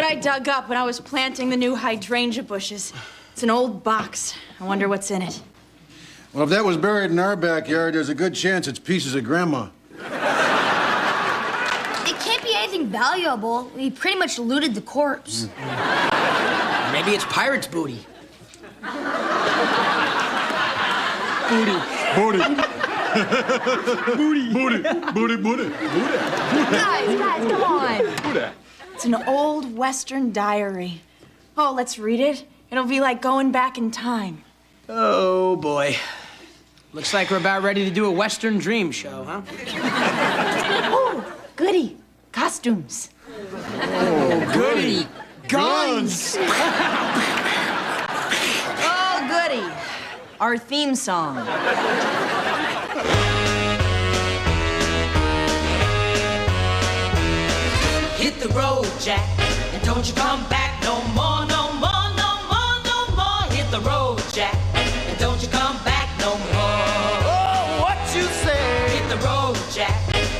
I dug up when I was planting the new hydrangea bushes. It's an old box. I wonder what's in it. Well, if that was buried in our backyard, there's a good chance it's pieces of Grandma. It can't be anything valuable. We pretty much looted the corpse. Maybe it's pirate's booty. Booty. Booty. Guys, come on. It's an old Western diary. Oh, let's read it. It'll be like going back in time. Oh, boy. Looks like we're about ready to do a Western dream show, huh? Oh, goody. Costumes. Oh, goody. Guns! Oh, goody. Our theme song. Hit the road, Jack, and don't you come back no more, no more, no more, no more. Hit the road, Jack, and don't you come back no more. Oh, what you say? Hit the road, Jack,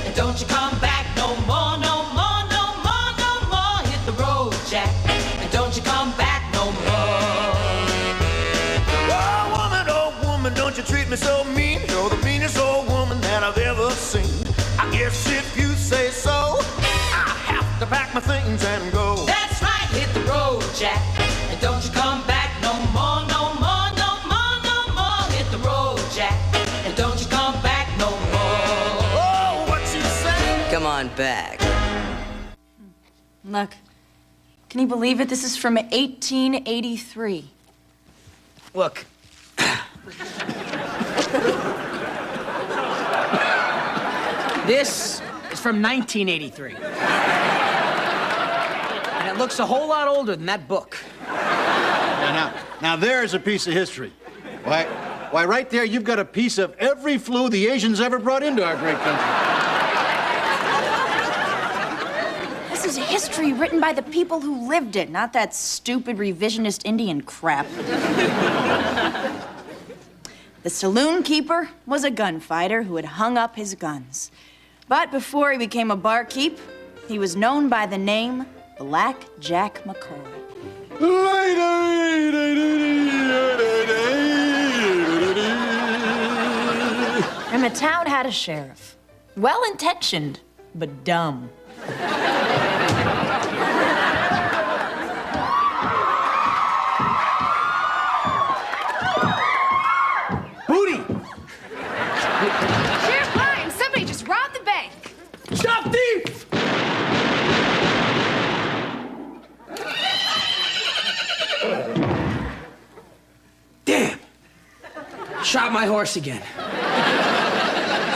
and don't you come back no more, no more, no more, no more. Hit the road, Jack, and don't you come back no more. Oh, woman, don't you treat me so mean. You're the meanest old woman that I've ever seen. I guess if you say so, to pack my things and go. That's right, hit the road, Jack, and don't you come back no more, no more, no more, no more. Hit the road, Jack, and don't you come back no more. Oh, what you say? Come on back. Look, can you believe it? This is from 1883. Look. This is from 1983. And it looks a whole lot older than that book. Now there's a piece of history. Why, right there, you've got a piece of every flu the Asians ever brought into our great country. This is history written by the people who lived it, not that stupid revisionist Indian crap. The saloon keeper was a gunfighter who had hung up his guns. But before he became a barkeep, he was known by the name Black Jack McCoy. And the town had a sheriff. Well-intentioned, but dumb. Booty! Sheriff Lyons, somebody just robbed the bank. Stop thief! Damn! Shot my horse again.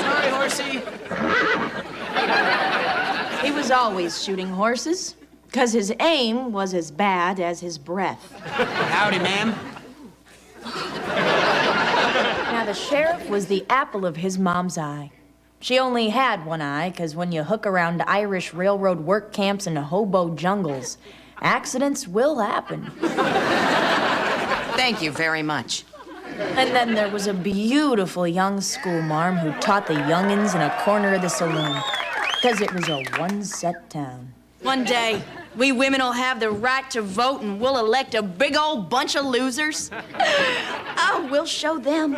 Sorry, horsey. He was always shooting horses, because his aim was as bad as his breath. Howdy, ma'am. Now, the sheriff was the apple of his mom's eye. She only had one eye, because when you hook around Irish railroad work camps and hobo jungles, accidents will happen. Thank you very much. And then there was a beautiful young schoolmarm who taught the youngins in a corner of the saloon, because it was a one-set town. One day, we women will have the right to vote and we'll elect a big old bunch of losers. Oh, we'll show them.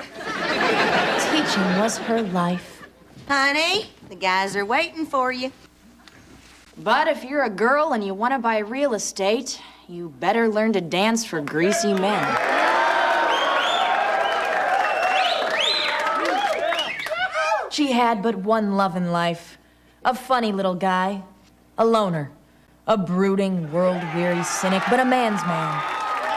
Teaching was her life. Honey, the guys are waiting for you. But if you're a girl and you want to buy real estate, you better learn to dance for greasy men. She had but one love in life. A funny little guy. A loner. A brooding, world-weary cynic, but a man's man.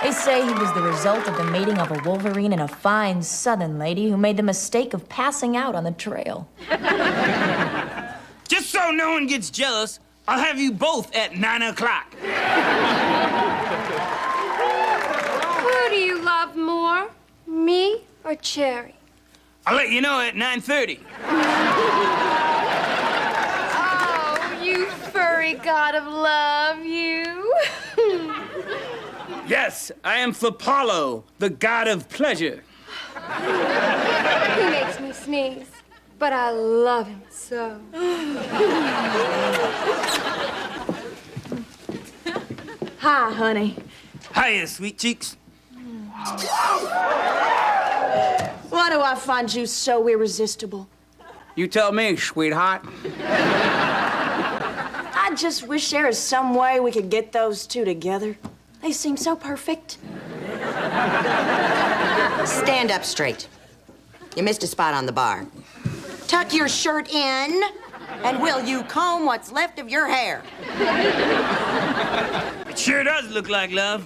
They say he was the result of the mating of a wolverine and a fine southern lady who made the mistake of passing out on the trail. Just so no one gets jealous, I'll have you both at 9 o'clock. Who do you love more, me or Cherry? I'll let you know at 9:30. Oh, you furry god of love, you. Yes, I am Apollo, the god of pleasure. He makes me sneeze, but I love him so. Hi, honey. Hiya, sweet cheeks. Why do I find you so irresistible? You tell me, sweetheart. I just wish there was some way we could get those two together. They seem so perfect. Stand up straight. You missed a spot on the bar. Tuck your shirt in, and will you comb what's left of your hair? It sure does look like love.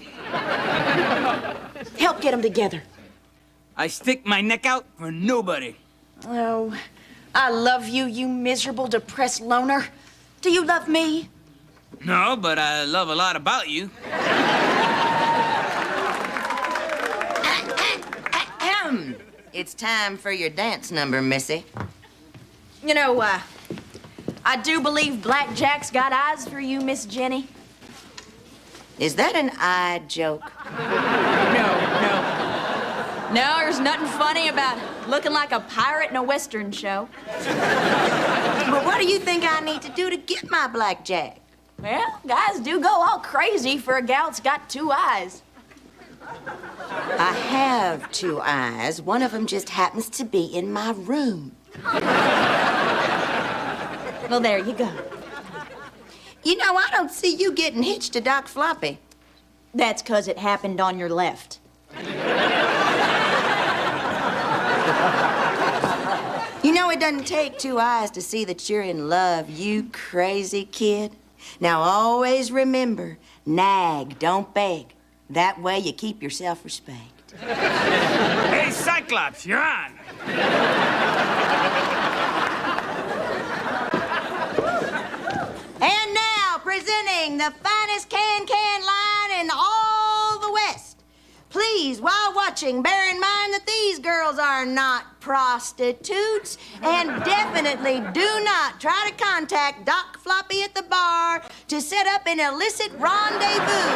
Help get them together. I stick my neck out for nobody. Oh, I love you, you miserable, depressed loner. Do you love me? No, but I love a lot about you. It's time for your dance number, Missy. You know, I do believe Black Jack's got eyes for you, Miss Jenny. Is that an eye joke? No, there's nothing funny about looking like a pirate in a Western show. But what do you think I need to do to get my Black Jack? Well, guys do go all crazy for a gal that's got two eyes. I have two eyes. One of them just happens to be in my room. Well, there you go. You know, I don't see you getting hitched to Doc Floppy. That's 'cause it happened on your left. You know, it doesn't take two eyes to see that you're in love, you crazy kid. Now, always remember, nag, don't beg. That way you keep your self-respect. Hey, Cyclops, you're on. And now, presenting the finest can line in all the West. Please, while watching, bear in mind that these girls are not prostitutes, and definitely do not try to contact Doc Floppy at the bar to set up an illicit rendezvous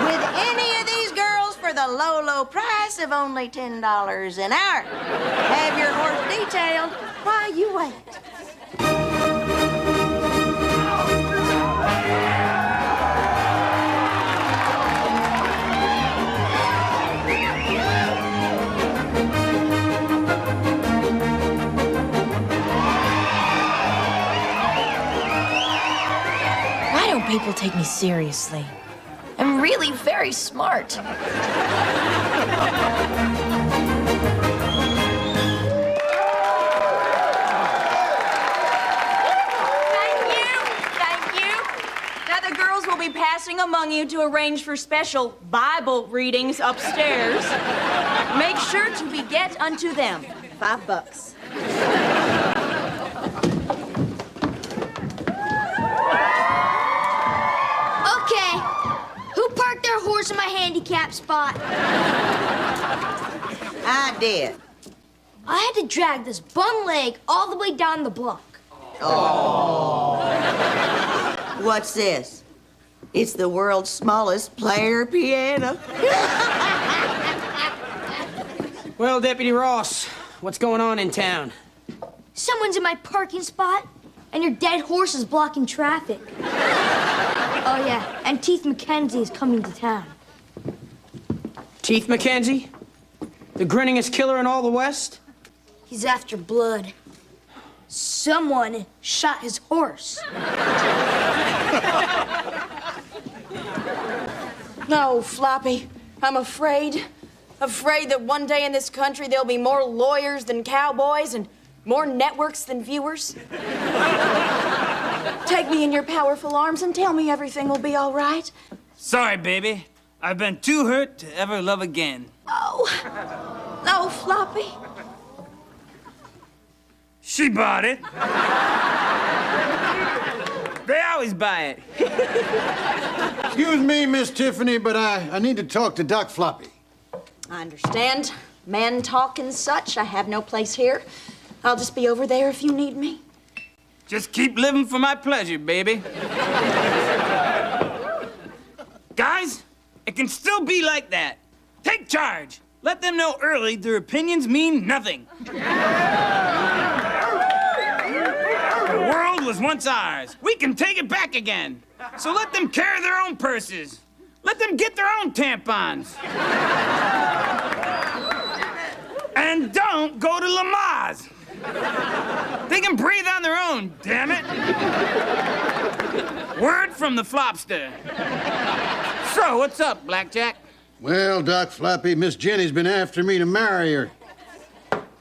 with any of these girls for the low, low price of only $10 an hour. Have your horse detailed while you wait. People take me seriously. I'm really very smart. Thank you. Now the girls will be passing among you to arrange for special Bible readings upstairs. Make sure to beget unto them $5. Horse in my handicap spot. I did. I had to drag this bum leg all the way down the block. Oh. What's this? It's the world's smallest player piano. Well, Deputy Ross, what's going on in town? Someone's in my parking spot, and your dead horse is blocking traffic. Oh, yeah, and Teeth McKenzie is coming to town. Teeth McKenzie? The grinningest killer in all the West? He's after blood. Someone shot his horse. No, Floppy, I'm afraid. Afraid that one day in this country there'll be more lawyers than cowboys and more networks than viewers. Take me in your powerful arms and tell me everything will be all right. Sorry, baby. I've been too hurt to ever love again. Oh, no, Floppy. She bought it. They always buy it. Excuse me, Miss Tiffany, but I need to talk to Doc Floppy. I understand. Man talk and such. I have no place here. I'll just be over there if you need me. Just keep living for my pleasure, baby. Guys, it can still be like that. Take charge. Let them know early their opinions mean nothing. The world was once ours. We can take it back again. So let them carry their own purses. Let them get their own tampons. And don't go to Lamaze. They can breathe on their own, damn it. Word from the Flopster. So, what's up, Blackjack? Well, Doc Floppy, Miss Jenny's been after me to marry her.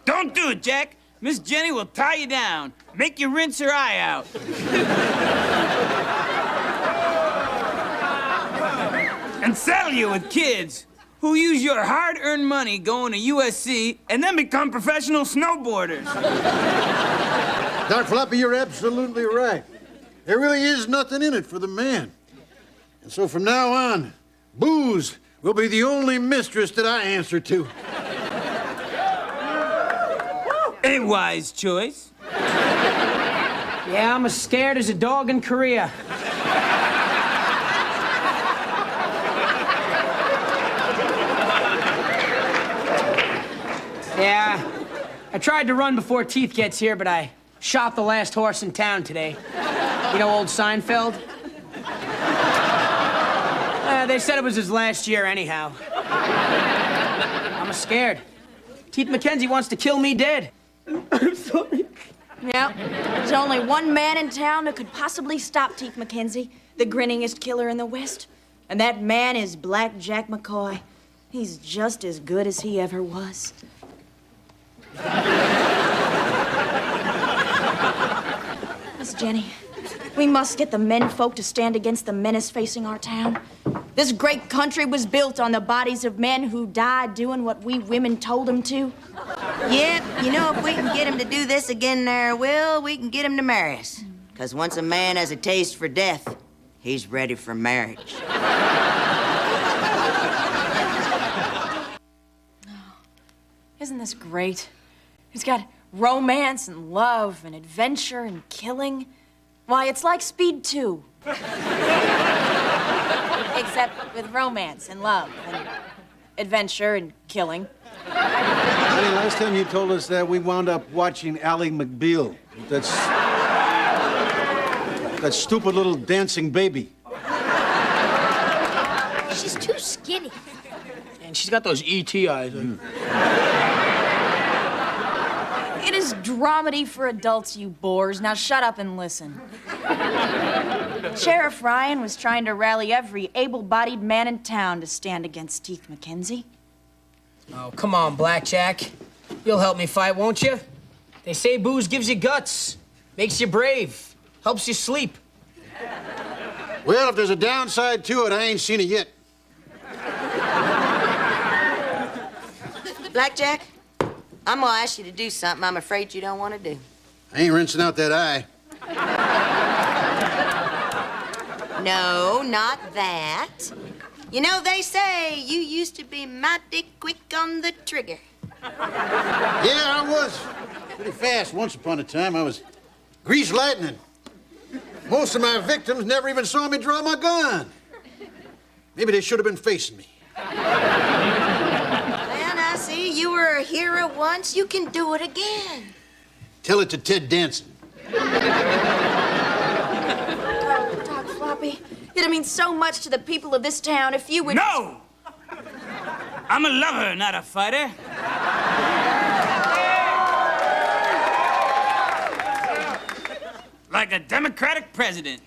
Don't do it, Jack. Miss Jenny will tie you down, make you rinse her eye out. And saddle you with kids who use your hard-earned money going to USC and then become professional snowboarders. Doc Floppy, you're absolutely right. There really is nothing in it for the man. And so from now on, booze will be the only mistress that I answer to. A wise choice. Yeah, I'm as scared as a dog in Korea. Yeah, I tried to run before Teeth gets here, but I shot the last horse in town today. You know old Seinfeld? They said it was his last year anyhow. I'm scared. Teeth McKenzie wants to kill me dead. I'm sorry. Yeah, there's only one man in town who could possibly stop Teeth McKenzie, the grinningest killer in the West. And that man is Black Jack McCoy. He's just as good as he ever was. Miss Jenny, we must get the men folk to stand against the menace facing our town. This great country was built on the bodies of men who died doing what we women told them to. Yep, you know, if we can get him to do this again there, Will, we can get him to marry us. Because once a man has a taste for death, he's ready for marriage. Isn't this great? It's got romance and love and adventure and killing. Why, it's like Speed 2. Except with romance and love and adventure and killing. Honey, last time you told us that, we wound up watching Ally McBeal. That stupid little dancing baby. She's too skinny. And she's got those E.T. eyes. It is dramedy for adults, you bores. Now shut up and listen. Sheriff Ryan was trying to rally every able-bodied man in town to stand against Teeth McKenzie. Oh, come on, Blackjack. You'll help me fight, won't you? They say booze gives you guts, makes you brave, helps you sleep. Well, if there's a downside to it, I ain't seen it yet. Blackjack, I'm gonna ask you to do something I'm afraid you don't want to do. I ain't rinsing out that eye. No, not that. You know, they say you used to be mighty quick on the trigger. Yeah, I was pretty fast once upon a time. I was greased lightning. Most of my victims never even saw me draw my gun. Maybe they should have been facing me. And I see you were a hero once. You can do it again. Tell it to Ted Danson. Doc Floppy, it'd mean so much to the people of this town if you would... No! I'm a lover, not a fighter. Like a Democratic president.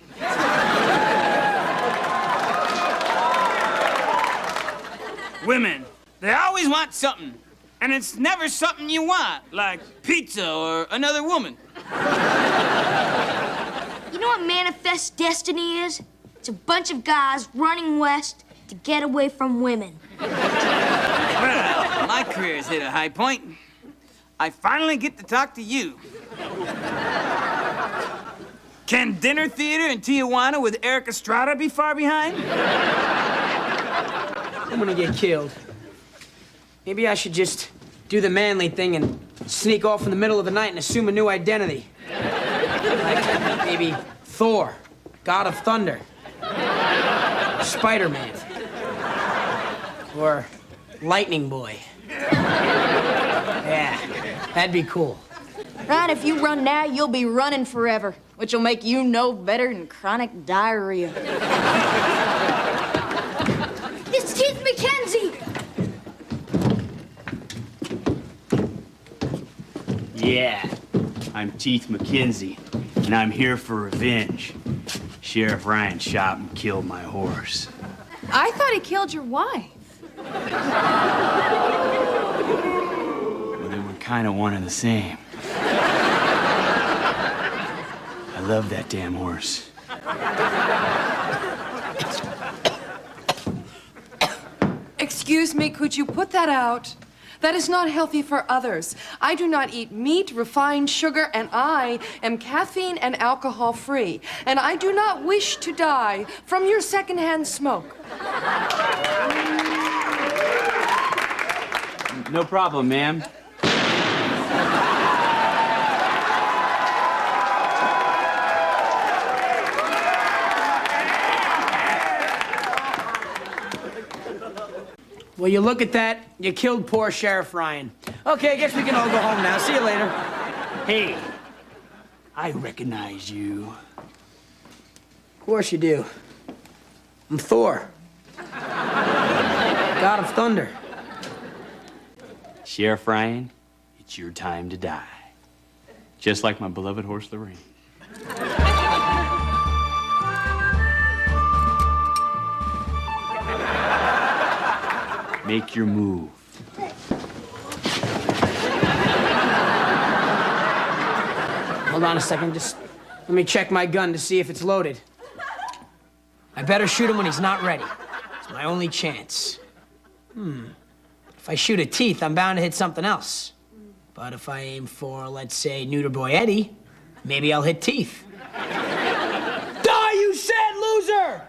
Women, they always want something. And it's never something you want, like pizza or another woman. You know what manifest destiny is? It's a bunch of guys running west to get away from women. Well, my career's hit a high point. I finally get to talk to you. Can dinner theater in Tijuana with Eric Estrada be far behind? I'm gonna get killed. Maybe I should just do the manly thing and sneak off in the middle of the night and assume a new identity. Like maybe Thor, God of Thunder, Spider-Man, or Lightning Boy. Yeah, that'd be cool. Right, if you run now, you'll be running forever, which will make you no better than chronic diarrhea. Yeah, I'm Teeth McKenzie, and I'm here for revenge. Sheriff Ryan shot and killed my horse. I thought he killed your wife. Well, they were kind of one and the same. I love that damn horse. Excuse me, could you put that out? That is not healthy for others. I do not eat meat, refined sugar, and I am caffeine and alcohol free. And I do not wish to die from your secondhand smoke. No problem, ma'am. Well, you look at that, you killed poor Sheriff Ryan. Okay, I guess we can all go home now. See you later. Hey, I recognize you. Of course you do. I'm Thor. God of Thunder. Sheriff Ryan, it's your time to die. Just like my beloved horse, Lorraine. Make your move. Hold on a second, just let me check my gun to see if it's loaded. I better shoot him when he's not ready. It's my only chance. If I shoot at Teeth, I'm bound to hit something else. But if I aim for, let's say, Neuter Boy Eddie, maybe I'll hit Teeth. Die, you sad loser!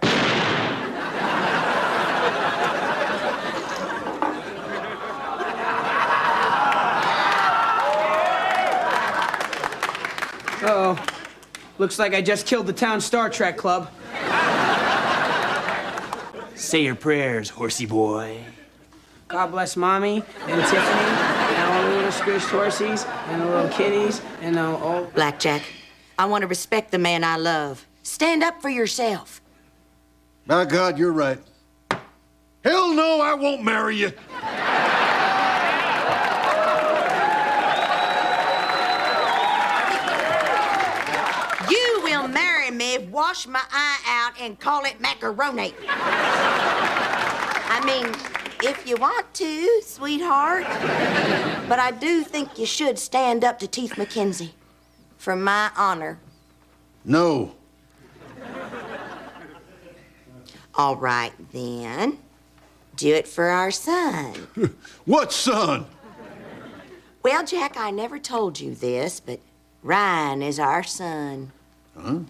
Uh-oh. Looks like I just killed the town Star Trek club. Say your prayers, horsey boy. God bless Mommy and Tiffany and all the little squished horsies and the little kitties and the old... Blackjack, I want to respect the man I love. Stand up for yourself. My God, you're right. Hell no, I won't marry you. You will marry me, wash my eye out, and call it macaroni. I mean, if you want to, sweetheart. But I do think you should stand up to Teeth McKenzie. For my honor. No. All right, then. Do it for our son. What son? Well, Jack, I never told you this, but Ryan is our son. Huh?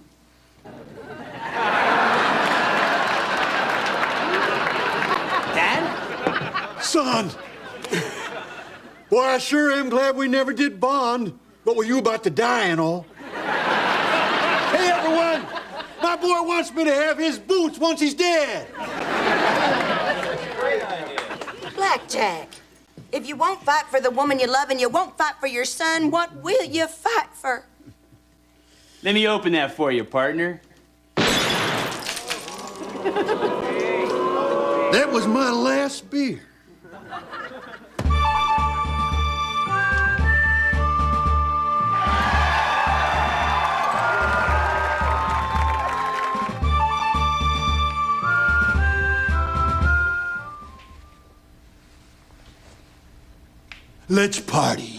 Dad? Son! Boy, I sure am glad we never did bond. But were you about to die and all? Hey, everyone! My boy wants me to have his boots once he's dead. Blackjack, if you won't fight for the woman you love and you won't fight for your son, what will you fight for? Let me open that for you, partner. That was my last beer. Let's party.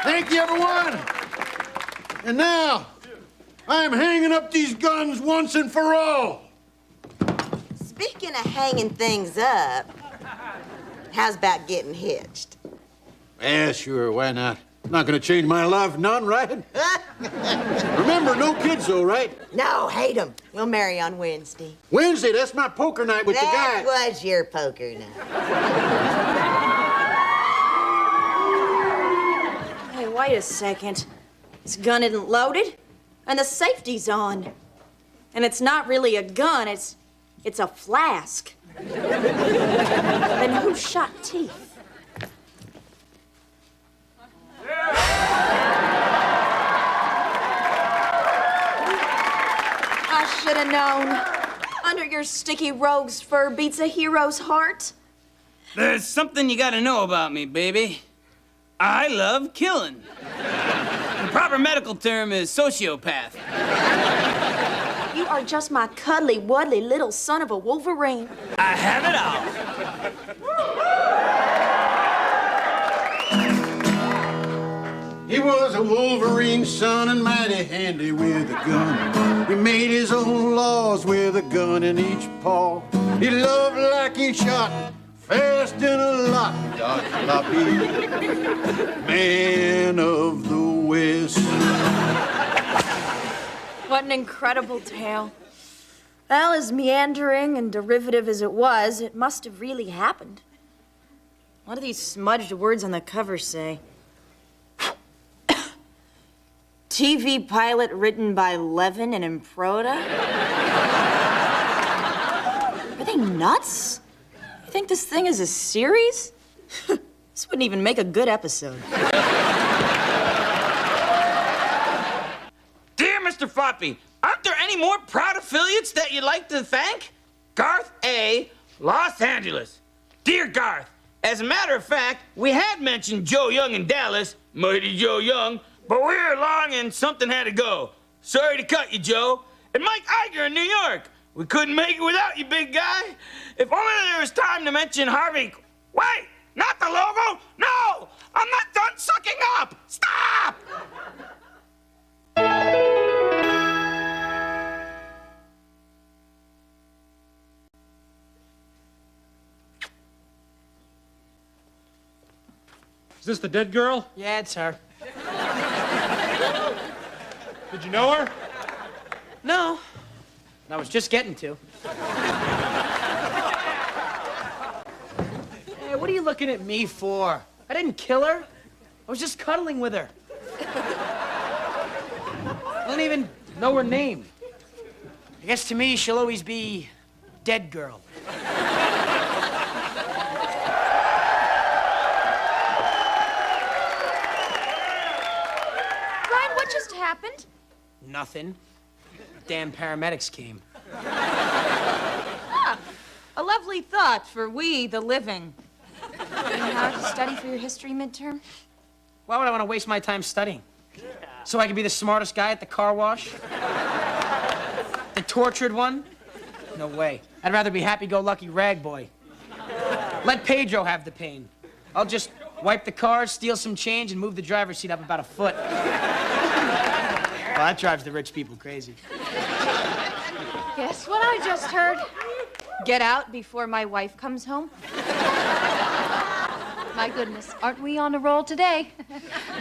Thank you, everyone. And now, I'm hanging up these guns once and for all. Speaking of hanging things up, how's about getting hitched? Yeah, sure, why not? Not gonna change my life none, right? Remember, no kids, though, right? No, hate 'em. We'll marry on Wednesday. Wednesday, that's my poker night with the guy. That was your poker night. wait a second. This gun isn't loaded, and the safety's on. And it's not really a gun, it's a flask. Then who shot Teeth? I should have known. Under your sticky rogue's fur beats a hero's heart. There's something you gotta know about me, baby. I love killing. The proper medical term is sociopath. You are just my cuddly, wuddly little son of a Wolverine. I have it all. He was a Wolverine son and mighty handy with a gun. He made his own laws with a gun in each paw. He loved like he shot, fast in a lot. Doc Floppy, man of the West. What an incredible tale. Well, as meandering and derivative as it was, it must have really happened. What do these smudged words on the cover say? TV pilot written by Levin and Improda? Are they nuts? You think this thing is a series? This wouldn't even make a good episode. Dear Mr. Floppy, aren't there any more proud affiliates that you'd like to thank? Garth A., Los Angeles. Dear Garth, as a matter of fact, we had mentioned Joe Young in Dallas, mighty Joe Young, but we were long and something had to go. Sorry to cut you, Joe. And Mike Iger in New York. We couldn't make it without you, big guy. If only there was time to mention Harvey. Wait, not the logo. No, I'm not done sucking up. Stop! Is this the dead girl? Yeah, it's her. Did you know her? No. I was just getting to. Hey, what are you looking at me for? I didn't kill her. I was just cuddling with her. I don't even know her name. I guess to me, she'll always be dead girl. What just happened? Nothing. Damn paramedics came. Ah, a lovely thought for we, the living. You know how to study for your history midterm? Why would I want to waste my time studying? So I could be the smartest guy at the car wash? The tortured one? No way. I'd rather be happy-go-lucky rag boy. Let Pedro have the pain. I'll just wipe the car, steal some change, and move the driver's seat up about a foot. Well, that drives the rich people crazy. Guess what I just heard? Get out before my wife comes home. My goodness, aren't we on a roll today?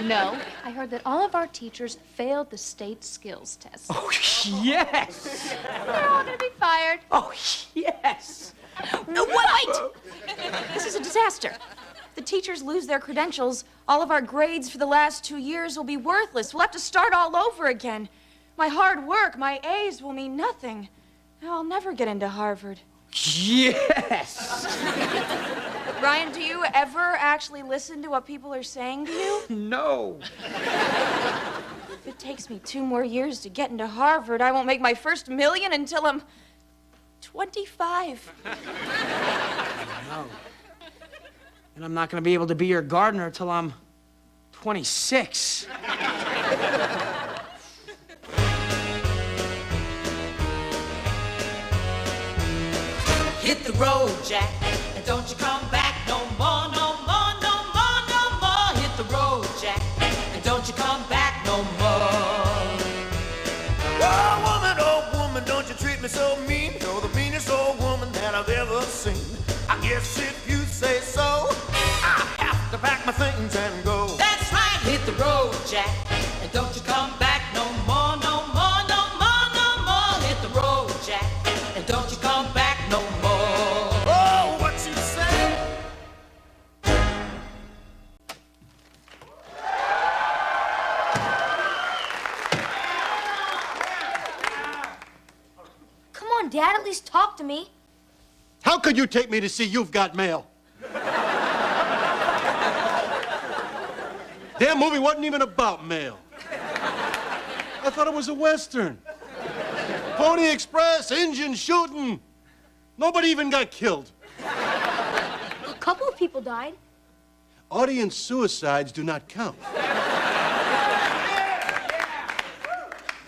No, I heard that all of our teachers failed the state skills test. Oh, yes! They're all gonna be fired. Oh, yes! No, wait! This is a disaster. If the teachers lose their credentials, all of our grades for the last 2 years will be worthless. We'll have to start all over again. My hard work, my A's will mean nothing. I'll never get into Harvard. Yes! Ryan, do you ever actually listen to what people are saying to you? No. If it takes me 2 more years to get into Harvard, I won't make my first million until I'm 25. No. And I'm not gonna be able to be your gardener till I'm 26. Hit the road, Jack, and don't you come back no more, no more, no more, no more. Hit the road, Jack, and don't you come back no more. Oh, woman, don't you treat me so mean. You're the meanest old woman that I've ever seen. I guess if you say so, I have to pack my things and go. That's right, hit the road, Jack, and don't you come back no more, no more, no more, no more. Hit the road, Jack, and don't you come back no more. Oh, what you say? Dad. At least talk to me. How could you take me to see You've Got Mail? Damn movie wasn't even about mail. I thought it was a Western. Pony Express, engine shooting. Nobody even got killed. A couple of people died. Audience suicides do not count.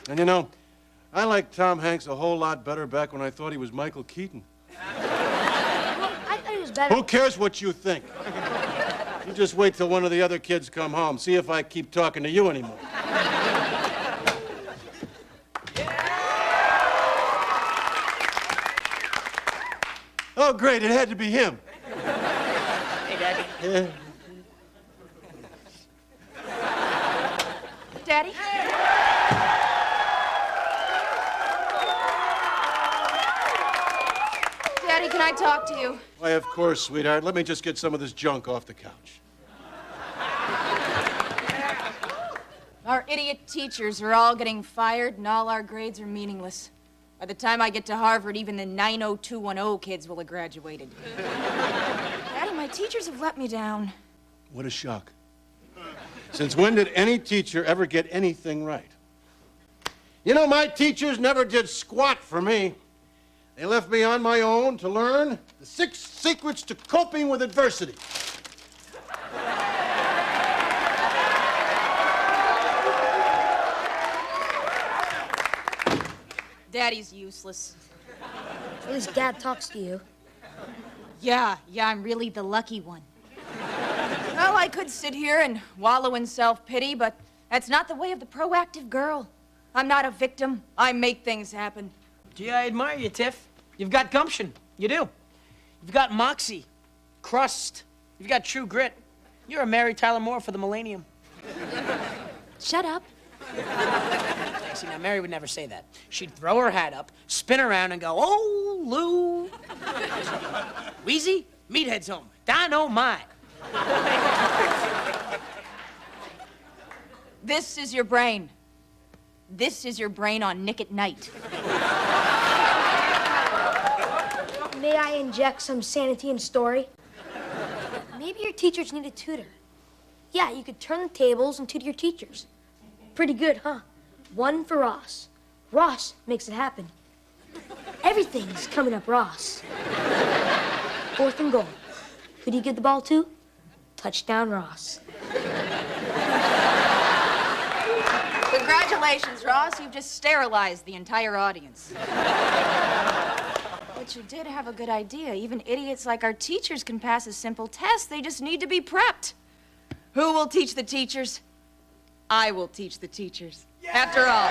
And you know, I liked Tom Hanks a whole lot better back when I thought he was Michael Keaton. I thought he was better. Who cares what you think? You just wait till one of the other kids come home. See if I keep talking to you anymore. Oh, great, it had to be him. Hey, Daddy. Yeah. Daddy? Daddy, can I talk to you? Why, of course, sweetheart. Let me just get some of this junk off the couch. Our idiot teachers are all getting fired, and all our grades are meaningless. By the time I get to Harvard, even the 90210 kids will have graduated. Daddy, my teachers have let me down. What a shock. Since when did any teacher ever get anything right? You know, my teachers never did squat for me. They left me on my own to learn the 6 secrets to coping with adversity. Daddy's useless. At least Dad talks to you. Yeah, I'm really the lucky one. Well, I could sit here and wallow in self-pity, but that's not the way of the proactive girl. I'm not a victim. I make things happen. Gee, I admire you, Tiff. You've got gumption. You do. You've got moxie, crust. You've got true grit. You're a Mary Tyler Moore for the millennium. Shut up. See, now, Mary would never say that. She'd throw her hat up, spin around, and go, "Oh, Lou." Wheezy, meathead's home. Dynamite. This is your brain. This is your brain on Nick at Night. May I inject some sanity in story? Maybe your teachers need a tutor. Yeah, you could turn the tables and tutor your teachers. Pretty good, huh? 1 for Ross. Ross makes it happen. Everything's coming up Ross. 4th and goal. Who do you give the ball to? Touchdown, Ross. Congratulations, Ross. You've just sterilized the entire audience. But you did have a good idea. Even idiots like our teachers can pass a simple test. They just need to be prepped. Who will teach the teachers? I will teach the teachers. Yeah! After all,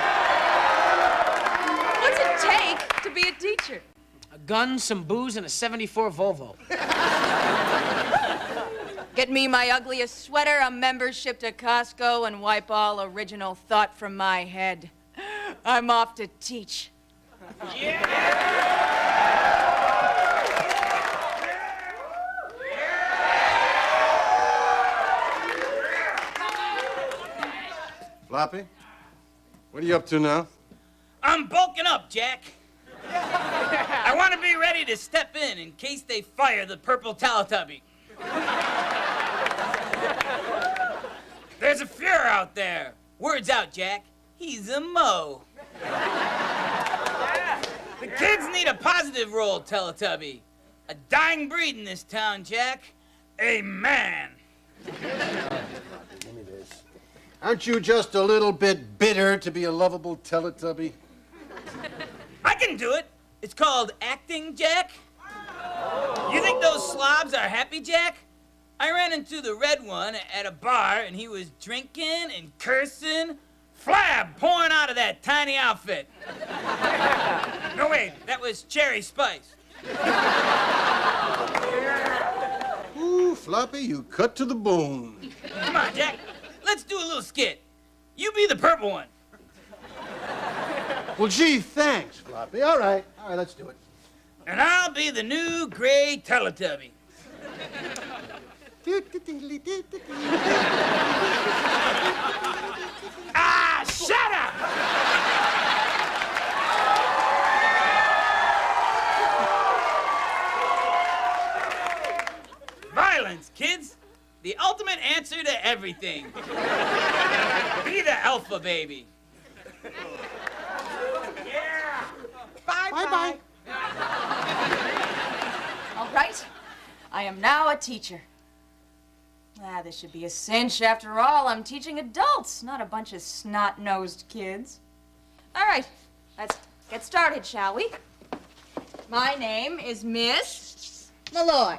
what's it take to be a teacher? A gun, some booze, and a '74 Volvo. Get me my ugliest sweater, a membership to Costco, and wipe all original thought from my head. I'm off to teach. Floppy, what are you up to now? I'm bulking up, Jack. I want to be ready to step in case they fire the purple Teletubby. There's a Fuhrer out there. Word's out, Jack. He's a Mo. The kids need a positive role, Teletubby. A dying breed in this town, Jack. A man. Aren't you just a little bit bitter to be a lovable Teletubby? I can do it. It's called acting, Jack. You think those slobs are happy, Jack? I ran into the red one at a bar, and he was drinking and cursing. Flab pouring out of that tiny outfit. No, wait, that was cherry spice. Ooh, Floppy, you cut to the bone. Come on, Jack. Let's do a little skit. You be the purple one. Well, gee, thanks, Floppy. All right, let's do it. And I'll be the new gray Teletubby. Ah, shut up! everything. Be the alpha, baby. Yeah. Bye-bye. All right. I am now a teacher. This should be a cinch. After all, I'm teaching adults, not a bunch of snot-nosed kids. All right, let's get started, shall we? My name is Miss Malloy.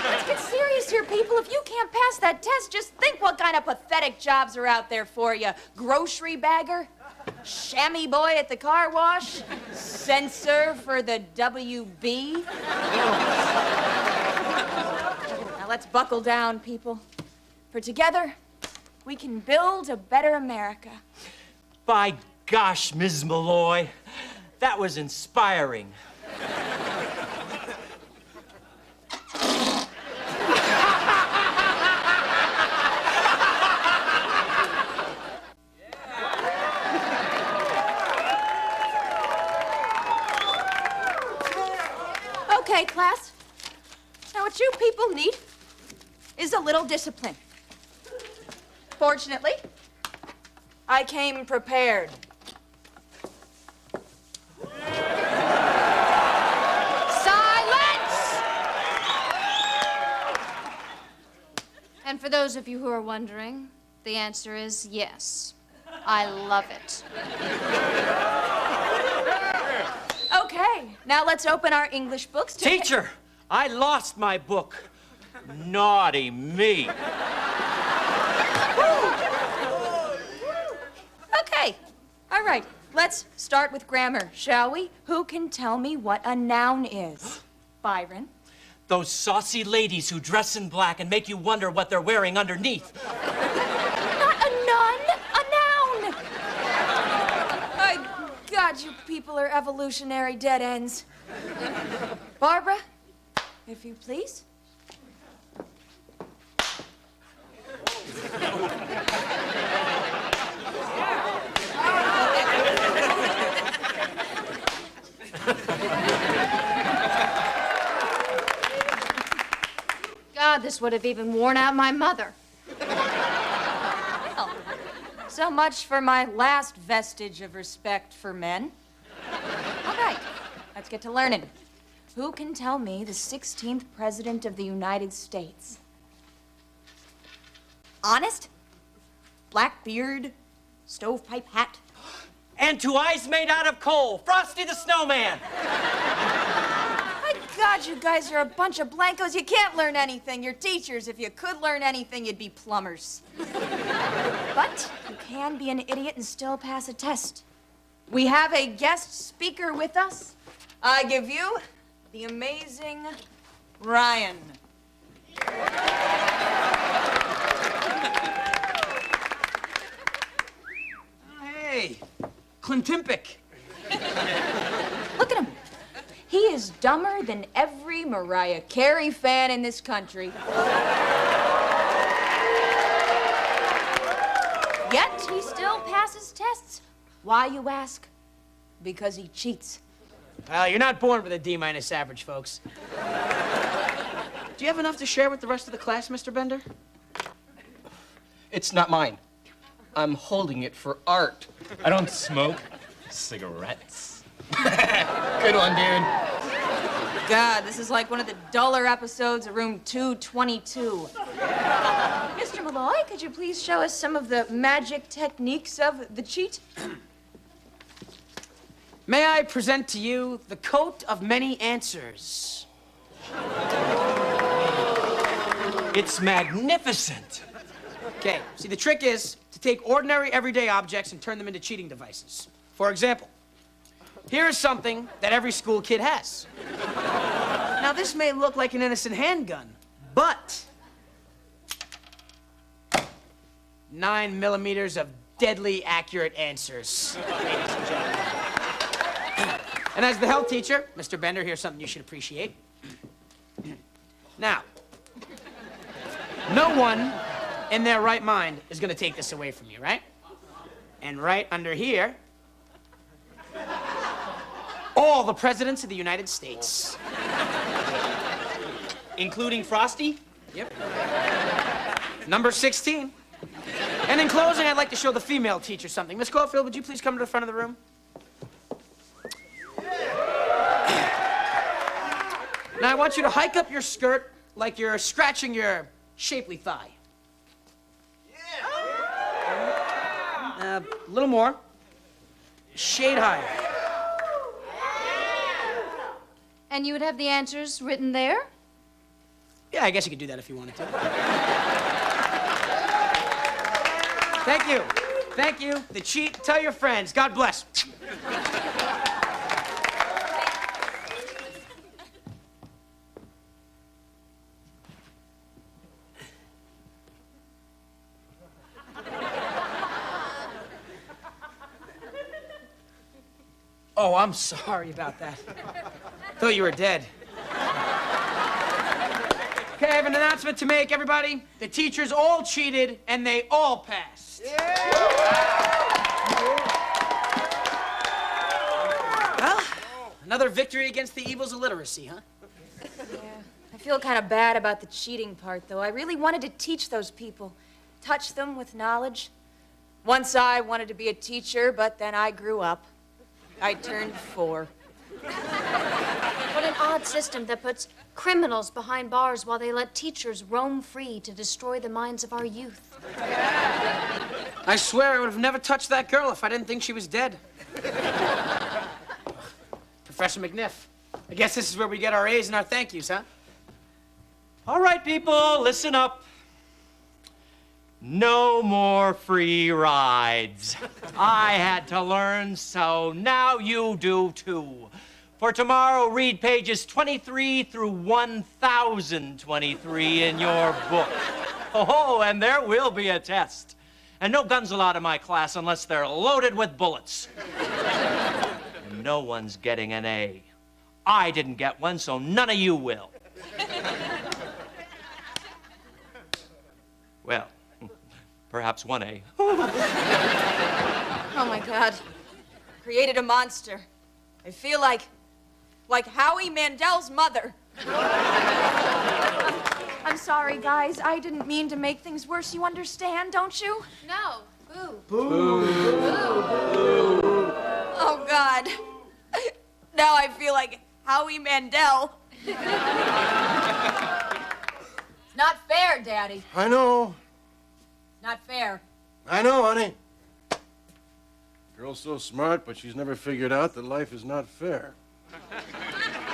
Let's get serious here, people. If you can't pass that test, just think what kind of pathetic jobs are out there for you. Grocery bagger? Chamois boy at the car wash? Censor for the WB? Now let's buckle down, people. For together, we can build a better America. By gosh, Ms. Malloy, that was inspiring. Okay, class. Now what you people need is a little discipline. Fortunately, I came prepared. Silence! And for those of you who are wondering, the answer is yes. I love it. Okay, now let's open our English books to... Teacher, I lost my book. Naughty me. Okay, all right. Let's start with grammar, shall we? Who can tell me what a noun is? Byron? Those saucy ladies who dress in black and make you wonder what they're wearing underneath. Not a nun, a noun! My God, you people are evolutionary dead ends. Barbara, if you please. God, this would have even worn out my mother. Well, so much for my last vestige of respect for men. All right, let's get to learning. Who can tell me the 16th President of the United States? Honest? Black beard? Stovepipe hat? And two eyes made out of coal, Frosty the Snowman. My God, you guys are a bunch of blankos. You can't learn anything. You're teachers. If you could learn anything, you'd be plumbers. But you can be an idiot and still pass a test. We have a guest speaker with us. I give you the amazing Ryan. Hey, Clintimpic. Look at him. He is dumber than every Mariah Carey fan in this country. Yet he still passes tests. Why, you ask? Because he cheats. Well, you're not born with a D- average, folks. Do you have enough to share with the rest of the class, Mr. Bender? It's not mine. I'm holding it for art. I don't smoke cigarettes. Good one, dude. God, this is like one of the duller episodes of Room 222. Mr. Malloy, could you please show us some of the magic techniques of the cheat? May I present to you the coat of many answers? It's magnificent. Okay, see, the trick is to take ordinary, everyday objects and turn them into cheating devices. For example, here is something that every school kid has. Now, this may look like an innocent handgun, but 9mm of deadly accurate answers, ladies and gentlemen. And as the health teacher, Mr. Bender, here's something you should appreciate. Now, no one in their right mind is going to take this away from you, right? And right under here, all the presidents of the United States. Including Frosty? Yep. Number 16. And in closing, I'd like to show the female teacher something. Miss Caulfield, would you please come to the front of the room? Now, I want you to hike up your skirt like you're scratching your shapely thigh. A little more. Shade higher. And you would have the answers written there? Yeah, I guess you could do that if you wanted to. Thank you. Thank you. The cheat. Tell your friends. God bless. Oh, I'm sorry about that. Thought you were dead. Okay, I have an announcement to make, everybody. The teachers all cheated, and they all passed. Well, another victory against the evils of literacy, huh? Yeah, I feel kind of bad about the cheating part, though. I really wanted to teach those people, touch them with knowledge. Once I wanted to be a teacher, but then I grew up. I turned 4. What an odd system that puts criminals behind bars while they let teachers roam free to destroy the minds of our youth. I swear I would have never touched that girl if I didn't think she was dead. Professor McNiff, I guess this is where we get our A's and our thank yous, huh? All right, people, listen up. No more free rides. I had to learn, so now you do too. For tomorrow, read pages 23 through 1023 in your book. Oh, and there will be a test. And no guns allowed in my class unless they're loaded with bullets. And no one's getting an A. I didn't get one, so none of you will. Well, perhaps 1A. Oh, my God. Created a monster. I feel like Howie Mandel's mother. I'm sorry, guys. I didn't mean to make things worse. You understand, don't you? No. Boo. Boo. Oh, God. Now I feel like Howie Mandel. It's not fair, Daddy. I know. Not fair. I know, honey. Girl's so smart, but she's never figured out that life is not fair.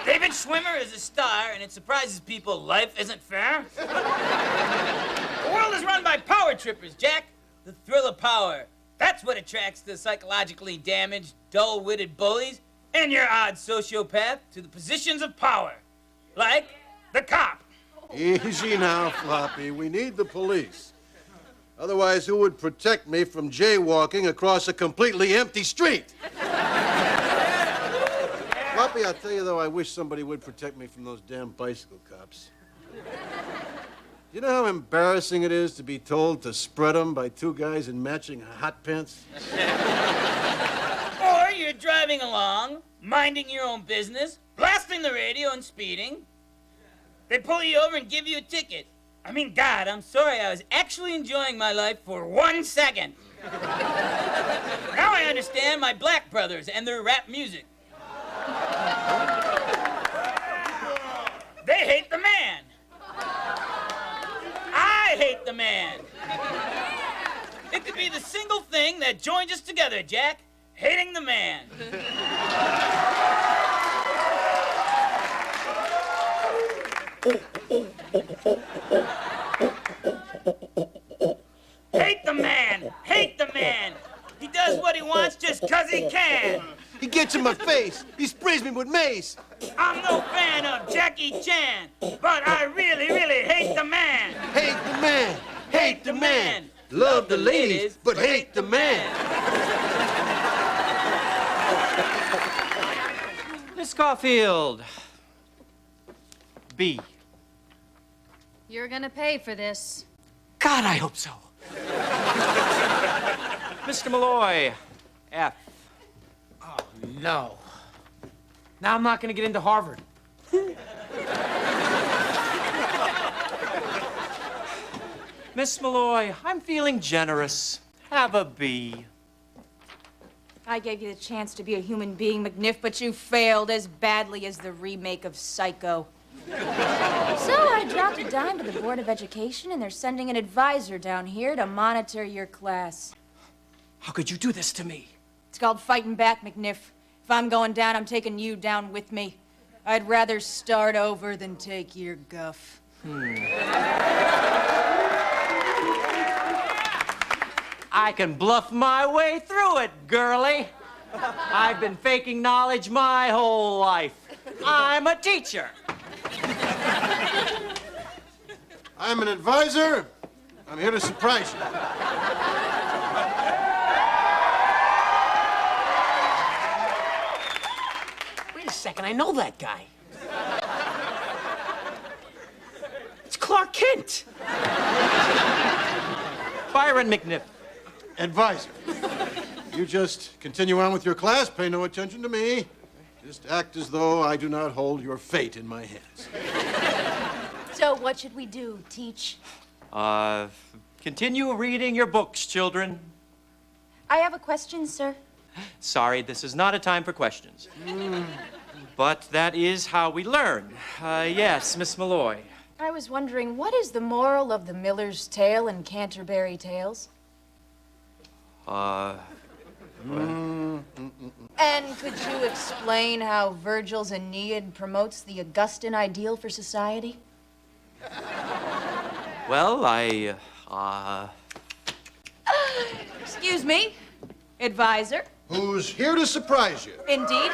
David Schwimmer is a star, and it surprises people life isn't fair. The world is run by power trippers, Jack. The thrill of power. That's what attracts the psychologically damaged, dull-witted bullies and your odd sociopath to the positions of power. Like the cop. Easy now, Floppy. We need the police. Otherwise, who would protect me from jaywalking across a completely empty street? Floppy, I'll tell you, though, I wish somebody would protect me from those damn bicycle cops. You know how embarrassing it is to be told to spread them by 2 guys in matching hot pants? Or you're driving along, minding your own business, blasting the radio and speeding. They pull you over and give you a ticket. I mean, God, I'm sorry, I was actually enjoying my life for 1 second. Now I understand my black brothers and their rap music. They hate the man. I hate the man. It could be the single thing that joins us together, Jack. Hating the man. Hate the man! Hate the man! He does what he wants just 'cause he can! He gets in my face. He sprays me with mace. I'm no fan of Jackie Chan, but I really, really hate the man! Hate the man! Hate the man! Love the ladies, but hate the man! Miss Caulfield. B. You're gonna pay for this. God, I hope so. Mr. Malloy. F. Oh, no. Now I'm not gonna get into Harvard. Miss Malloy, I'm feeling generous. Have a B. I gave you the chance to be a human being, McNiff, but you failed as badly as the remake of Psycho. So I dropped a dime to the Board of Education, and they're sending an advisor down here to monitor your class. How could you do this to me? It's called fighting back, McNiff. If I'm going down, I'm taking you down with me. I'd rather start over than take your guff. I can bluff my way through it, girlie. I've been faking knowledge my whole life. I'm a teacher. I'm an advisor. I'm here to surprise you. Wait a second, I know that guy. It's Clark Kent. Byron McNiff. Advisor. You just continue on with your class, pay no attention to me. Just act as though I do not hold your fate in my hands. So what should we do, Teach? Continue reading your books, children. I have a question, sir. Sorry, this is not a time for questions. But that is how we learn. Yes, Miss Malloy. I was wondering, what is the moral of the Miller's Tale and Canterbury Tales? And could you explain how Virgil's Aeneid promotes the Augustan ideal for society? Well, Excuse me, advisor. Who's here to surprise you? Indeed.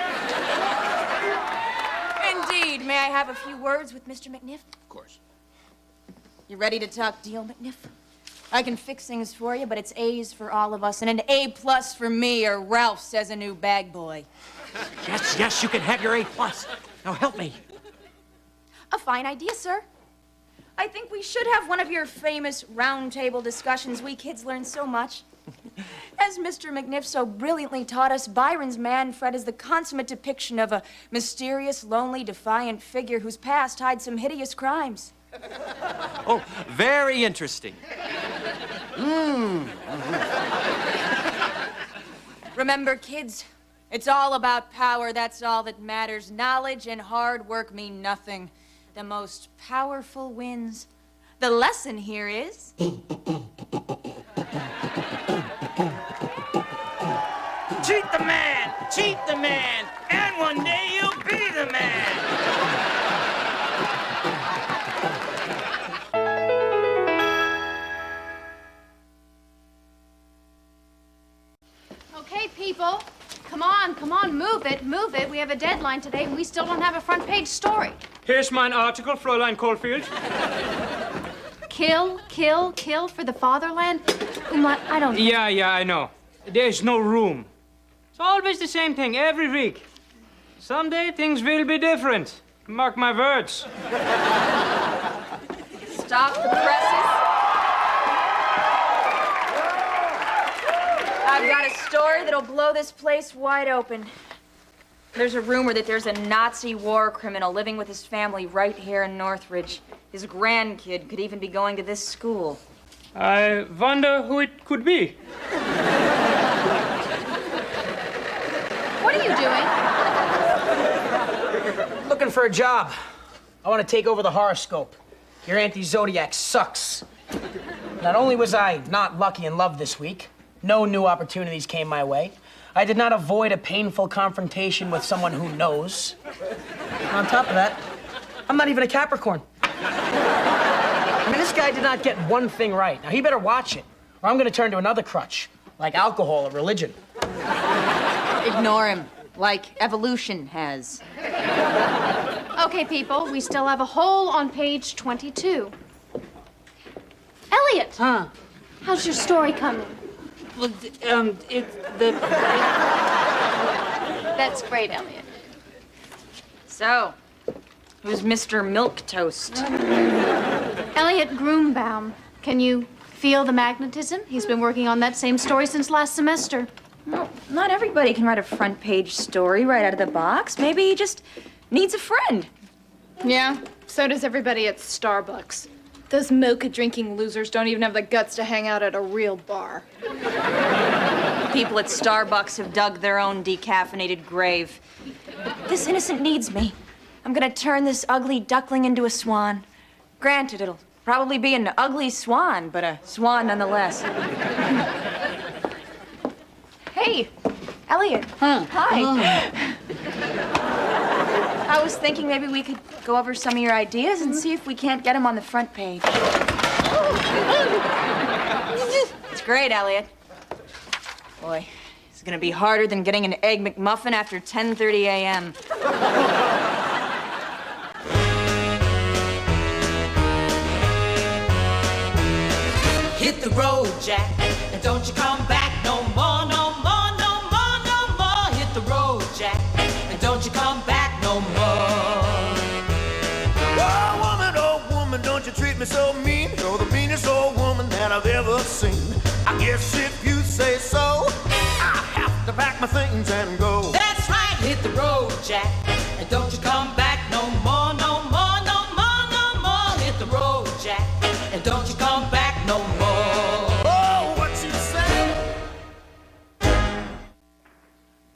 Indeed. May I have a few words with Mr. McNiff? Of course. You ready to talk deal, McNiff? I can fix things for you, but it's A's for all of us and an A+ for me, or Ralph says a new bag boy. Yes, you can have your A+. Now help me. A fine idea, sir. I think we should have one of your famous round-table discussions. We kids learn so much. As Mr. McNiff so brilliantly taught us, Byron's Manfred is the consummate depiction of a mysterious, lonely, defiant figure whose past hides some hideous crimes. Oh, very interesting. Remember, kids, it's all about power. That's all that matters. Knowledge and hard work mean nothing. The most powerful wins. The lesson here is... Cheat the man! Cheat the man! And one day you'll be the man! Okay, people. Come on, move it. We have a deadline today, and we still don't have a front page story. Here's my article, Fräulein Caulfield. Kill for the fatherland? Umlaut, I don't know. Yeah, I know. There's no room. It's always the same thing, every week. Someday things will be different. Mark my words. Stop the presses. I've got a story that'll blow this place wide open. There's a rumor that there's a Nazi war criminal living with his family right here in Northridge. His grandkid could even be going to this school. I wonder who it could be. What are you doing? Looking for a job. I want to take over the horoscope. Your anti-zodiac sucks. Not only was I not lucky in love this week, no new opportunities came my way. I did not avoid a painful confrontation with someone who knows. And on top of that, I'm not even a Capricorn. I mean, this guy did not get one thing right. Now, he better watch it, or I'm going to turn to another crutch, like alcohol or religion. Ignore him, like evolution has. Okay, people, we still have a hole on page 22. Elliot! Huh? How's your story coming? Well, That's great, Elliot. So, who's Mr. Milquetoast? Elliot Groombaum. Can you feel the magnetism? He's been working on that same story since last semester. Well, not everybody can write a front page story right out of the box. Maybe he just needs a friend. Yeah, so does everybody at Starbucks. Those mocha-drinking losers don't even have the guts to hang out at a real bar. People at Starbucks have dug their own decaffeinated grave. But this innocent needs me. I'm gonna turn this ugly duckling into a swan. Granted, it'll probably be an ugly swan, but a swan nonetheless. Hey, Elliot. Huh. Hi. I was thinking maybe we could go over some of your ideas and see if we can't get them on the front page. It's great, Elliot. Boy, it's gonna be harder than getting an Egg McMuffin after 10:30 a.m. Hit the road, Jack, and don't you come back no more, no more, no more, no more. Hit the road, Jack, and don't you come back no more. Oh woman, don't you treat me so mean. You're the meanest old woman that I've ever seen. I guess if you say so, I have to pack my things and go. That's right, hit the road, Jack, and don't you come back no more, no more, no more, no more. Hit the road, Jack, and don't you come back no more. Oh, what you say?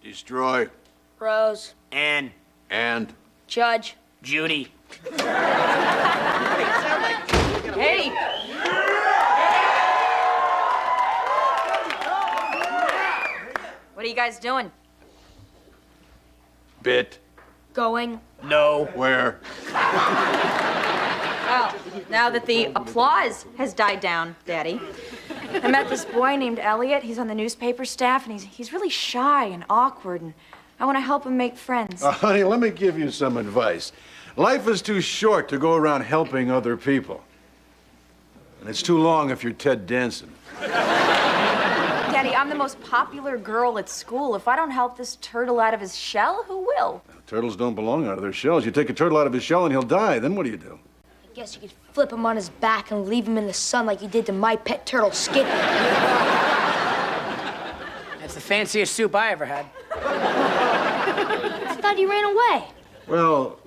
Destroy. Rose. And Judge. Judy. Hey! What are you guys doing? Bit. Going. Nowhere. Well, now that the applause has died down, Daddy, I met this boy named Elliot. He's on the newspaper staff, and he's really shy and awkward, and I want to help him make friends. Honey, let me give you some advice. Life is too short to go around helping other people. And it's too long if you're Ted Danson. Daddy, I'm the most popular girl at school. If I don't help this turtle out of his shell, who will? Turtles don't belong out of their shells. You take a turtle out of his shell and he'll die. Then what do you do? I guess you could flip him on his back and leave him in the sun like you did to my pet turtle, Skitty. That's the fanciest soup I ever had. I thought he ran away. Well,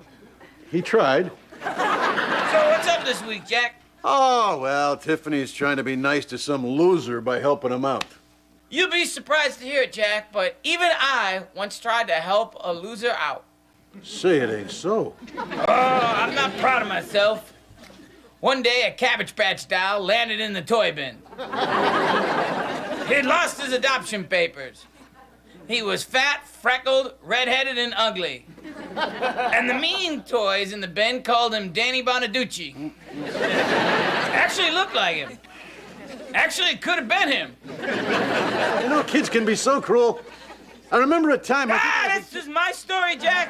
he tried. So what's up this week, Jack? Oh, well, Tiffany's trying to be nice to some loser by helping him out. You'll be surprised to hear it, Jack, but even I once tried to help a loser out. Say it ain't so. Oh, I'm not proud of myself. One day, a Cabbage Patch doll landed in the toy bin. He'd lost his adoption papers. He was fat, freckled, redheaded, and ugly. And the mean toys in the bin called him Danny Bonaducci. Actually looked like him. Actually, it could have been him. You know, kids can be so cruel. I remember a time... This is my story, Jack.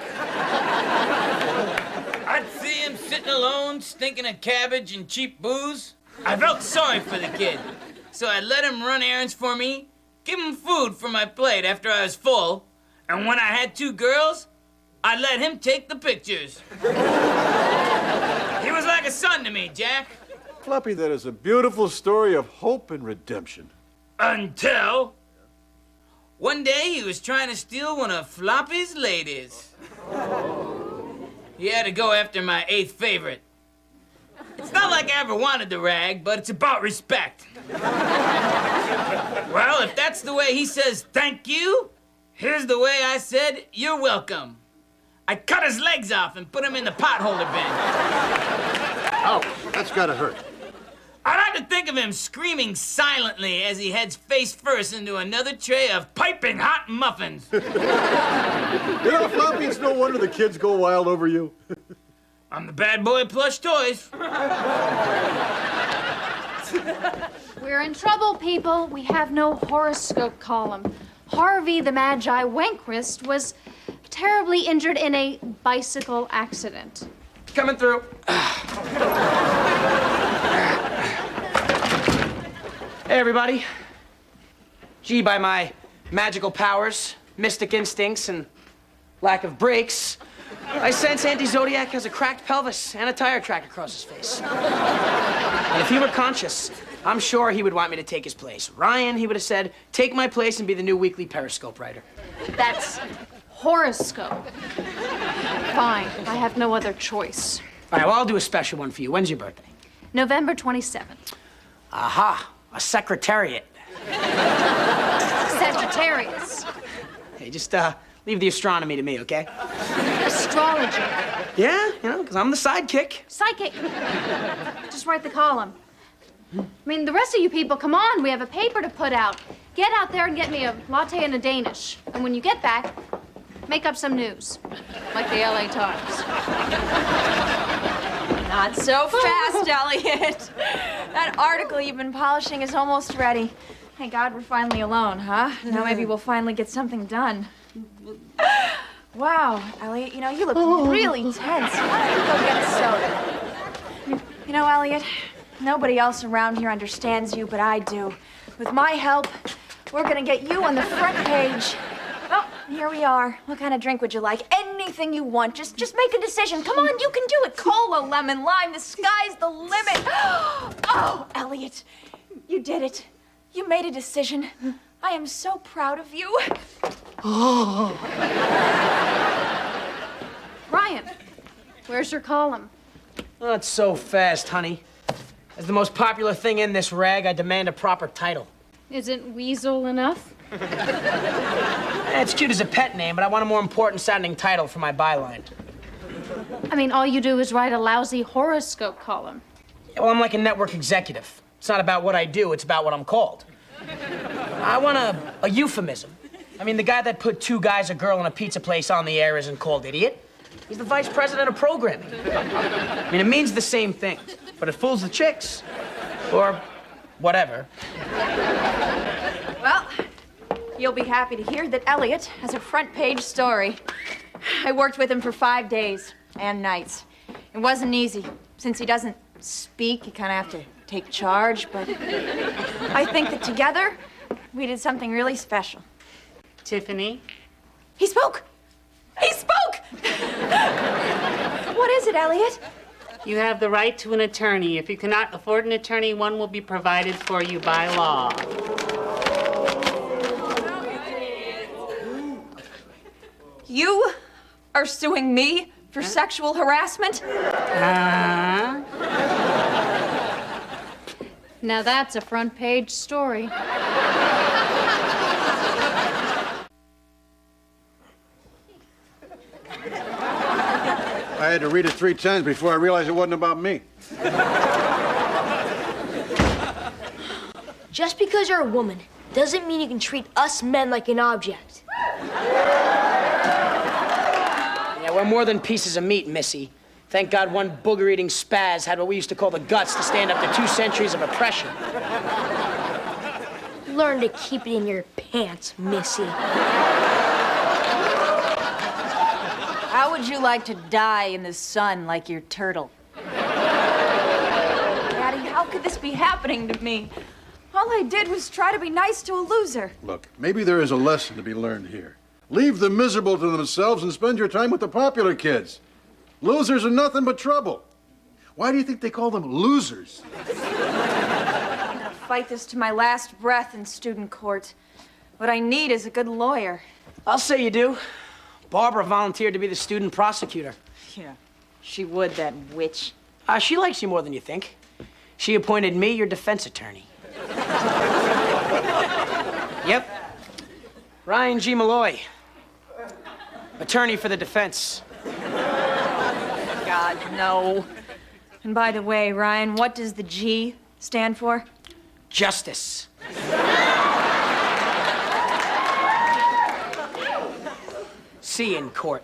I'd see him sitting alone, stinking of cabbage and cheap booze. I felt sorry for the kid, so I let him run errands for me, give him food from my plate after I was full, and when I had 2 girls, I let him take the pictures. He was like a son to me, Jack. Floppy, that is a beautiful story of hope and redemption. Until one day he was trying to steal one of Floppy's ladies. He had to go after my 8th favorite. It's not like I ever wanted the rag, but it's about respect. Well, if that's the way he says thank you, here's the way I said you're welcome. I cut his legs off and put him in the potholder bin. Ow, that's gotta hurt. I like to think of him screaming silently as he heads face first into another tray of piping hot muffins. You know, Floppy, it's no wonder the kids go wild over you. I'm the bad boy plush toys. We're in trouble, people. We have no horoscope column. Harvey the Magi Wanquist was terribly injured in a bicycle accident. Coming through. Hey, everybody. Gee, by my magical powers, mystic instincts, and lack of brakes, I sense Anti-Zodiac has a cracked pelvis and a tire track across his face. And if he were conscious, I'm sure he would want me to take his place. Ryan, he would have said, take my place and be the new weekly Periscope writer. That's horoscope. Fine, I have no other choice. All right, well, I'll do a special one for you. When's your birthday? November 27th. Aha, a secretariat. Sagittarius. Hey, just leave the astronomy to me, okay? Astrology. Yeah, you know, because I'm the sidekick. Psychic. Just write the column. I mean, the rest of you people, come on, we have a paper to put out. Get out there and get me a latte and a Danish. And when you get back, make up some news. Like the LA Times. Not so fast, Elliot. That article you've been polishing is almost ready. Thank God we're finally alone, huh? Now maybe we'll finally get something done. Wow, Elliot, you know, you look really tense. Why don't you go get a soda? You know, Elliot, nobody else around here understands you, but I do. With my help, we're gonna get you on the front page. Well, here we are. What kind of drink would you like? Anything you want. Just make a decision. Come on, you can do it. Cola, lemon, lime, the sky's the limit. Oh, Elliot, you did it. You made a decision. I am so proud of you. Ryan, where's your column? Not so fast, honey. As the most popular thing in this rag, I demand a proper title. Isn't Weasel enough? It's cute as a pet name, but I want a more important sounding title for my byline. I mean, all you do is write a lousy horoscope column. Yeah, well, I'm like a network executive. It's not about what I do, it's about what I'm called. I want a euphemism. I mean, the guy that put two guys, a girl, and a pizza place on the air isn't called idiot. He's the vice president of programming. I mean, it means the same thing, but it fools the chicks. Or whatever. Well, you'll be happy to hear that Elliot has a front page story. I worked with him for 5 days and nights. It wasn't easy. Since he doesn't speak, you kind of have to take charge, but I think that together we did something really special. Tiffany? He spoke! He spoke! What is it, Elliot? You have the right to an attorney. If you cannot afford an attorney, one will be provided for you by law. You are suing me for sexual harassment? Now that's a front page story. I had to read it 3 times before I realized it wasn't about me. Just because you're a woman doesn't mean you can treat us men like an object. Yeah, we're more than pieces of meat, Missy. Thank God one booger-eating spaz had what we used to call the guts to stand up to 2 centuries of oppression. Learn to keep it in your pants, Missy. How would you like to die in the sun like your turtle? Daddy, how could this be happening to me? All I did was try to be nice to a loser. Look, maybe there is a lesson to be learned here. Leave the miserable to themselves and spend your time with the popular kids. Losers are nothing but trouble. Why do you think they call them losers? I'm gonna fight this to my last breath in student court. What I need is a good lawyer. I'll say you do. Barbara volunteered to be the student prosecutor. Yeah, she would, that witch. She likes you more than you think. She appointed me your defense attorney. Yep. Ryan G. Malloy. Attorney for the defense. God, no. And by the way, Ryan, what does the G stand for? Justice. See you in court.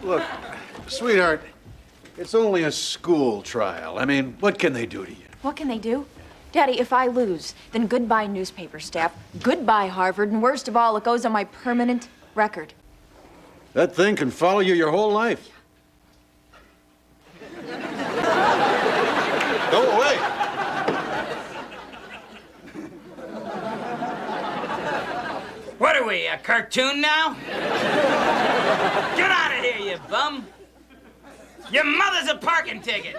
Look, sweetheart, it's only a school trial. I mean, what can they do to you? What can they do? Daddy, if I lose, then goodbye newspaper staff, goodbye Harvard, and worst of all, it goes on my permanent record. That thing can follow you your whole life. Go away. What are we, a cartoon now? Get out of here, you bum! Your mother's a parking ticket!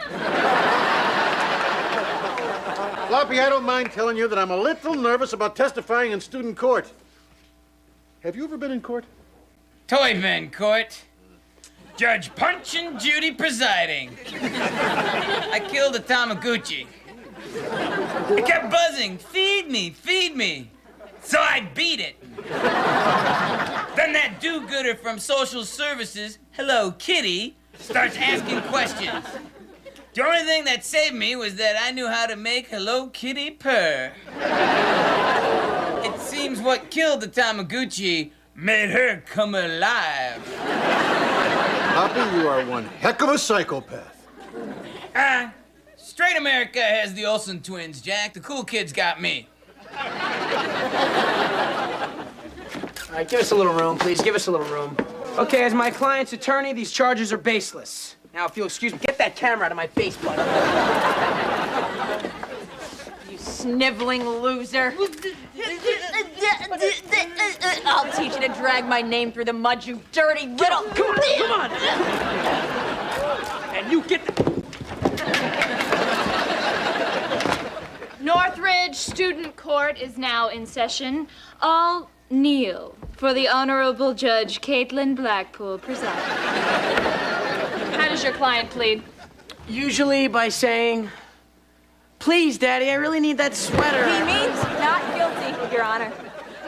Floppy, I don't mind telling you that I'm a little nervous about testifying in student court. Have you ever been in court? Toyman court. Judge Punch and Judy presiding. I I killed a Tamagotchi. It kept buzzing, feed me, feed me. So I beat it. Then that do-gooder from social services, Hello Kitty, starts asking questions. The only thing that saved me was that I knew how to make Hello Kitty purr. It seems what killed the Tamagotchi made her come alive. Poppy, you are one heck of a psychopath. Straight America has the Olsen twins, Jack. The cool kids got me. All right, give us a little room, please. Give us a little room. Okay, as my client's attorney, these charges are baseless. Now, if you'll excuse me, get that camera out of my face, bud. You sniveling loser. I'll teach you to drag my name through the mud, you dirty little... Come on! And you get the... Northridge Student Court is now in session. All kneel for the Honorable Judge Caitlin Blackpool presiding. How does your client plead? Usually by saying, please, Daddy, I really need that sweater. He means not guilty, Your Honor.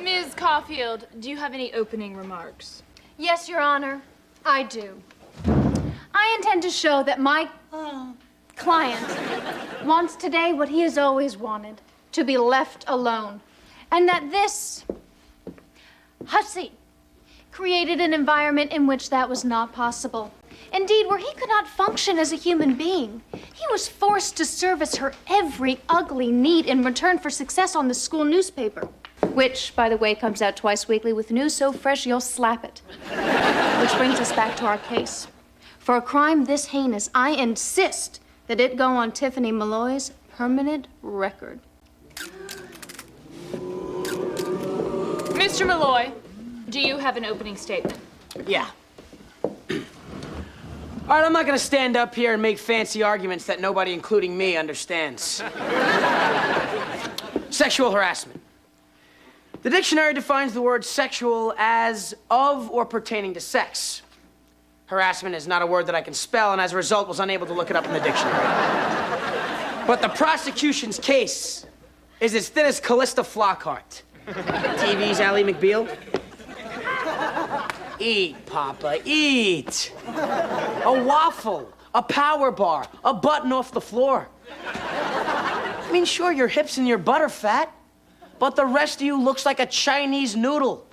Ms. Caulfield, do you have any opening remarks? Yes, Your Honor, I do. I intend to show that my client wants today what he has always wanted, to be left alone. And that this hussy created an environment in which that was not possible. Indeed, where he could not function as a human being. He was forced to service her every ugly need in return for success on the school newspaper, which, by the way, comes out twice weekly with news so fresh you'll slap it. Which brings us back to our case. For a crime this heinous, I insist that it go on Tiffany Malloy's permanent record. Mr. Malloy, do you have an opening statement? Yeah. All right, I'm not gonna stand up here and make fancy arguments that nobody, including me, understands. Sexual harassment. The dictionary defines the word sexual as of or pertaining to sex. Harassment is not a word that I can spell, and as a result was unable to look it up in the dictionary. But the prosecution's case is as thin as Callista Flockhart. TV's Ally McBeal. Eat, Papa, eat. A waffle, a power bar, a button off the floor. I mean, sure, your hips and your butt are fat, but the rest of you looks like a Chinese noodle.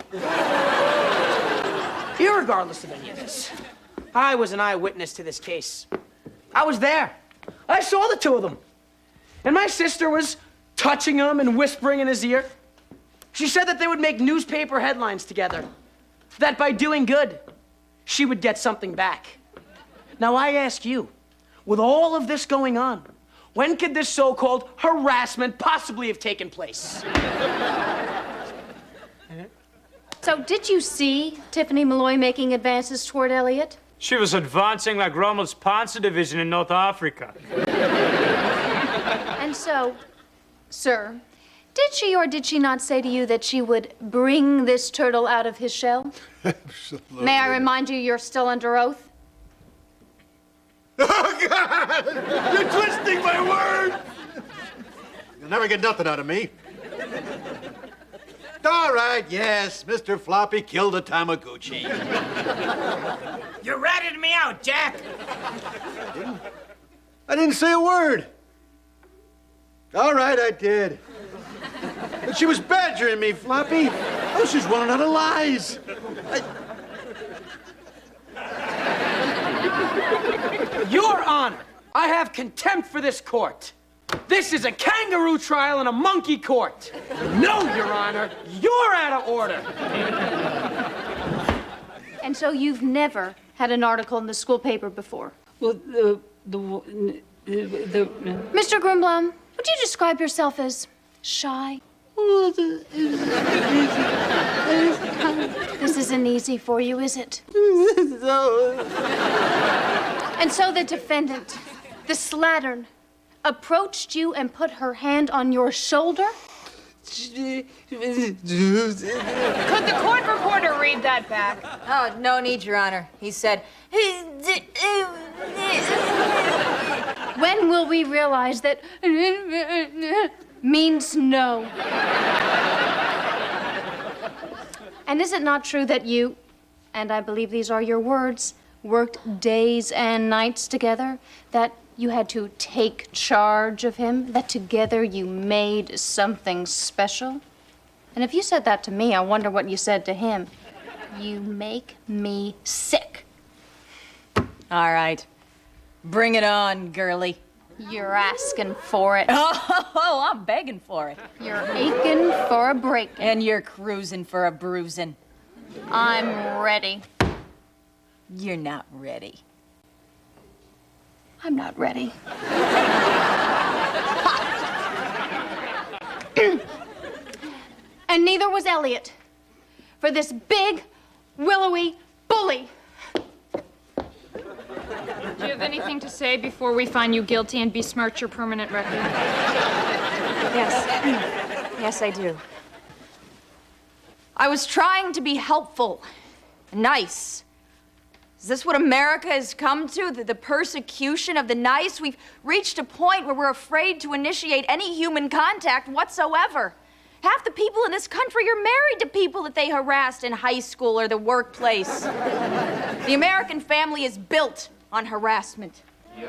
Irregardless of any of this, I was an eyewitness to this case. I was there. I saw the two of them. And my sister was touching him and whispering in his ear. She said that they would make newspaper headlines together. That by doing good, she would get something back. Now I ask you, with all of this going on, when could this so-called harassment possibly have taken place? So did you see Tiffany Malloy making advances toward Elliot? She was advancing like Rommel's Panzer Division in North Africa. And so, sir, did she or did she not say to you that she would bring this turtle out of his shell? Absolutely. May I remind you you're still under oath? Oh, God! You're twisting my words! You'll never get nothing out of me. All right, yes, Mr. Floppy killed a Tamagotchi. You ratted me out, Jack. I didn't say a word. All right, I did. But she was badgering me, Floppy. Oh, she's running out of lies. Your Honor, I have contempt for this court. This is a kangaroo trial in a monkey court. No, Your Honor, you're out of order. And so you've never had an article in the school paper before? Well, Mr. Grunblum, would you describe yourself as shy? This isn't easy for you, is it? And so the defendant, the slattern, approached you and put her hand on your shoulder? Could the court reporter read that back? Oh, no need, Your Honor. He said... When When will we realize that means no? And is it not true that you, and I believe these are your words, worked days and nights together? That you had to take charge of him? That together you made something special? And if you said that to me, I wonder what you said to him. You make me sick. All right. Bring it on, girlie. You're asking for it. Oh, I'm begging for it. You're aching for a break. And you're cruising for a bruising. I'm ready. You're not ready. I'm not ready. And neither was Elliot. For this big, willowy bully. Do you have anything to say before we find you guilty and besmirch your permanent record? Yes. Yes, I do. I was trying to be helpful, nice. Is this what America has come to? The persecution of the nice? We've reached a point where we're afraid to initiate any human contact whatsoever. Half the people in this country are married to people that they harassed in high school or the workplace. The American family is built on harassment. I'd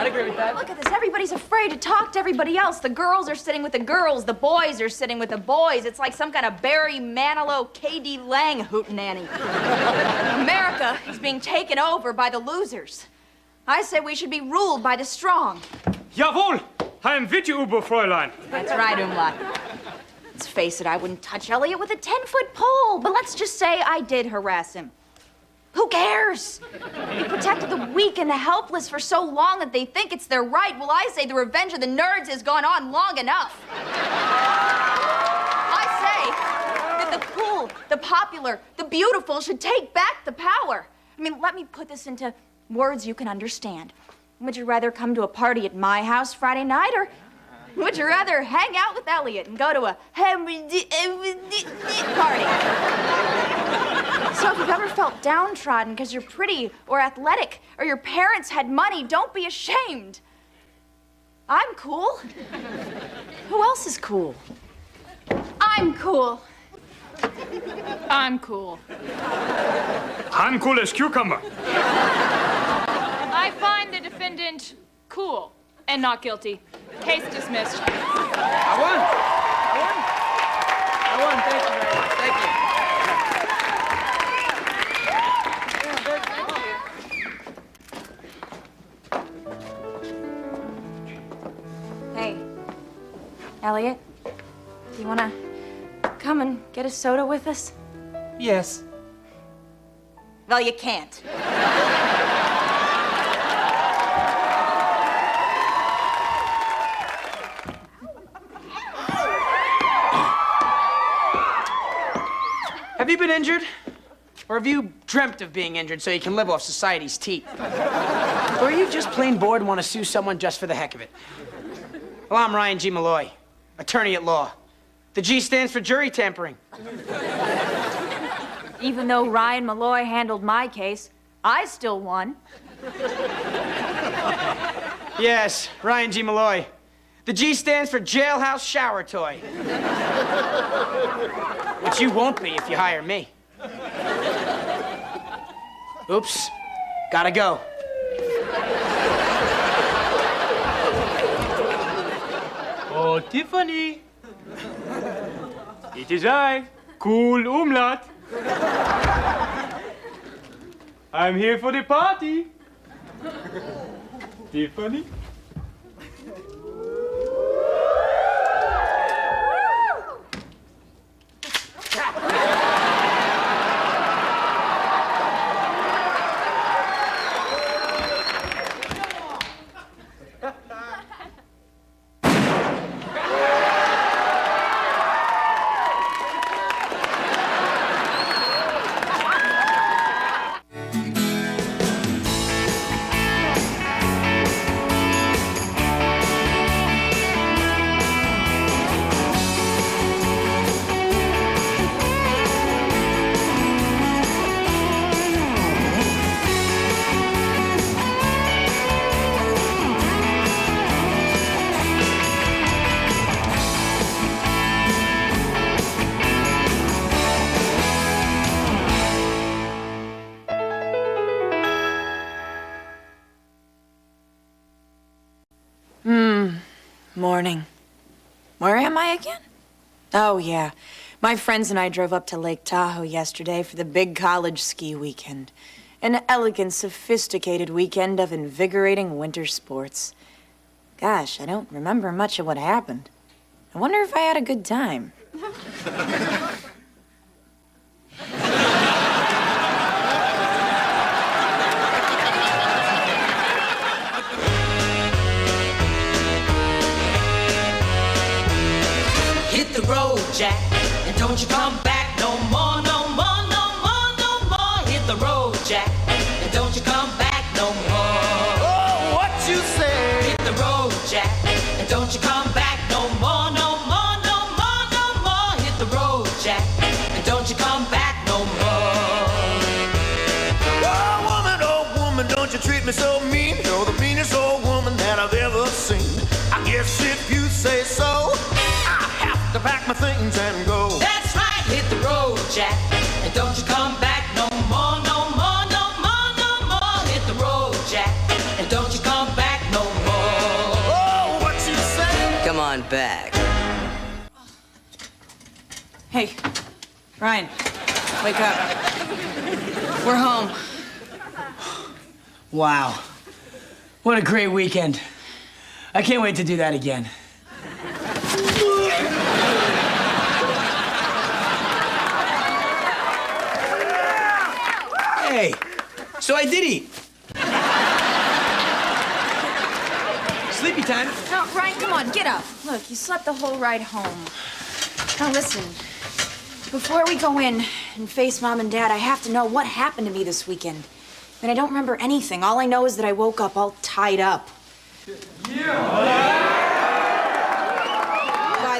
agree with that. Look at this. Everybody's afraid to talk to everybody else. The girls are sitting with the girls. The boys are sitting with the boys. It's like some kind of Barry Manilow, K.D. Lang hootenanny. America is being taken over by the losers. I say we should be ruled by the strong. Jawohl! I'm with you, Fräulein. That's right, Umlaut. Let's face it, I wouldn't touch Elliot with a 10-foot pole, but let's just say I did harass him. Who cares? He protected the weak and the helpless for so long that they think it's their right. Well, I say the revenge of the nerds has gone on long enough. I say that the cool, the popular, the beautiful should take back the power. I mean, let me put this into words you can understand. Would you rather come to a party at my house Friday night, or would you rather hang out with Elliot and go to a party? So if you've ever felt downtrodden because you're pretty or athletic or your parents had money, don't be ashamed. I'm cool. Who else is cool? I'm cool. I'm cool. I'm cool as cucumber. I find the defendant cool and not guilty. Case dismissed. I won. Thank you very much. Thank you. Hey, Elliot, do you want to come and get a soda with us? Yes. Well, you can't. Have you been injured? Or have you dreamt of being injured so you can live off society's teat? Or are you just plain bored and want to sue someone just for the heck of it? Well, I'm Ryan G. Malloy, attorney at law. The G stands for jury tampering. Even though Ryan Malloy handled my case, I still won. Yes, Ryan G. Malloy. The G stands for jailhouse shower toy. Which you won't be if you hire me. Oops, gotta go. Oh, Tiffany. It is I, Cool Umlaut. I'm here for the party. Tiffany? Morning. Where am I again? Oh, yeah. My friends and I drove up to Lake Tahoe yesterday for the big college ski weekend. An elegant, sophisticated weekend of invigorating winter sports. Gosh, I don't remember much of what happened. I wonder if I had a good time. Hit the road, Jack, and don't you come back no more, no more, no more, no more. Hit the road, Jack, and don't you come back no more. Oh, what you say? Hit the road, Jack, and don't you come back no more, no more, no more, no more. Hit the road, Jack, and don't you come back no more. Oh, woman, don't you treat me so mean. You're the meanest old woman that I've ever seen. I guess if you say so, to pack my things and go. That's right, hit the road, Jack, and don't you come back no more, no more, no more, no more. Hit the road, Jack, and don't you come back no more. Oh, what you say? Come on back. Hey, Ryan, wake up. We're home. Wow. What a great weekend. I can't wait to do that again. Hey, so I did eat. Sleepy time. No, Ryan, come on, get up. Look, you slept the whole ride home. Now listen, before we go in and face Mom and Dad, I have to know what happened to me this weekend. I mean, I don't remember anything. All I know is that I woke up all tied up. By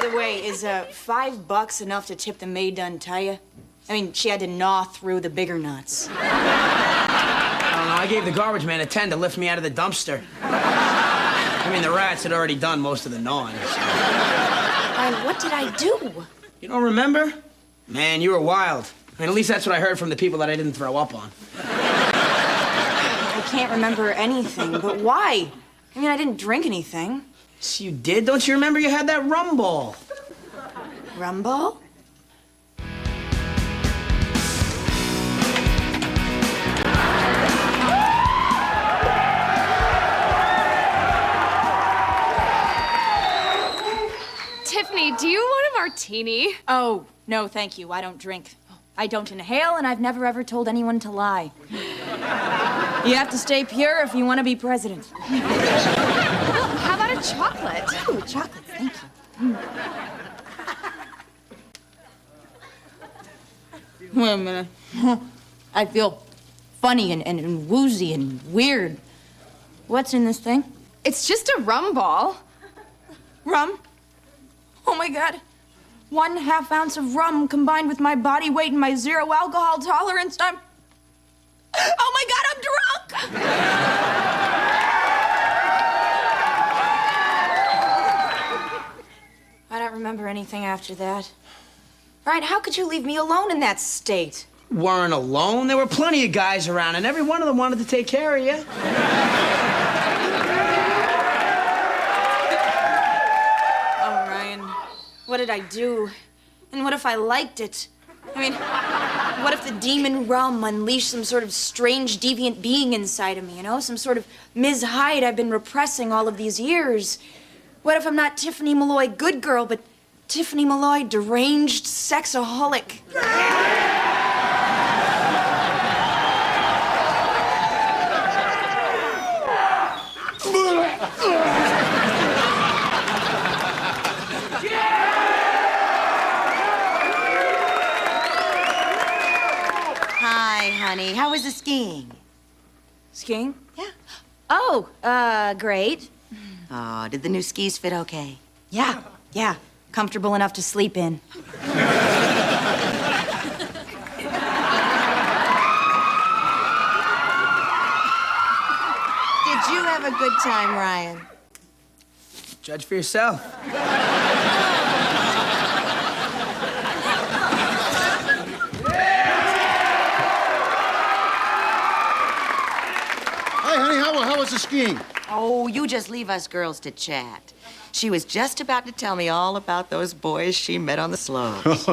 the way, is $5 enough to tip the maid to untie you? I mean, she had to gnaw through the bigger nuts. I don't know, I gave the garbage man a 10 to lift me out of the dumpster. I mean, the rats had already done most of the gnawing. Ryan, what did I do? You don't remember? Man, you were wild. I mean, at least that's what I heard from the people that I didn't throw up on. I can't remember anything, but why? I mean, I didn't drink anything. Yes, you did. Don't you remember you had that rum ball? Rum ball? Tiffany, do you want a martini? Oh, no, thank you. I don't drink. I don't inhale, and I've never ever told anyone to lie. You have to stay pure if you want to be president. How about a chocolate? Ooh, chocolate, thank you. Wait a minute. I feel funny and woozy and weird. What's in this thing? It's just a rum ball. Rum? Oh my God. 1/2 ounce of rum combined with my body weight and my 0 alcohol tolerance. Oh my God, I'm drunk! I don't remember anything after that. Ryan, how could you leave me alone in that state? Weren't alone. There were plenty of guys around, and every one of them wanted to take care of you. Oh, Ryan, what did I do? And what if I liked it? I mean, what if the demon rum unleashed some sort of strange, deviant being inside of me, you know? Some sort of Ms. Hyde I've been repressing all of these years. What if I'm not Tiffany Malloy good girl, but Tiffany Malloy deranged sexaholic? Hi, honey. How was the skiing? Skiing? Yeah. Oh, great. Oh, did the new skis fit okay? Yeah. Comfortable enough to sleep in. Did you have a good time, Ryan? Judge for yourself. Hi, honey. How was the skiing? Oh, you just leave us girls to chat. She was just about to tell me all about those boys she met on the slopes.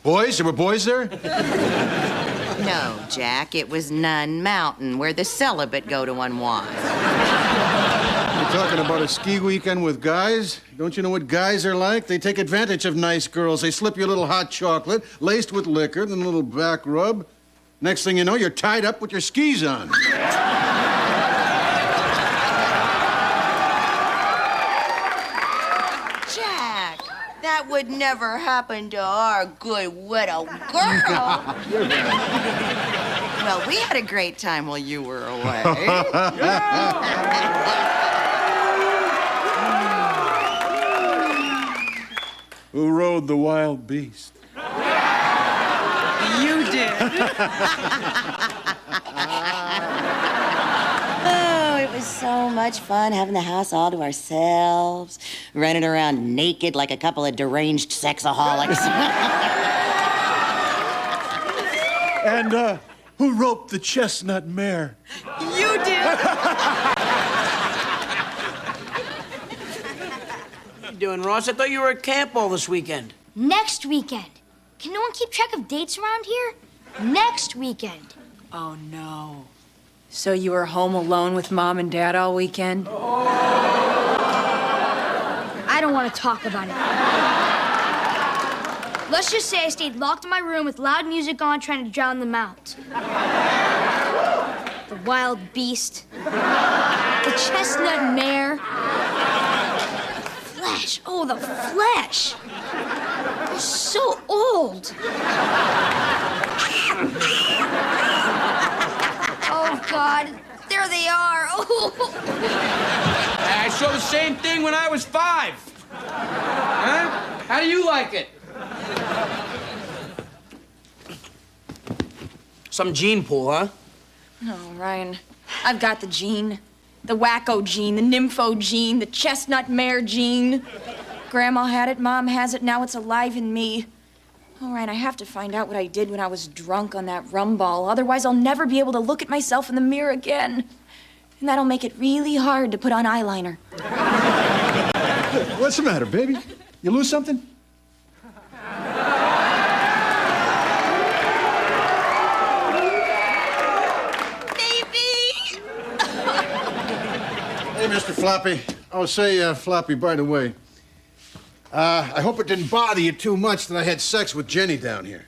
Boys? There were boys there? No, Jack, it was Nun Mountain, where the celibate go to unwind. You're talking about a ski weekend with guys? Don't you know what guys are like? They take advantage of nice girls. They slip you a little hot chocolate, laced with liquor, then a little back rub. Next thing you know, you're tied up with your skis on. Jack, that would never happen to our good widow girl. Well, we had a great time while you were away. Who rode the wild beast? You did. Oh, it was so much fun having the house all to ourselves, running around naked like a couple of deranged sexaholics. And who roped the chestnut mare? You did. What you doing, Ross? I thought you were at camp all this weekend. Next weekend. Can no one keep track of dates around here? Next weekend. Oh, no. So you were home alone with Mom and Dad all weekend? I don't want to talk about it. Let's just say I stayed locked in my room with loud music on, trying to drown them out. The wild beast. The chestnut mare. The flesh. Oh, the flesh. They're so old. Oh, God. There they are. Oh. I saw the same thing when I was 5. Huh? How do you like it? Some gene pool, huh? No, Ryan. I've got the gene. The wacko gene, the nympho gene, the chestnut mare gene. Grandma had it, Mom has it, now it's alive in me. All right, I have to find out what I did when I was drunk on that rum ball. Otherwise, I'll never be able to look at myself in the mirror again. And that'll make it really hard to put on eyeliner. What's the matter, baby? You lose something? Hey, Mr. Floppy. Oh, say, Floppy, by the way, I hope it didn't bother you too much that I had sex with Jenny down here.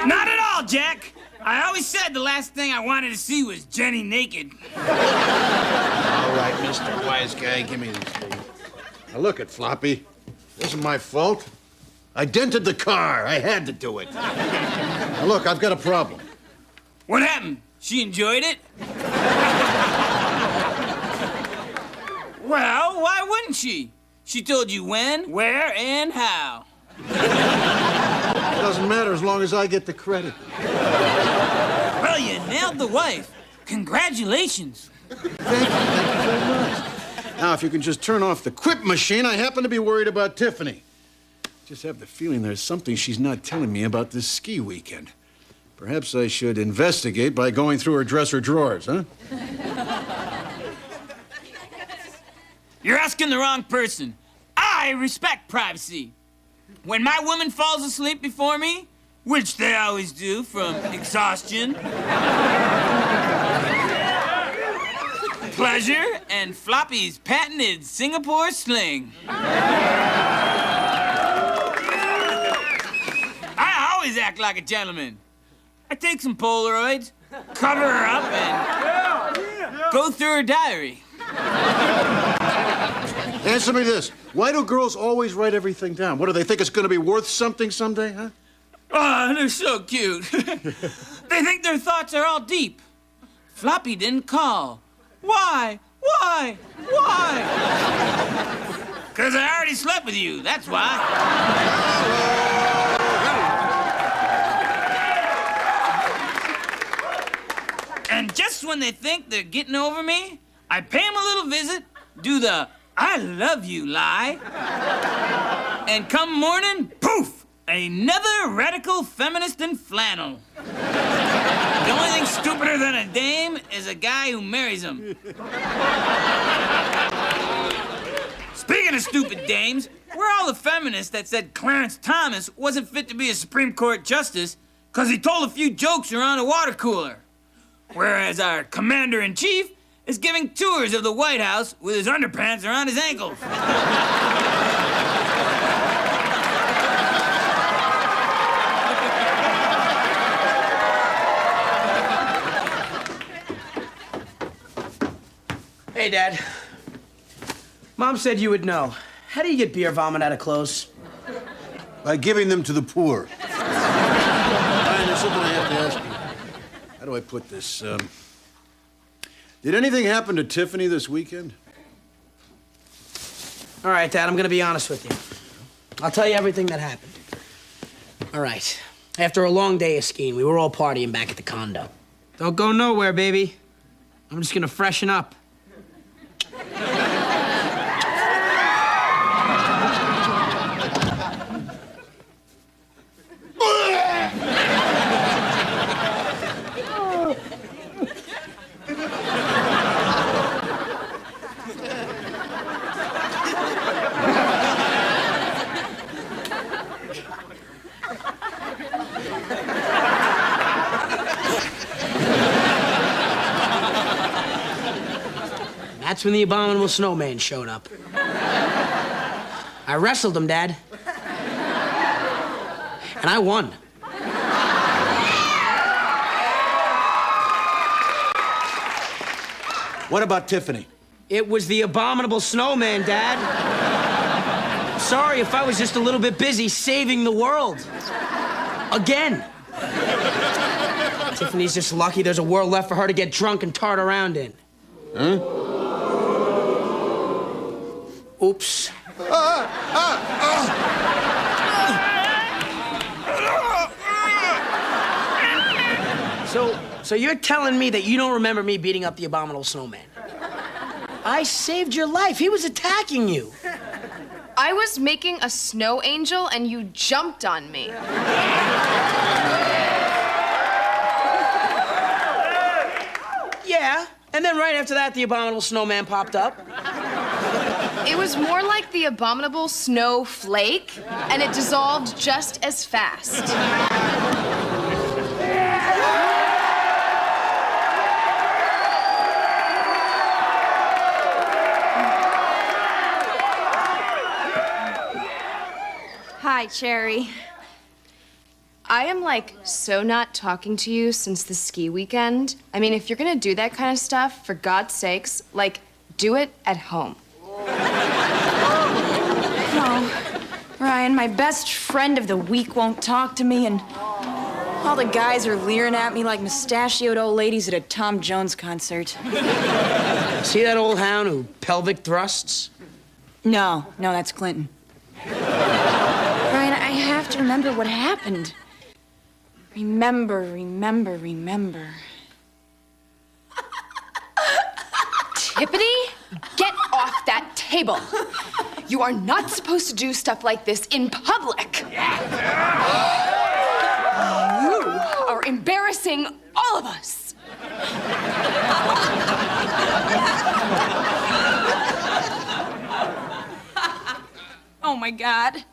Not at all, Jack. I always said the last thing I wanted to see was Jenny naked. All right, Mr. Wise Guy, give me these things. Now, look at Floppy. This isn't my fault. I dented the car. I had to do it. Now, look, I've got a problem. What happened? She enjoyed it? Well, why wouldn't she? She told you when, where, and how. It doesn't matter as long as I get the credit. Well, you nailed the wife. Congratulations. Thank you very much. Now, if you can just turn off the quip machine, I happen to be worried about Tiffany. Just have the feeling there's something she's not telling me about this ski weekend. Perhaps I should investigate by going through her dresser drawers, huh? You're asking the wrong person. I respect privacy. When my woman falls asleep before me, which they always do from exhaustion, pleasure, and Floppy's patented Singapore sling, I always act like a gentleman. I take some Polaroids, cover her up, and go through her diary. Answer me this. Why do girls always write everything down? What, do they think it's going to be worth something someday, huh? Oh, they're so cute. They think their thoughts are all deep. Floppy didn't call. Why? Why? Why? 'Cause I already slept with you, that's why. And just when they think they're getting over me, I pay them a little visit, do the I love you, lie. And come morning, poof, another radical feminist in flannel. The only thing stupider than a dame is a guy who marries them. Speaking of stupid dames, where are all the feminists that said Clarence Thomas wasn't fit to be a Supreme Court justice because he told a few jokes around a water cooler? Whereas our commander-in-chief is giving tours of the White House with his underpants around his ankles. Hey, Dad. Mom said you would know. How do you get beer vomit out of clothes? By giving them to the poor. Ryan, there's something I have to ask you. How do I put this? Did anything happen to Tiffany this weekend? All right, Dad, I'm gonna be honest with you. I'll tell you everything that happened. All right. After a long day of skiing, we were all partying back at the condo. Don't go nowhere, baby. I'm just gonna freshen up. That's when the abominable snowman showed up. I wrestled him, Dad. And I won. What about Tiffany? It was the abominable snowman, Dad. Sorry if I was just a little bit busy saving the world. Again. Tiffany's just lucky there's a world left for her to get drunk and tart around in. Huh? Oops. So you're telling me that you don't remember me beating up the abominable snowman? I saved your life. He was attacking you. I was making a snow angel and you jumped on me. Yeah, and then right after that, the abominable snowman popped up. It was more like the abominable snowflake, and it dissolved just as fast. Hi, Cherry. I am, like, so not talking to you since the ski weekend. I mean, if you're gonna do that kind of stuff, for God's sakes, like, do it at home. Oh, Ryan, my best friend of the week won't talk to me, and all the guys are leering at me like mustachioed old ladies at a Tom Jones concert. See that old hound who pelvic thrusts? No, that's Clinton. Ryan, I have to remember what happened. Remember. Tiffany, get off that table. You are not supposed to do stuff like this in public. You are embarrassing all of us. Oh my God.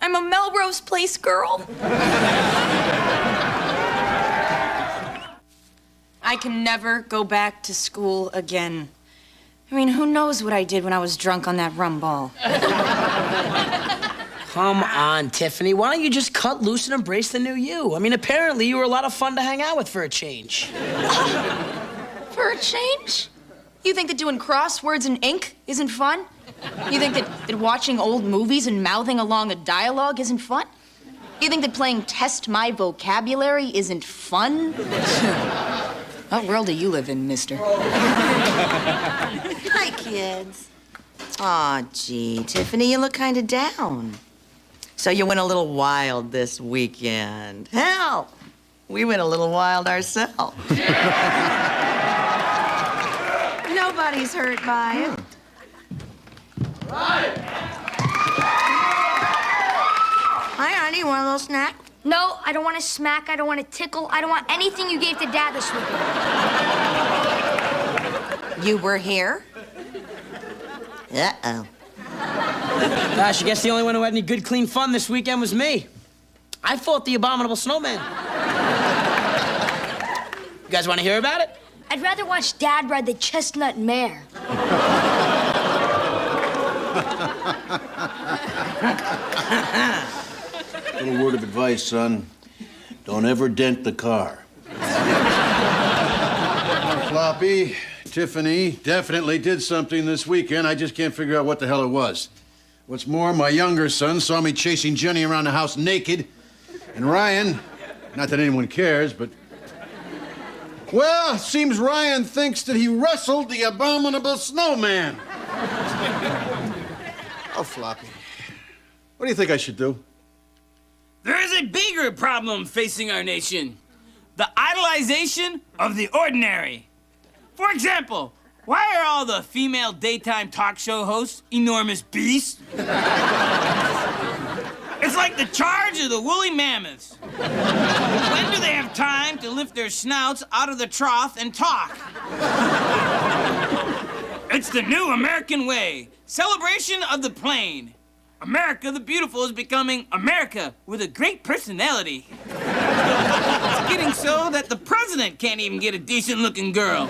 I'm a Melrose Place girl. I can never go back to school again. I mean, who knows what I did when I was drunk on that rum ball? Come on, Tiffany. Why don't you just cut loose and embrace the new you? I mean, apparently you were a lot of fun to hang out with for a change. For a change? You think that doing crosswords in ink isn't fun? You think that watching old movies and mouthing along a dialogue isn't fun? You think that playing Test My Vocabulary isn't fun? What world do you live in, mister? Hi, kids. Aw, gee, Tiffany, you look kind of down. So you went a little wild this weekend. Hell, we went a little wild ourselves. Nobody's hurt by it. you want a little snack? No, I don't want a smack. I don't want a tickle. I don't want anything you gave to Dad this week. You were here? Uh-oh. Gosh, I guess the only one who had any good, clean fun this weekend was me. I fought the abominable snowman. You guys want to hear about it? I'd rather watch Dad ride the chestnut mare. Little word of advice, son. Don't ever dent the car. Floppy, Tiffany definitely did something this weekend. I just can't figure out what the hell it was. What's more, my younger son saw me chasing Jenny around the house naked. And Ryan, not that anyone cares, but... Well, seems Ryan thinks that he wrestled the abominable snowman. Oh, Floppy. What do you think I should do? There is a bigger problem facing our nation. The idolization of the ordinary. For example, why are all the female daytime talk show hosts enormous beasts? It's like the charge of the woolly mammoths. When do they have time to lift their snouts out of the trough and talk? It's the new American way. Celebration of the plain. America the Beautiful is becoming America with a great personality. It's getting so that the president can't even get a decent-looking girl.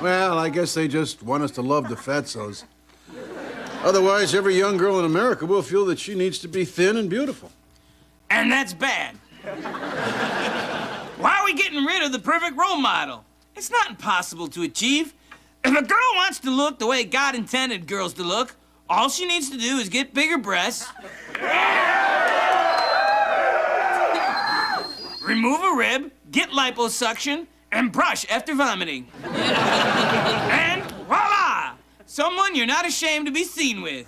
Well, I guess they just want us to love the fatsos. Otherwise, every young girl in America will feel that she needs to be thin and beautiful. And that's bad. Why are we getting rid of the perfect role model? It's not impossible to achieve. If a girl wants to look the way God intended girls to look, all she needs to do is get bigger breasts, remove a rib, get liposuction, and brush after vomiting. And voila! Someone you're not ashamed to be seen with.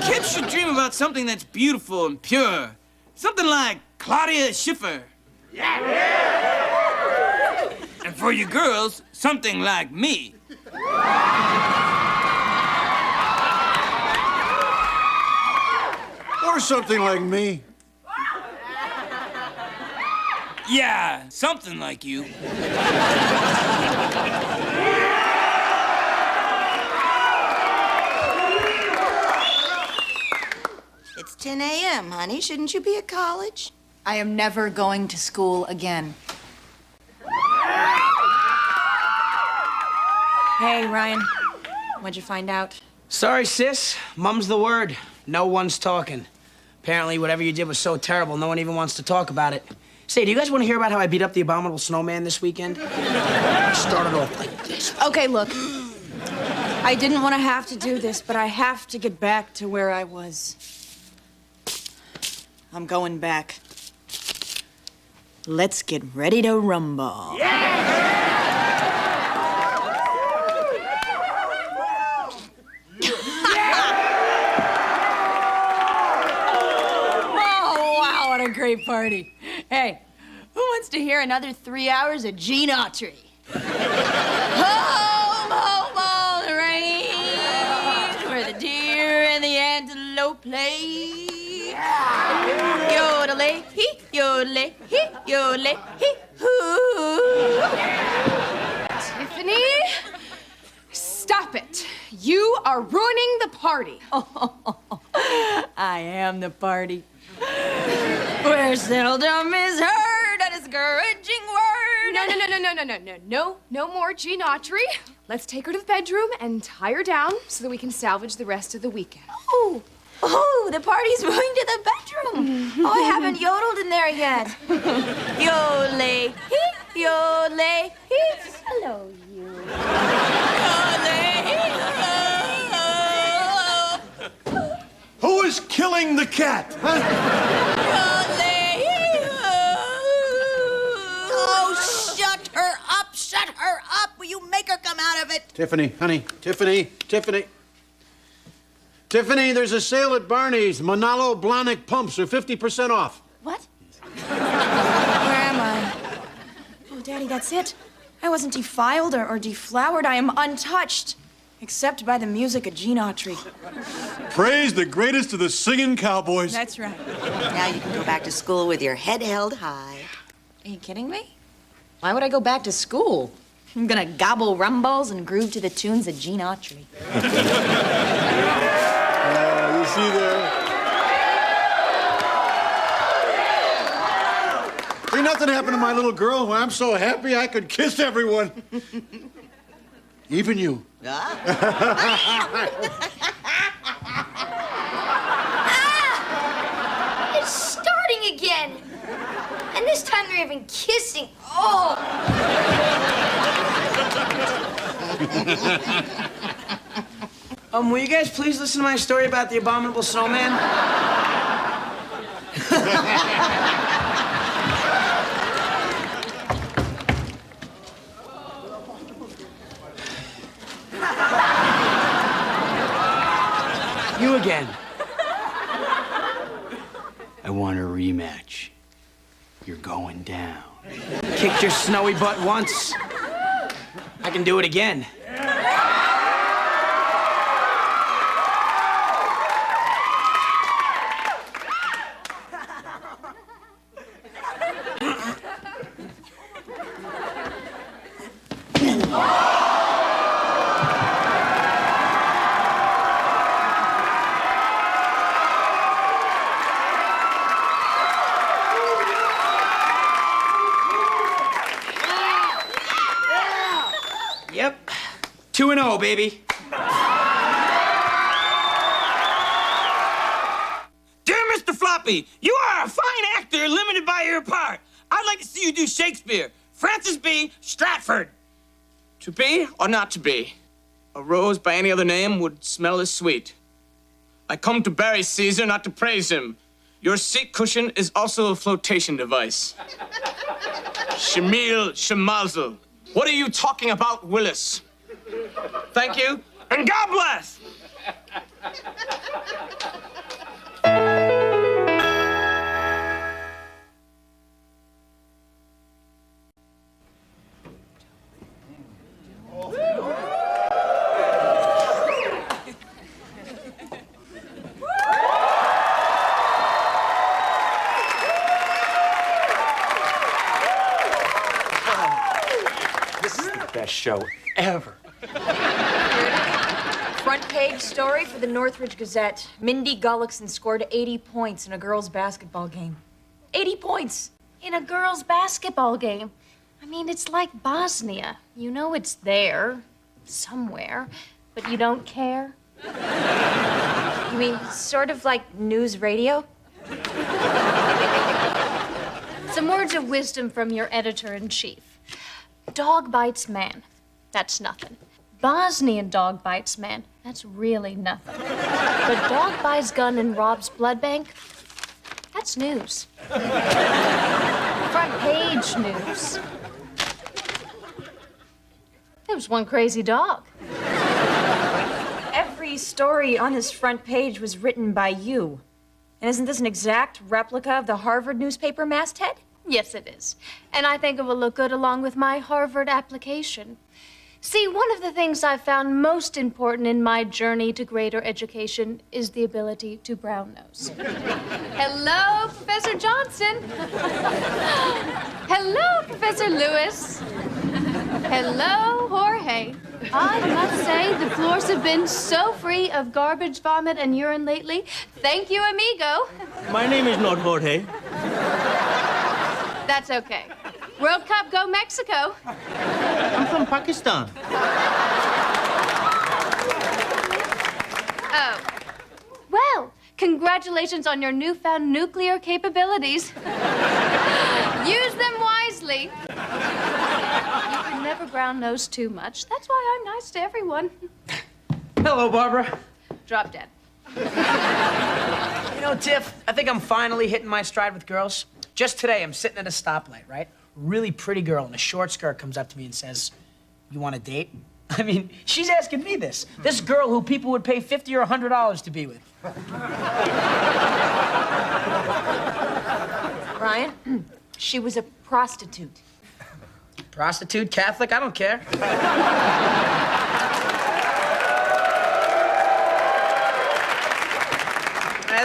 Kids should dream about something that's beautiful and pure. Something like Claudia Schiffer. And for you girls, something like me. Or something like me. Yeah, something like you. It's 10 a.m., honey. Shouldn't you be at college? I am never going to school again. Hey, Ryan. What'd you find out? Sorry, sis. Mum's the word. No one's talking. Apparently, whatever you did was so terrible, no one even wants to talk about it. Say, do you guys want to hear about how I beat up the abominable snowman this weekend? I started off like this. Okay, look. I didn't want to have to do this, but I have to get back to where I was. I'm going back. Let's get ready to rumble. What a great party. Hey, who wants to hear another 3 hours of Gene Autry? Home, home on the range, where the deer and the antelope play. Yodelay, hee, yodelay, hee, yodelay, hee, hoo. Tiffany, stop it. You are ruining the party. I am the party. Where seldom is heard a discouraging word. No more Gene Autry. Let's take her to the bedroom and tie her down so that we can salvage the rest of the weekend. Oh, the party's moving to the bedroom. Oh, I haven't yodeled in there yet. Yodel-ay, hee, yodel-ay, hee. Hello, you. Yodel-ay, hee, oh. Who is killing the cat? Huh? Oh, shut her up! Shut her up! Will you make her come out of it? Tiffany, honey, Tiffany. Tiffany, there's a sale at Barney's. Manalo Blahnik pumps are 50% off. What? Where am I? Oh, Daddy, that's it. I wasn't defiled or deflowered. I am untouched. Except by the music of Gene Autry. Praise the greatest of the singing cowboys. That's right. Now you can go back to school with your head held high. Are you kidding me? Why would I go back to school? I'm gonna gobble rumballs and groove to the tunes of Gene Autry. You see there? Ain't nothing happened to my little girl. Well, I'm so happy I could kiss everyone. Even you. It's starting again. And this time they're even kissing. Oh! Will you guys please listen to my story about the abominable snowman? You again. I want a rematch. You're going down. Kicked your snowy butt once. I can do it again. Yep. 2-0, baby. Dear Mr. Floppy, you are a fine actor limited by your part. I'd like to see you do Shakespeare. Francis B. Stratford. To be or not to be? A rose by any other name would smell as sweet. I come to bury Caesar, not to praise him. Your seat cushion is also a flotation device. Shamil Shemazel. What are you talking about, Willis? Thank you, and God bless! Best show ever. Front page story for the Northridge Gazette. Mindy Gullickson scored 80 points in a girls' basketball game. 80 points! In a girls' basketball game. I mean, it's like Bosnia. You know it's there, somewhere, but you don't care. You mean sort of like news radio? Some words of wisdom from your editor-in-chief. Dog bites man. That's nothing. Bosnian dog bites man. That's really nothing. But dog buys gun and robs blood bank. That's news. Front page news. There was one crazy dog. Every story on this front page was written by you. And isn't this an exact replica of the Harvard newspaper masthead? Yes, it is. And I think it will look good along with my Harvard application. See, one of the things I found most important in my journey to greater education is the ability to brown nose. Hello, Professor Johnson. Hello, Professor Lewis. Hello, Jorge. I must say, the floors have been so free of garbage, vomit, and urine lately. Thank you, amigo. My name is not Jorge. That's okay. World Cup, go Mexico. I'm from Pakistan. Oh. Well, congratulations on your newfound nuclear capabilities. Use them wisely. You can never brown nose too much. That's why I'm nice to everyone. Hello, Barbara. Drop dead. You know, Tiff, I think I'm finally hitting my stride with girls. Just today, I'm sitting at a stoplight, right? Really pretty girl in a short skirt comes up to me and says, "You want a date?" I mean, she's asking me this. This girl who people would pay $50 or $100 to be with. Ryan, she was a prostitute. Prostitute, Catholic, I don't care.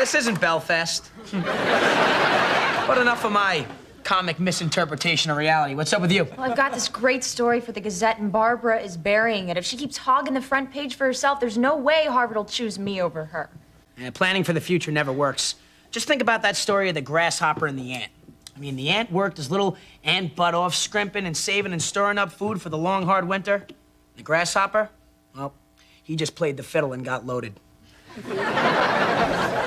this isn't Belfast. But enough of my comic misinterpretation of reality. What's up with you? Well, I've got this great story for the Gazette, and Barbara is burying it. If she keeps hogging the front page for herself, there's no way Harvard will choose me over her. Planning for the future never works. Just think about that story of the grasshopper and the ant. I mean, the ant worked his little ant butt off, scrimping and saving and storing up food for the long, hard winter. The grasshopper, well, he just played the fiddle and got loaded.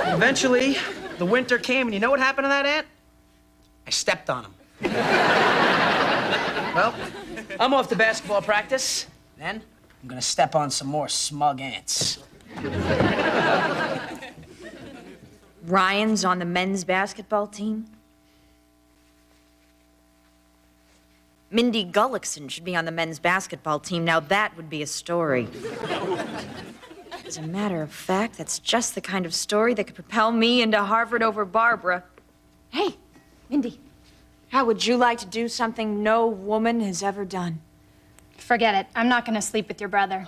Eventually, the winter came, and you know what happened to that ant? I stepped on him. Well, I'm off to basketball practice. Then I'm gonna step on some more smug ants. Ryan's on the men's basketball team. Mindy Gullickson should be on the men's basketball team. Now that would be a story. As a matter of fact, that's just the kind of story that could propel me into Harvard over Barbara. Hey, Mindy, how would you like to do something no woman has ever done? Forget it. I'm not gonna sleep with your brother.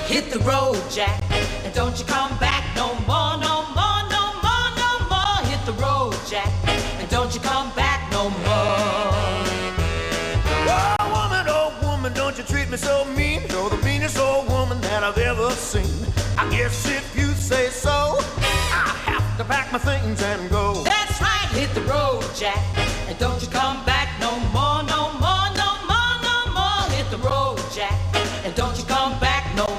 Hit the road, Jack, and don't you come back no more, no more, no more, no more. Hit the road, Jack, and don't you come back no more. Oh, woman, don't you treat me so mean. You're the meanest old woman that I've ever seen. I guess if you say so, I have to pack my things and go. That's right, hit the road, Jack, and don't you come back no more, no more, no more, no more. Hit the road, Jack, and don't you come back no more.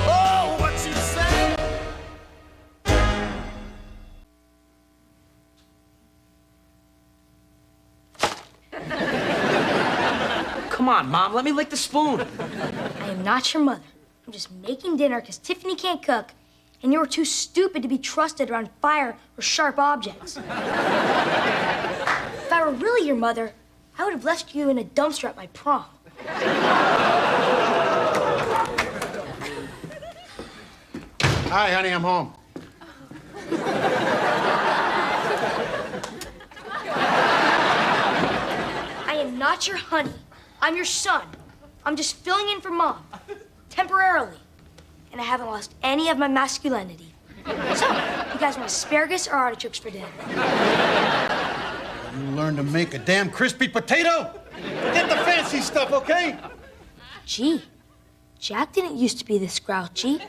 Oh, what you say? Come on, Mom, let me lick the spoon. I am not your mother. I'm just making dinner because Tiffany can't cook, and you were too stupid to be trusted around fire or sharp objects. If I were really your mother, I would have left you in a dumpster at my prom. Hi, honey, I'm home. I am not your honey. I'm your son. I'm just filling in for Mom, temporarily. And I haven't lost any of my masculinity. So, you guys want asparagus or artichokes for dinner? You learn to make a damn crispy potato? Get the fancy stuff, okay? Gee, Jack didn't used to be this grouchy.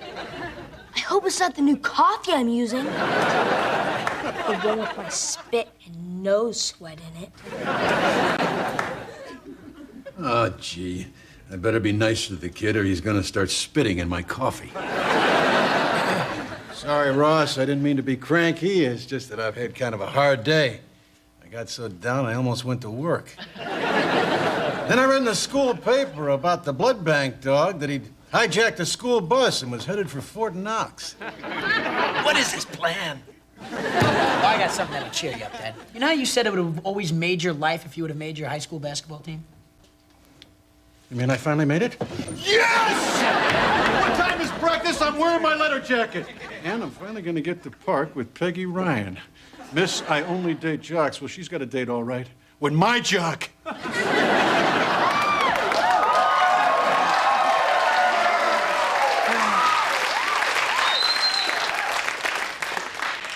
I hope it's not the new coffee I'm using. The one with my spit and nose sweat in it. Oh, gee. I better be nice to the kid or he's gonna start spitting in my coffee. Sorry, Ross. I didn't mean to be cranky. It's just that I've had kind of a hard day. I got so down I almost went to work. Then I read in the school paper about the blood bank dog that he'd hijacked a school bus and was headed for Fort Knox. What is his plan? Well, I got something that'll cheer you up, Dad. You know how you said it would have always made your life if you would have made your high school basketball team? You mean I finally made it? Yes! What time is practice? I'm wearing my leather jacket. And I'm finally going to get to park with Peggy Ryan. Miss, I only date jocks. Well, she's got a date all right with my jock.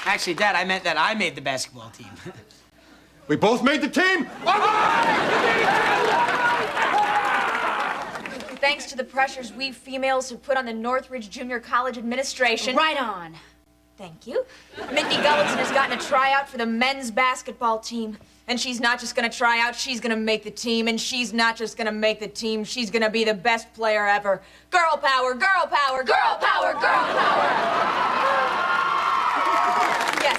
Actually, Dad, I meant that I made the basketball team. We both made the team? All right! Thanks to the pressures we females have put on the Northridge Junior College administration. Right on. Thank you. Mindy Gullickson has gotten a tryout for the men's basketball team. And she's not just gonna try out, she's gonna make the team. And she's not just gonna make the team, she's gonna be the best player ever. Girl power, girl power, girl power, girl power! Yes,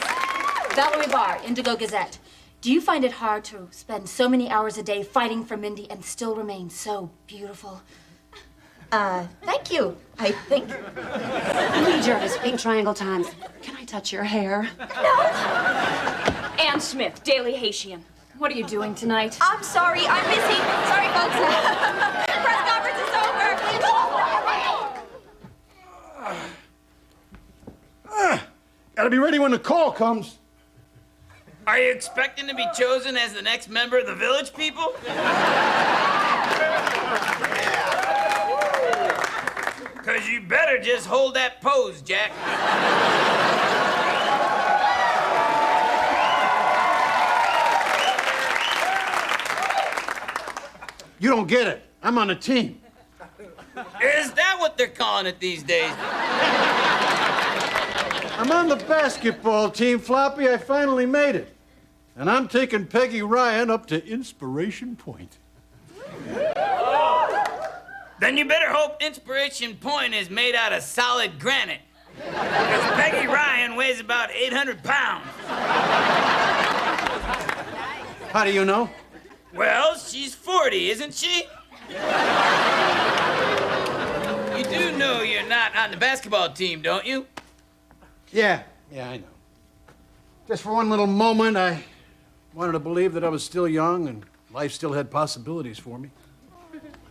Valerie Barr, Indigo Gazette. Do you find it hard to spend so many hours a day fighting for Mindy and still remain so beautiful? Thank you, I think. Lee Jervis, Pink Triangle Times. Can I touch your hair? No. Ann Smith, Daily Haitian. What are you doing tonight? I'm sorry, I'm busy. Sorry, folks. Press conference is over. Gotta be ready when the call comes. Are you expecting to be chosen as the next member of the Village People? Because you better just hold that pose, Jack. You don't get it. I'm on a team. Is that what they're calling it these days? I'm on the basketball team, Floppy. I finally made it. And I'm taking Peggy Ryan up to Inspiration Point. Then you better hope Inspiration Point is made out of solid granite. Because Peggy Ryan weighs about 800 pounds. How do you know? Well, she's 40, isn't she? You do know you're not on the basketball team, don't you? Yeah, I know. Just for one little moment, I wanted to believe that I was still young and life still had possibilities for me.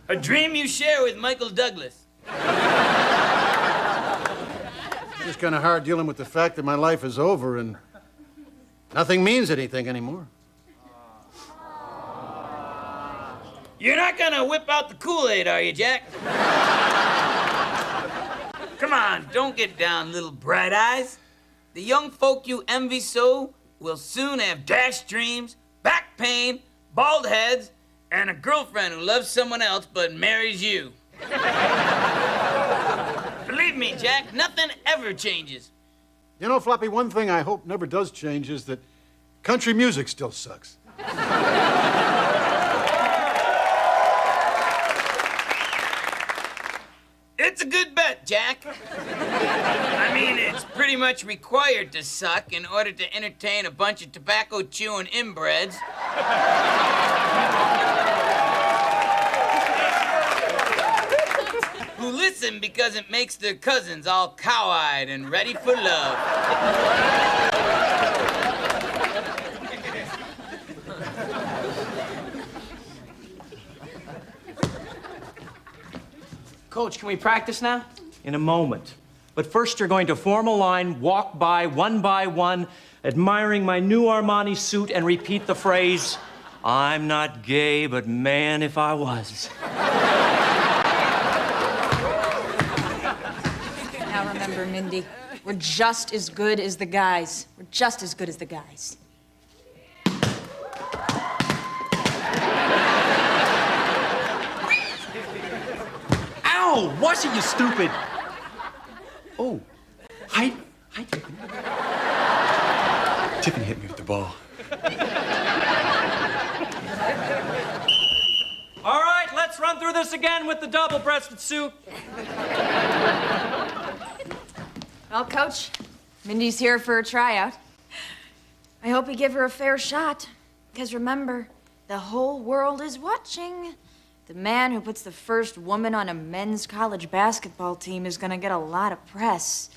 A dream you share with Michael Douglas. It's just kind of hard dealing with the fact that my life is over and nothing means anything anymore. You're not gonna whip out the Kool-Aid, are you, Jack? Come on, don't get down, little bright eyes. The young folk you envy so will soon have dashed dreams, back pain, bald heads, and a girlfriend who loves someone else but marries you. Believe me, Jack, nothing ever changes. You know, Floppy, one thing I hope never does change is that country music still sucks. It's a good bet, Jack. I mean, it's pretty much required to suck in order to entertain a bunch of tobacco-chewing inbreds. Who listen because it makes their cousins all cow-eyed and ready for love. Coach, can we practice now? In a moment. But first, you're going to form a line, walk by one, admiring my new Armani suit, and repeat the phrase, "I'm not gay, but man, if I was." Now remember, Mindy, we're just as good as the guys. We're just as good as the guys. Ow! Watch it, you stupid! Oh, hi, Tiffany. Tiffany hit me with the ball. All right, let's run through this again with the double-breasted suit. Well, Coach, Mindy's here for a tryout. I hope you give her a fair shot. Because remember, the whole world is watching. The man who puts the first woman on a men's college basketball team is gonna get a lot of press.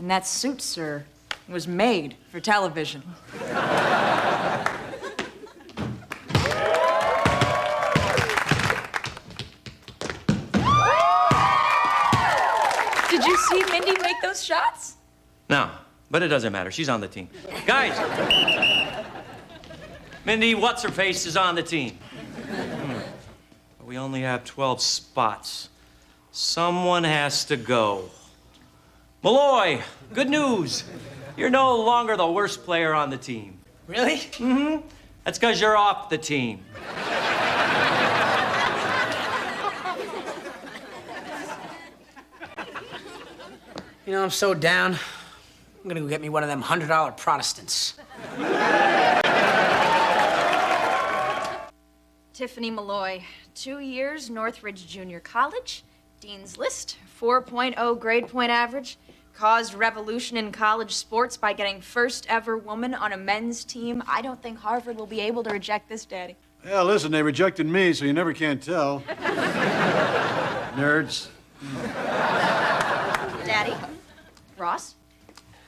And that suit, sir, was made for television. Did you see Mindy make those shots? No, but it doesn't matter. She's on the team. Guys! Mindy, what's-her-face is on the team. We only have 12 spots. Someone has to go. Malloy, good news. You're no longer the worst player on the team. Really? Mm-hmm. That's because you're off the team. You know, I'm so down. I'm gonna go get me one of them $100 Protestants. Tiffany Malloy, 2 years, Northridge Junior College, Dean's List, 4.0 grade point average, caused revolution in college sports by getting first ever woman on a men's team. I don't think Harvard will be able to reject this, Daddy. Yeah, listen, they rejected me, so you never can tell. Nerds. Daddy, Ross,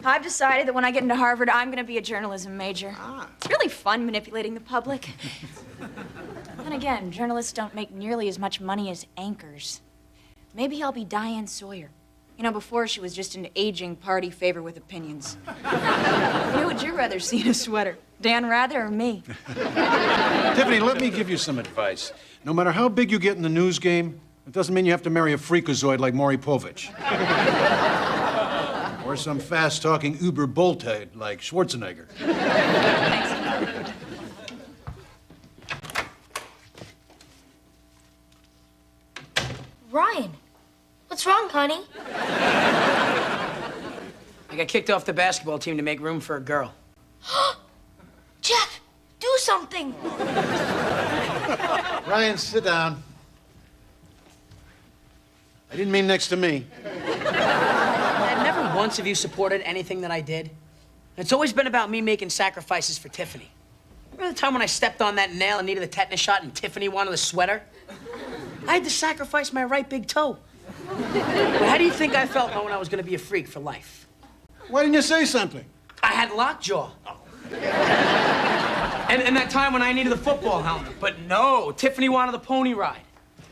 I've decided that when I get into Harvard, I'm going to be a journalism major. It's really fun manipulating the public. Then again, journalists don't make nearly as much money as anchors. Maybe I'll be Diane Sawyer. You know, before she was just an aging party favor with opinions. Who would you rather see in a sweater? Dan Rather or me? Tiffany, let me give you some advice. No matter how big you get in the news game, it doesn't mean you have to marry a freakazoid like Maury Povich. Or some fast-talking Uber Bolthead like Schwarzenegger. Ryan, what's wrong, honey? I got kicked off the basketball team to make room for a girl. Jeff, do something. Ryan, sit down. I didn't mean next to me. Dad, never once have you supported anything that I did. It's always been about me making sacrifices for Tiffany. Remember the time when I stepped on that nail and needed a tetanus shot and Tiffany wanted the sweater? I had to sacrifice my right big toe. But how do you think I felt knowing I was going to be a freak for life? Why didn't you say something? I had lockjaw. And that time when I needed the football helmet. But no, Tiffany wanted the pony ride.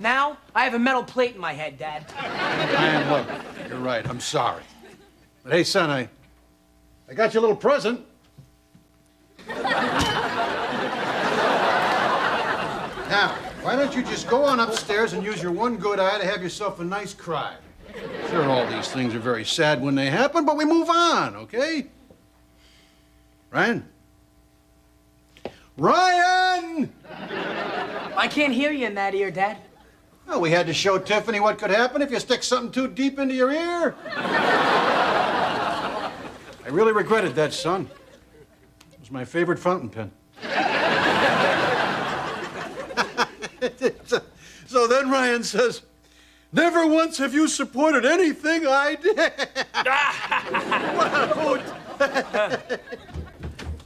Now, I have a metal plate in my head, Dad. Ryan, look, you're right. I'm sorry. But hey, son, I got you a little present. Now, why don't you just go on upstairs and use your one good eye to have yourself a nice cry? Sure, all these things are very sad when they happen, but we move on, okay? Ryan? Ryan! I can't hear you in that ear, Dad. Well, we had to show Tiffany what could happen if you stick something too deep into your ear. I really regretted that, son. It was my favorite fountain pen. So then Ryan says, "Never once have you supported anything I did."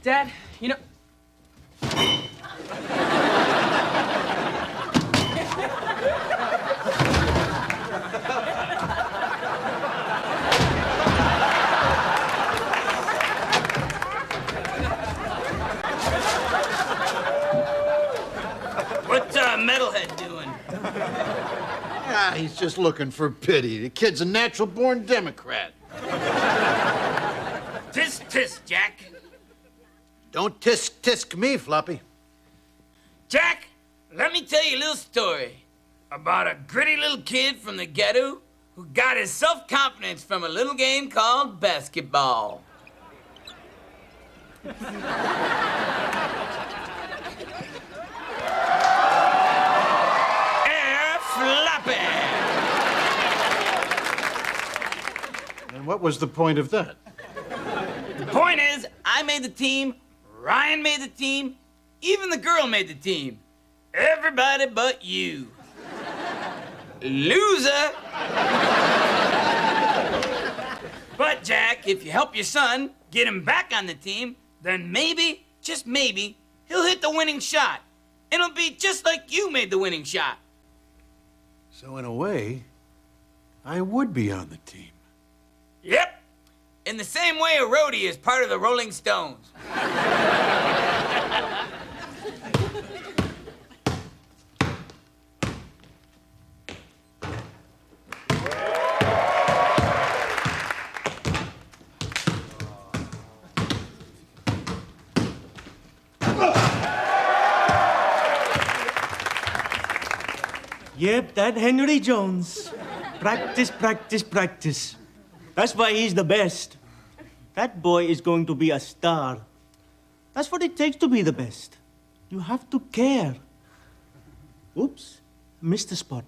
Dad, you know... What's Metalhead doing? Ah, he's just looking for pity. The kid's a natural-born Democrat. Tisk, tisk, Jack. Don't tisk me, Floppy. Jack, let me tell you a little story about a gritty little kid from the ghetto who got his self-confidence from a little game called basketball. Floppy! And what was the point of that? The point is, I made the team, Ryan made the team, even the girl made the team. Everybody but you. Loser! But, Jack, if you help your son get him back on the team, then maybe, just maybe, he'll hit the winning shot. It'll be just like you made the winning shot. So in a way, I would be on the team. Yep. In the same way a roadie is part of the Rolling Stones. Yep, that Henry Jones. Practice, practice, practice. That's why he's the best. That boy is going to be a star. That's what it takes to be the best. You have to care. Oops, missed the spot.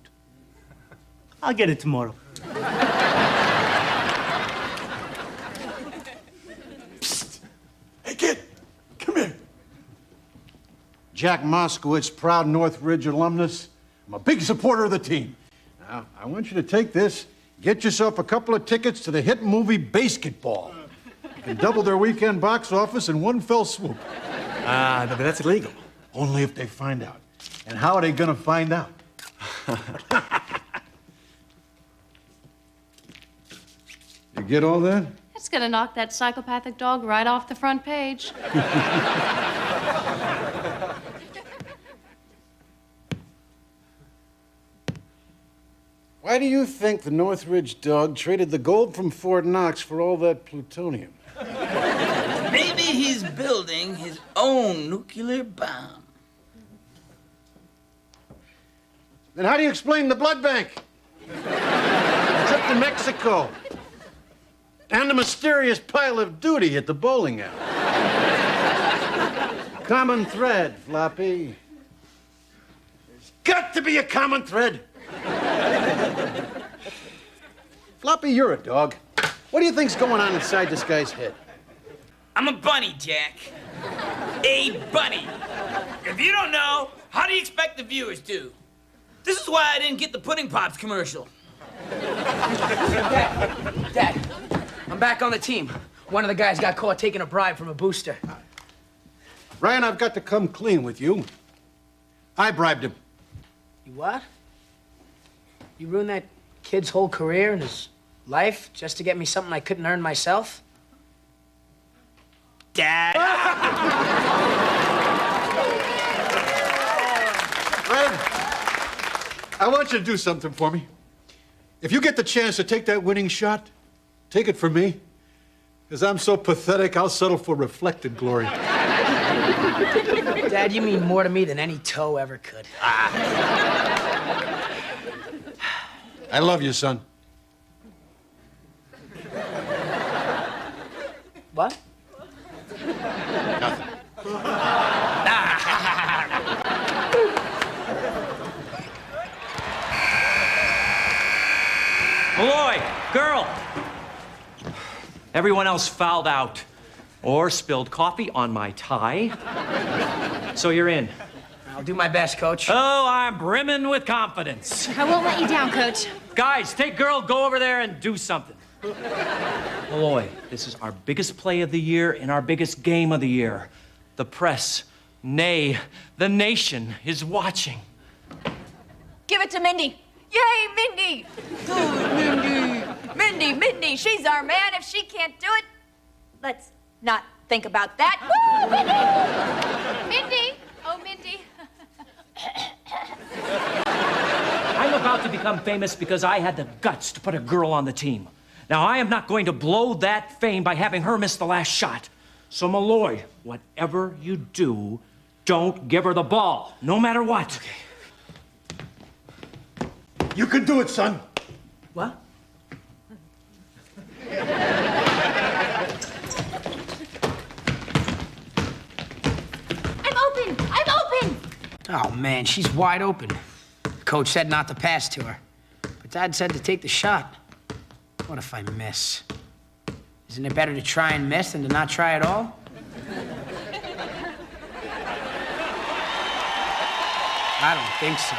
I'll get it tomorrow. Psst. Hey, kid, come here. Jack Moskowitz, proud Northridge alumnus. I'm a big supporter of the team. Now, I want you to take this, get yourself a couple of tickets to the hit movie Basketball. You can double their weekend box office in one fell swoop. But that's illegal. Only if they find out. And how are they gonna find out? You get all that? That's gonna knock that psychopathic dog right off the front page. Why do you think the Northridge dog traded the gold from Fort Knox for all that plutonium? Maybe he's building his own nuclear bomb. Then how do you explain the blood bank? The trip to Mexico? And the mysterious pile of duty at the bowling alley? Common thread, Floppy. There's got to be a common thread. Floppy, you're a dog. What do you think's going on inside this guy's head? I'm a bunny, Jack. A bunny. If you don't know, how do you expect the viewers to? This is why I didn't get the Pudding Pops commercial. Dad, I'm back on the team. One of the guys got caught taking a bribe from a booster. Ryan, I've got to come clean with you. I bribed him. You what? You ruined that kid's whole career and his life just to get me something I couldn't earn myself? Dad! Ryan, I want you to do something for me. If you get the chance to take that winning shot, take it from me. Because I'm so pathetic, I'll settle for reflected glory. Dad, you mean more to me than any toe ever could. I love you, son. What? Nothing. Malloy, girl. Everyone else fouled out or spilled coffee on my tie. So you're in. I'll do my best, Coach. Oh, I'm brimming with confidence. I won't let you down, Coach. Guys, take girl, go over there and do something. Malloy, this is our biggest play of the year and our biggest game of the year. The press, nay, the nation is watching. Give it to Mindy. Yay, Mindy! Mindy! Mindy, she's our man. If she can't do it, let's not think about that. Woo, Mindy! Mindy! Oh, Mindy. I'm about to become famous because I had the guts to put a girl on the team. Now, I am not going to blow that fame by having her miss the last shot. So, Malloy, whatever you do, don't give her the ball, no matter what. Okay. You can do it, son. What? I'm open! I'm open! Oh, man, she's wide open. Coach said not to pass to her. But Dad said to take the shot. What if I miss? Isn't it better to try and miss than to not try at all? I don't think so.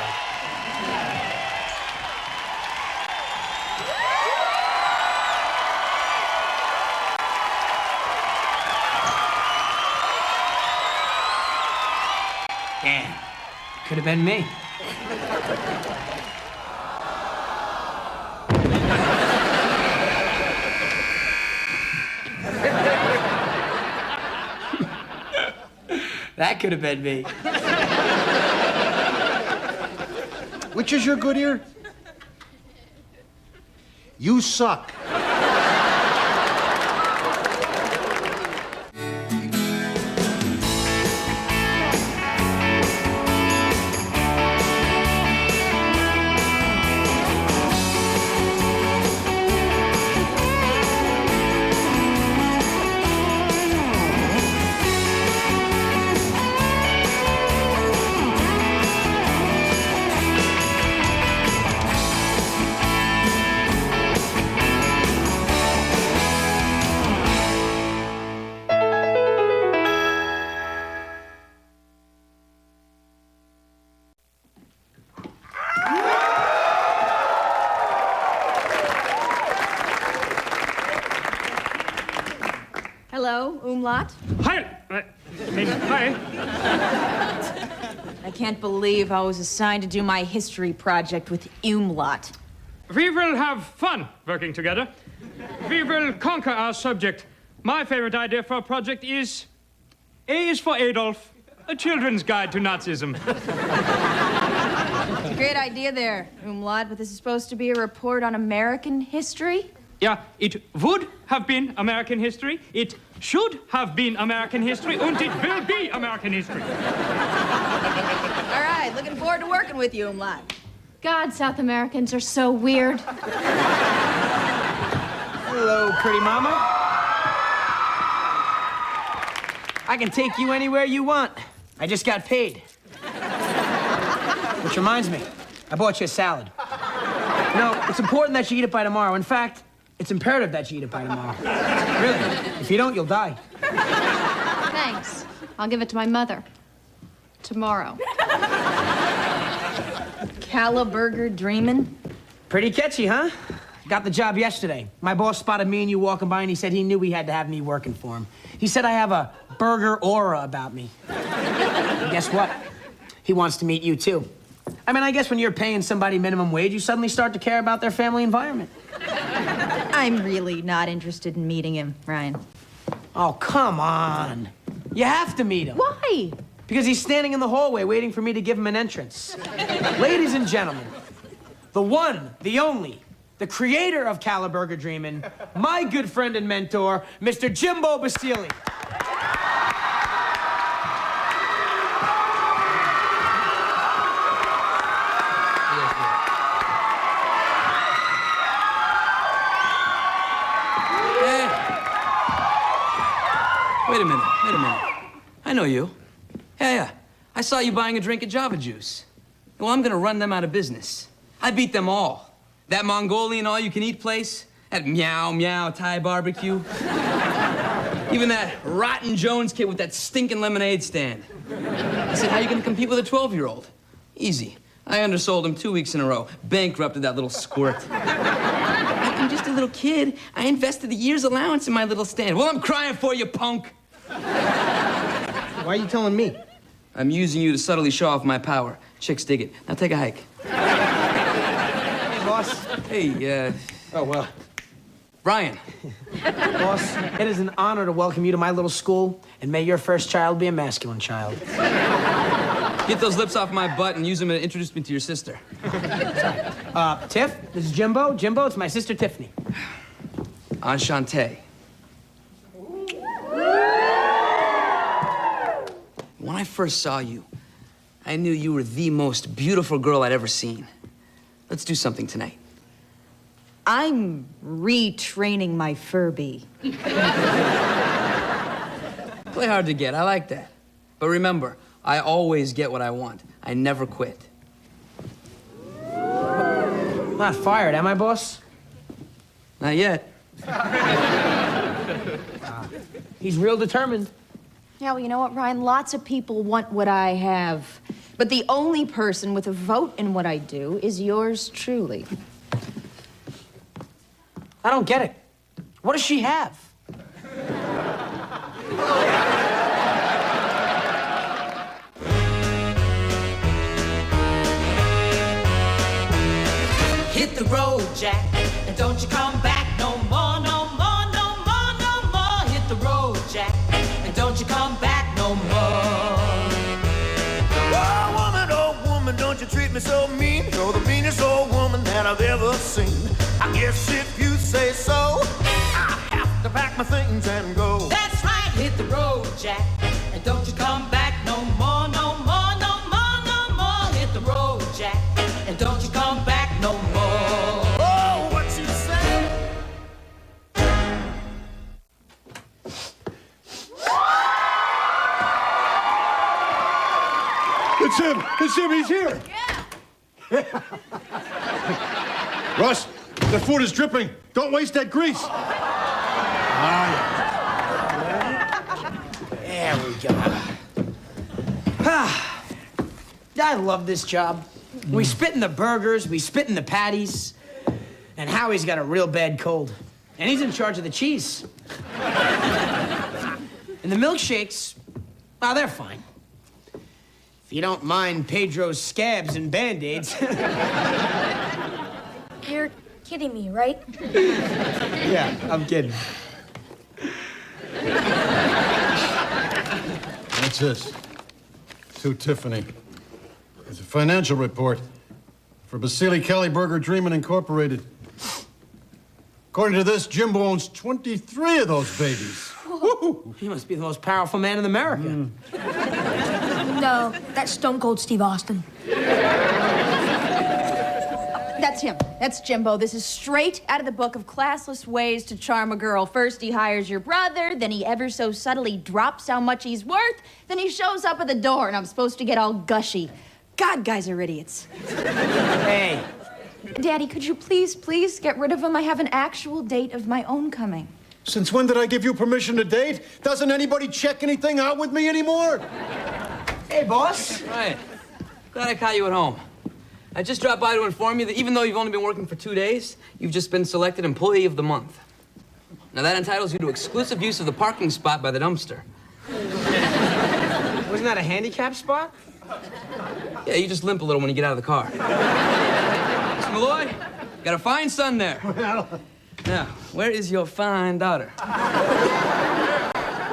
Damn. Could have been me. That could have been me. Which is your good ear? You suck. Hello, umlaut. Hi. Hi. I can't believe I was assigned to do my history project with umlaut. We will have fun working together. We will conquer our subject. My favorite idea for a project is A is for Adolf, a children's guide to Nazism. It's a great idea there, umlaut, but this is supposed to be a report on American history? Yeah, it would have been American history. It should have been American history, and it will be American history. All right, looking forward to working with you, Umlaut. God, South Americans are so weird. Hello, pretty mama. I can take you anywhere you want. I just got paid. Which reminds me, I bought you a salad. No, it's important that you eat it by tomorrow. In fact, it's imperative that you eat it by tomorrow. Really. If you don't, you'll die. Thanks. I'll give it to my mother. Tomorrow. Caliburger dreaming? Pretty catchy, huh? Got the job yesterday. My boss spotted me and you walking by, and he said he knew he had to have me working for him. He said I have a burger aura about me. And guess what? He wants to meet you, too. I mean, I guess when you're paying somebody minimum wage, you suddenly start to care about their family environment. I'm really not interested in meeting him, Ryan. Oh, come on. You have to meet him. Why? Because he's standing in the hallway waiting for me to give him an entrance. Ladies and gentlemen, the one, the only, the creator of Caliburger Dreamin', my good friend and mentor, Mr. Jimbo Basile. Wait a minute. I know you. Yeah. I saw you buying a drink of Java Juice. Well, I'm gonna run them out of business. I beat them all. That Mongolian all-you-can-eat place, that Meow Meow Thai barbecue. Even that Rotten Jones kid with that stinking lemonade stand. I said, how you gonna compete with a 12-year-old? Easy. I undersold him 2 weeks in a row. Bankrupted that little squirt. I'm just a little kid. I invested a year's allowance in my little stand. Well, I'm crying for you, punk. Why are you telling me? I'm using you to subtly show off my power. Chicks dig it. Now take a hike. Hey, boss. Hey, Oh, well. Brian. Boss, it is an honor to welcome you to my little school, and may your first child be a masculine child. Get those lips off my butt and use them to introduce me to your sister. Tiff, this is Jimbo. Jimbo, it's my sister Tiffany. Enchanté. When I first saw you, I knew you were the most beautiful girl I'd ever seen. Let's do something tonight. I'm retraining my Furby. Play hard to get, I like that. But remember, I always get what I want. I never quit. Not fired, am I, boss? Not yet. He's real determined. Yeah, well, you know what, Ryan? Lots of people want what I have. But the only person with a vote in what I do is yours truly. I don't get it. What does she have? Hit the road, Jack, and don't you come back no more, no more, no more, no more. Hit the road, Jack, and don't you come back no more. Oh, woman, don't you treat me so mean. You're the meanest old woman that I've ever seen. I guess if you say so, I have to pack my things and go. That's right, hit the road, Jack, and don't you come back no more, no more, no more, no more. Hit the road, Jack, and don't you come back no more. Oh, what you say? It's him! It's him! He's here! Yeah. Russ, the food is dripping. Don't waste that grease. There we go. I love this job. We spit in the burgers, we spit in the patties, and Howie's got a real bad cold. And he's in charge of the cheese. And the milkshakes, oh, they're fine. If you don't mind Pedro's scabs and Band-Aids. You're kidding me, right? Yeah, I'm kidding. What's this? To Tiffany. It's a financial report for Basile Caliburger Dreamin' Incorporated. According to this, Jimbo owns 23 of those babies. Woo! He must be the most powerful man in America. No, that's Stone Cold Steve Austin. That's him. That's Jimbo. This is straight out of the book of classless ways to charm a girl. First, he hires your brother, then he ever so subtly drops how much he's worth, then he shows up at the door, and I'm supposed to get all gushy. God, guys are idiots. Hey. Daddy, could you please get rid of him? I have an actual date of my own coming. Since when did I give you permission to date? Doesn't anybody check anything out with me anymore? Hey, boss. Right. Glad I caught you at home. I just dropped by to inform you that even though you've only been working for 2 days, you've just been selected Employee of the Month. Now, that entitles you to exclusive use of the parking spot by the dumpster. Wasn't that a handicap spot? Yeah, you just limp a little when you get out of the car. Mr. Malloy, got a fine son there. Well... Now, where is your fine daughter?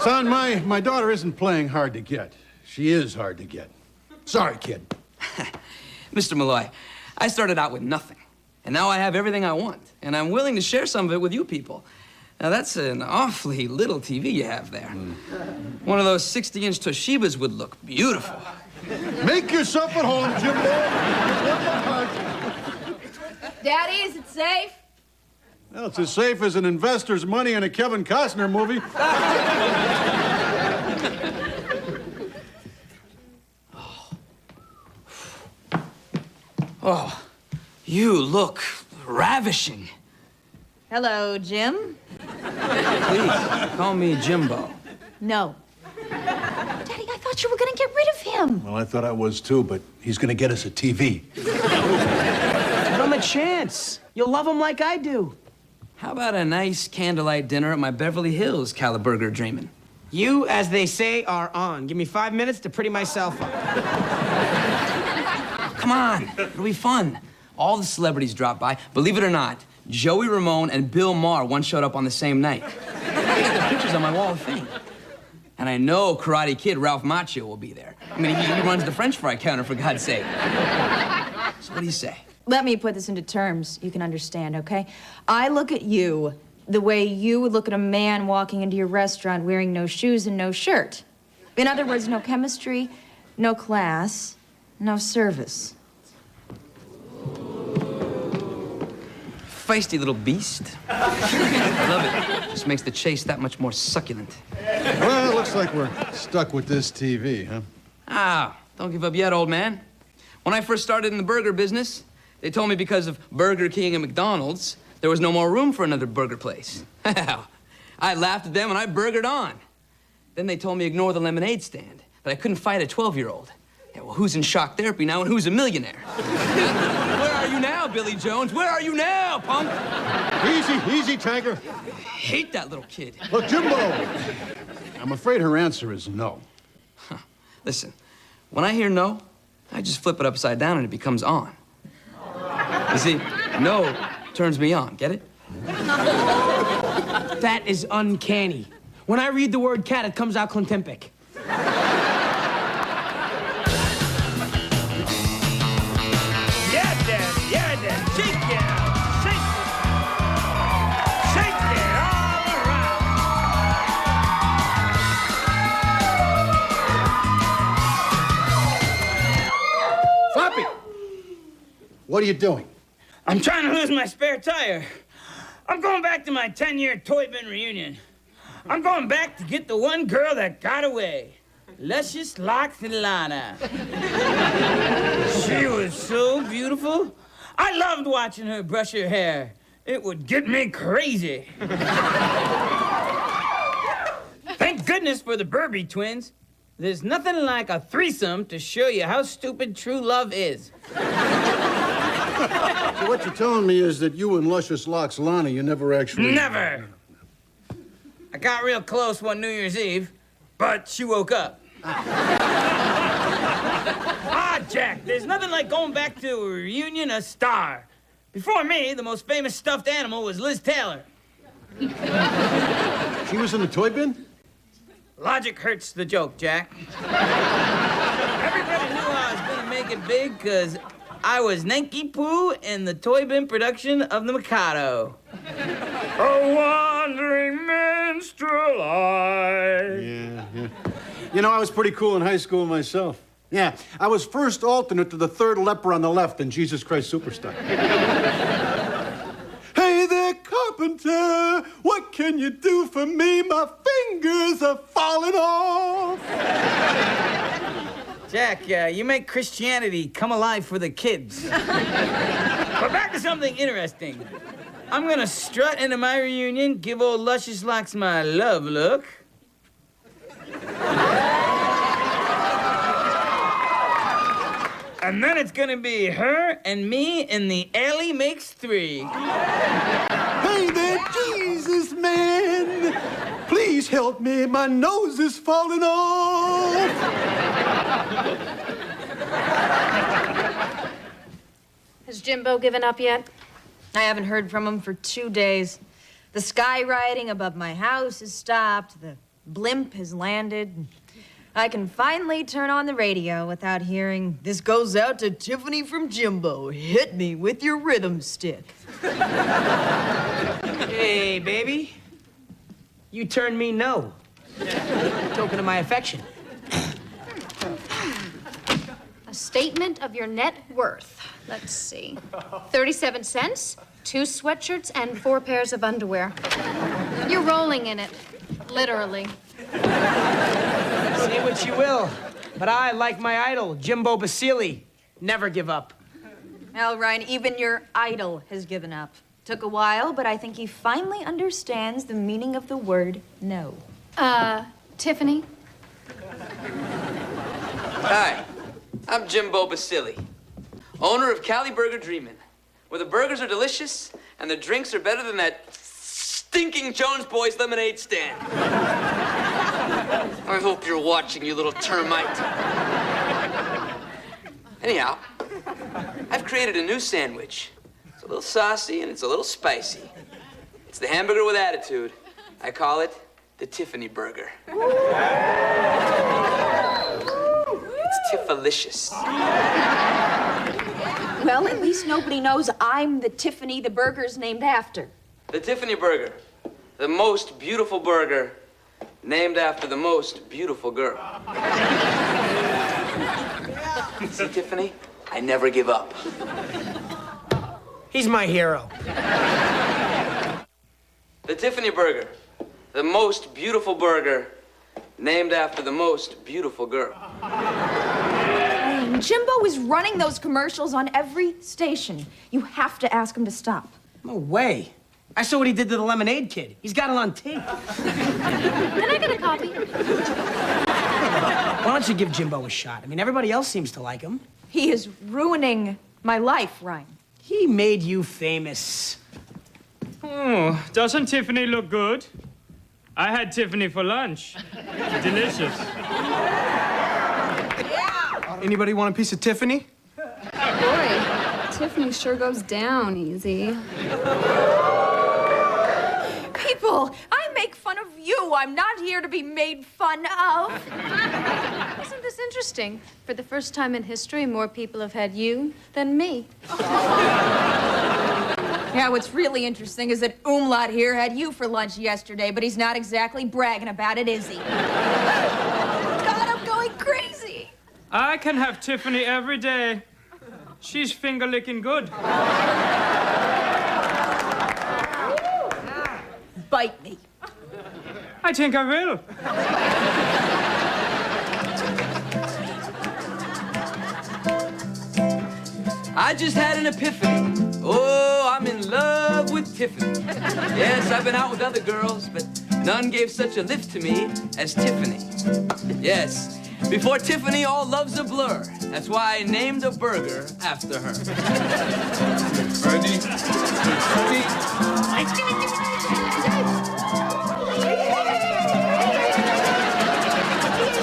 Son, my daughter isn't playing hard to get. She is hard to get. Sorry, kid. Mr. Malloy, I started out with nothing, and now I have everything I want, and I'm willing to share some of it with you people. Now, that's an awfully little TV you have there. One of those 60-inch Toshibas would look beautiful. Make yourself at home, Jimbo. Daddy, is it safe? Well, it's as safe as an investor's money in a Kevin Costner movie. Oh, you look ravishing. Hello, Jim. Please, call me Jimbo. No. Daddy, I thought you were gonna get rid of him. Well, I thought I was too, but he's gonna get us a TV. Give him a chance. You'll love him like I do. How about a nice candlelight dinner at my Beverly Hills Caliburger dreaming? You, as they say, are on. Give me 5 minutes to pretty myself up. Come on, it'll be fun. All the celebrities drop by. Believe it or not, Joey Ramone and Bill Maher once showed up on the same night. I got the pictures on my wall of fame. And I know Karate Kid Ralph Macchio will be there. I mean, he runs the French fry counter, for God's sake. So what do you say? Let me put this into terms you can understand, okay? I look at you the way you would look at a man walking into your restaurant wearing no shoes and no shirt. In other words, no chemistry, no class, no service. Feisty little beast. I love it. Just makes the chase that much more succulent. Well, it looks like we're stuck with this TV, huh? Ah, don't give up yet, old man. When I first started in the burger business, they told me because of Burger King and McDonald's, there was no more room for another burger place. I laughed at them and I burgered on. Then they told me ignore the lemonade stand, that I couldn't fight a 12-year-old. Yeah, well, who's in shock therapy now and who's a millionaire? Where are you now, Billy Jones? Where are you now, punk? Easy, easy, Tiger. I hate that little kid. Look, Jimbo, I'm afraid her answer is no. Listen, when I hear no, I just flip it upside down and it becomes on. You see, no turns me on, get it? That is uncanny. When I read the word cat, it comes out Clintempic. What are you doing? I'm trying to lose my spare tire. I'm going back to my 10-year toy bin reunion. I'm going back to get the one girl that got away. Luscious like Lana. She was so beautiful. I loved watching her brush her hair. It would get me crazy. Thank goodness for the Burby twins. There's nothing like a threesome to show you how stupid true love is. So what you're telling me is that you and Luscious Locks Lana, you never actually... Never! I got real close one New Year's Eve, but she woke up. Ah, Jack, there's nothing like going back to a reunion a star. Before me, the most famous stuffed animal was Liz Taylor. She was in the toy bin? Logic hurts the joke, Jack. Everybody knew I was gonna make it big because I was Nanky Poo in the toy bin production of The Mikado. A wandering man minstrel I. Yeah. You know, I was pretty cool in high school myself. Yeah, I was first alternate to the third leper on the left in Jesus Christ Superstar. Hey there, carpenter, what can you do for me? My fingers are falling off. Jack, you make Christianity come alive for the kids. But back to something interesting. I'm gonna strut into my reunion, give old Luscious Locks my love look. And then it's gonna be her and me in the alley makes three. Hey there, Jesus man. Please help me. My nose is falling off. Has Jimbo given up yet? I haven't heard from him for 2 days. The skywriting above my house has stopped. The blimp has landed. I can finally turn on the radio without hearing, "This goes out to Tiffany from Jimbo. Hit me with your rhythm stick." Hey, baby. You turned me no. Token of my affection. A statement of your net worth. Let's see. 37 cents, 2 sweatshirts, and 4 pairs of underwear. You're rolling in it. Literally. Say what you will, but I, like my idol, Jimbo Basili, never give up. Well, Ryan, even your idol has given up. Took a while, but I think he finally understands the meaning of the word no. Tiffany? Hi, I'm Jimbo Basili, owner of Cali Burger Dreamin', where the burgers are delicious and the drinks are better than that stinking Jones Boys lemonade stand. I hope you're watching, you little termite. Anyhow, I've created a new sandwich. It's a little saucy and it's a little spicy. It's the hamburger with attitude. I call it the Tiffany Burger. It's Tiffalicious. Well, at least nobody knows I'm the Tiffany the burger's named after. The Tiffany Burger, the most beautiful burger named after the most beautiful girl. See, Tiffany, I never give up. He's my hero. The Tiffany Burger, the most beautiful burger named after the most beautiful girl. Jimbo is running those commercials on every station. You have to ask him to stop. No way. I saw what he did to the lemonade kid. He's got it on tape. Can I get a copy? Why don't you give Jimbo a shot? I mean, everybody else seems to like him. He is ruining my life, Ryan. He made you famous. Oh, doesn't Tiffany look good? I had Tiffany for lunch. Delicious. Anybody want a piece of Tiffany? Boy, Tiffany sure goes down easy. People, I make fun of you. I'm not here to be made fun of. Isn't this interesting? For the first time in history, more people have had you than me. Yeah, what's really interesting is that Umlaut here had you for lunch yesterday, but he's not exactly bragging about it, is he? God, I'm going crazy. I can have Tiffany every day. She's finger-licking good. Bite me. I think I will. I just had an epiphany. Oh, I'm in love with Tiffany. Yes, I've been out with other girls, but none gave such a lift to me as Tiffany. Yes, before Tiffany, all love's a blur. That's why I named a burger after her.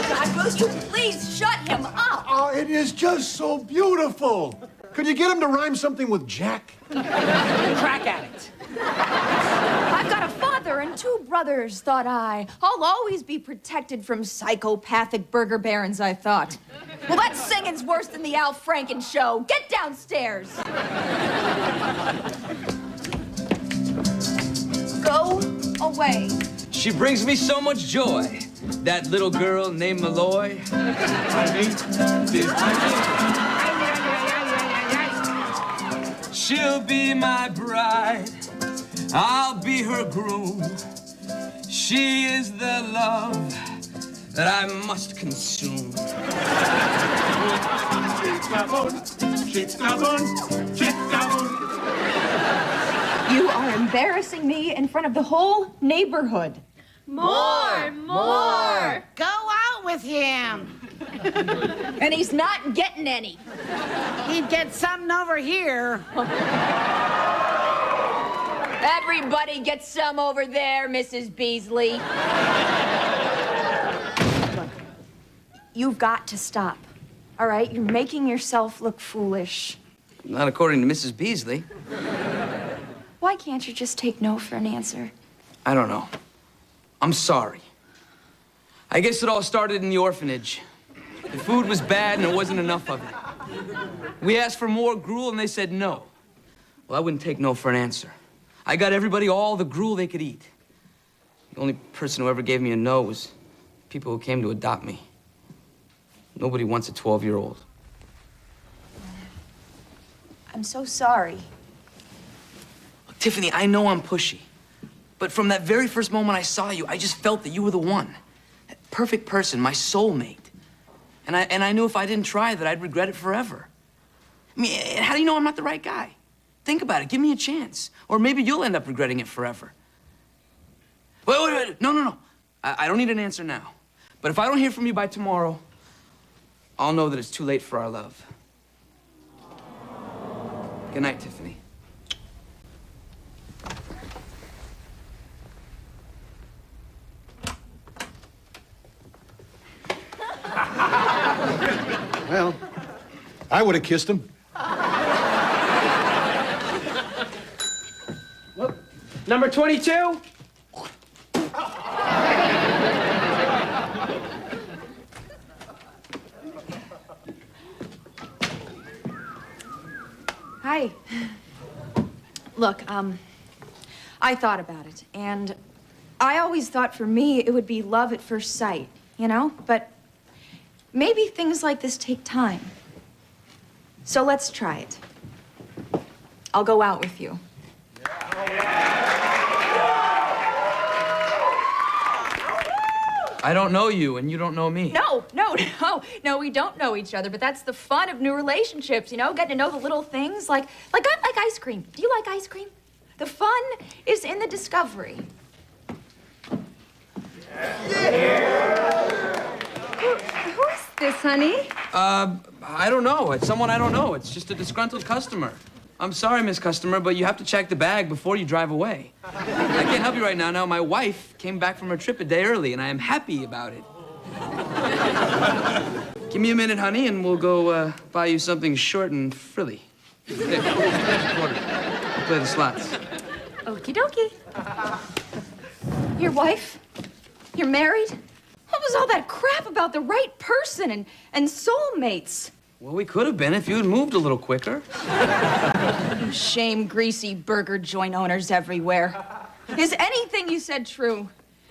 God, will you please shut him up? Oh, it is just so beautiful. Could you get him to rhyme something with Jack? Crack addict. I've got a father and 2 brothers, thought I. I'll always be protected from psychopathic burger barons, I thought. Well, that singing's worse than the Al Franken show. Get downstairs. Go away. She brings me so much joy. That little girl named Malloy. She'll be my bride. I'll be her groom. She is the love that I must consume. You are embarrassing me in front of the whole neighborhood. More! Go out with him. And he's not getting any. He'd get something over here. Everybody gets some over there, Mrs. Beasley. Look, you've got to stop, all right? You're making yourself look foolish. Not according to Mrs. Beasley. Why can't you just take no for an answer? I don't know. I'm sorry. I guess it all started in the orphanage. The food was bad and there wasn't enough of it. We asked for more gruel and they said no. Well, I wouldn't take no for an answer. I got everybody all the gruel they could eat. The only person who ever gave me a no was people who came to adopt me. Nobody wants a 12-year-old. I'm so sorry. Look, Tiffany, I know I'm pushy. But from that very first moment I saw you, I just felt that you were the one. That perfect person, my soulmate. And I knew if I didn't try that I'd regret it forever. I mean, how do you know I'm not the right guy? Think about it. Give me a chance. Or maybe you'll end up regretting it forever. Wait. No. I don't need an answer now. But if I don't hear from you by tomorrow, I'll know that it's too late for our love. Good night, Tiffany. Well, I would have kissed him. Whoop. Number 22. Hi. Look, I thought about it, and I always thought for me it would be love at first sight, you know? But maybe things like this take time. So let's try it. I'll go out with you. I don't know you, and you don't know me. No, we don't know each other, but that's the fun of new relationships, you know? Getting to know the little things, like I like ice cream. Do you like ice cream? The fun is in the discovery. Who is this, honey? I don't know. It's someone I don't know. It's just a disgruntled customer. I'm sorry, Miss Customer, but you have to check the bag before you drive away. I can't help you right now. Now, my wife came back from her trip a day early, and I am happy about it. Give me a minute, honey, and we'll go buy you something short and frilly. Here, quarter. Play the slots. Okie dokie. Your wife? You're married? What was all that crap about the right person and soulmates? Well, we could have been if you had moved a little quicker. You shame greasy burger joint owners everywhere. Is anything you said true?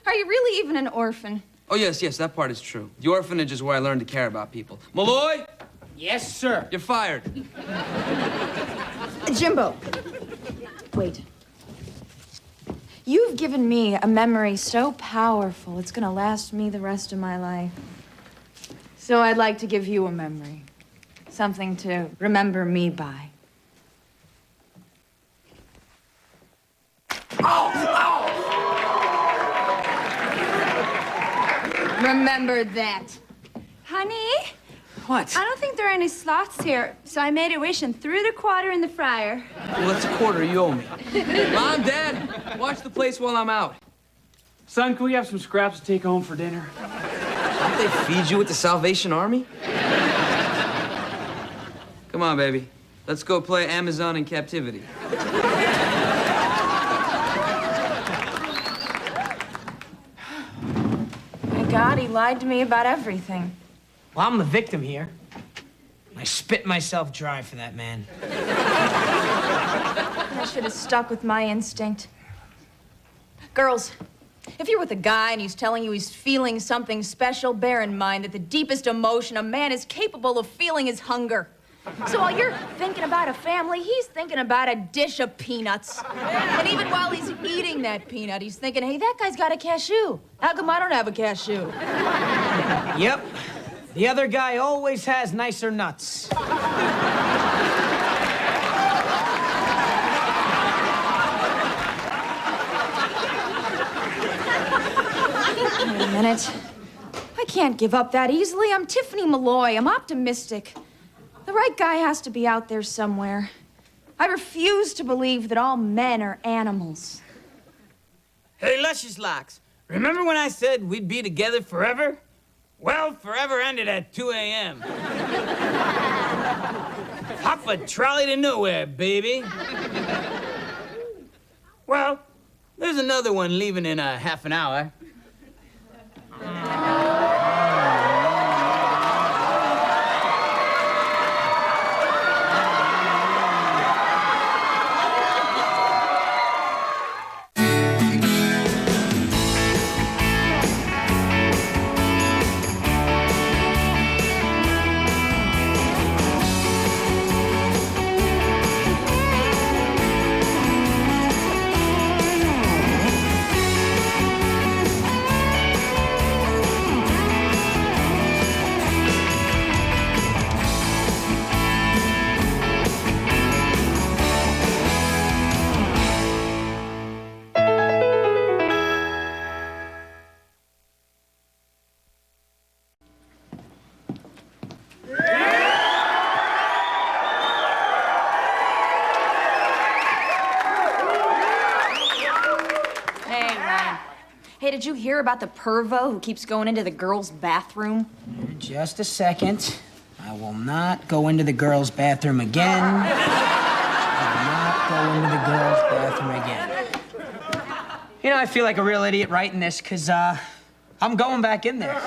Are you really even an orphan? Oh, yes, that part is true. The orphanage is where I learned to care about people. Malloy? Yes, sir. You're fired. Jimbo. Wait. You've given me a memory so powerful, it's gonna last me the rest of my life. So I'd like to give you a memory. Something to remember me by. Remember that. Honey? What? I don't think there are any slots here, so I made a wish and threw the quarter in the fryer. Well, that's a quarter you owe me. Mom, Dad, watch the place while I'm out. Son, can we have some scraps to take home for dinner? Don't they feed you with the Salvation Army? Come on, baby. Let's go play Amazon in captivity. My God, he lied to me about everything. Well, I'm the victim here. I spit myself dry for that man. I should have stuck with my instinct. Girls, If you're with a guy and he's telling you he's feeling something special, bear in mind that the deepest emotion a man is capable of feeling is hunger. So while you're thinking about a family, he's thinking about a dish of peanuts. And even while he's eating that peanut, he's thinking, hey, that guy's got a cashew. How come I don't have a cashew? Yep. The other guy always has nicer nuts. Wait a minute. I can't give up that easily. I'm Tiffany Malloy. I'm optimistic. The right guy has to be out there somewhere. I refuse to believe that all men are animals. Hey, Luscious Locks, remember when I said we'd be together forever? Well, forever ended at 2 a.m. Hop a trolley to nowhere, baby. Well, there's another one leaving in a half an hour. Hey, did you hear about the pervo who keeps going into the girls' bathroom? Just a second. I will not go into the girls' bathroom again. I will not go into the girls' bathroom again. You know, I feel like a real idiot writing this, because, I'm going back in there.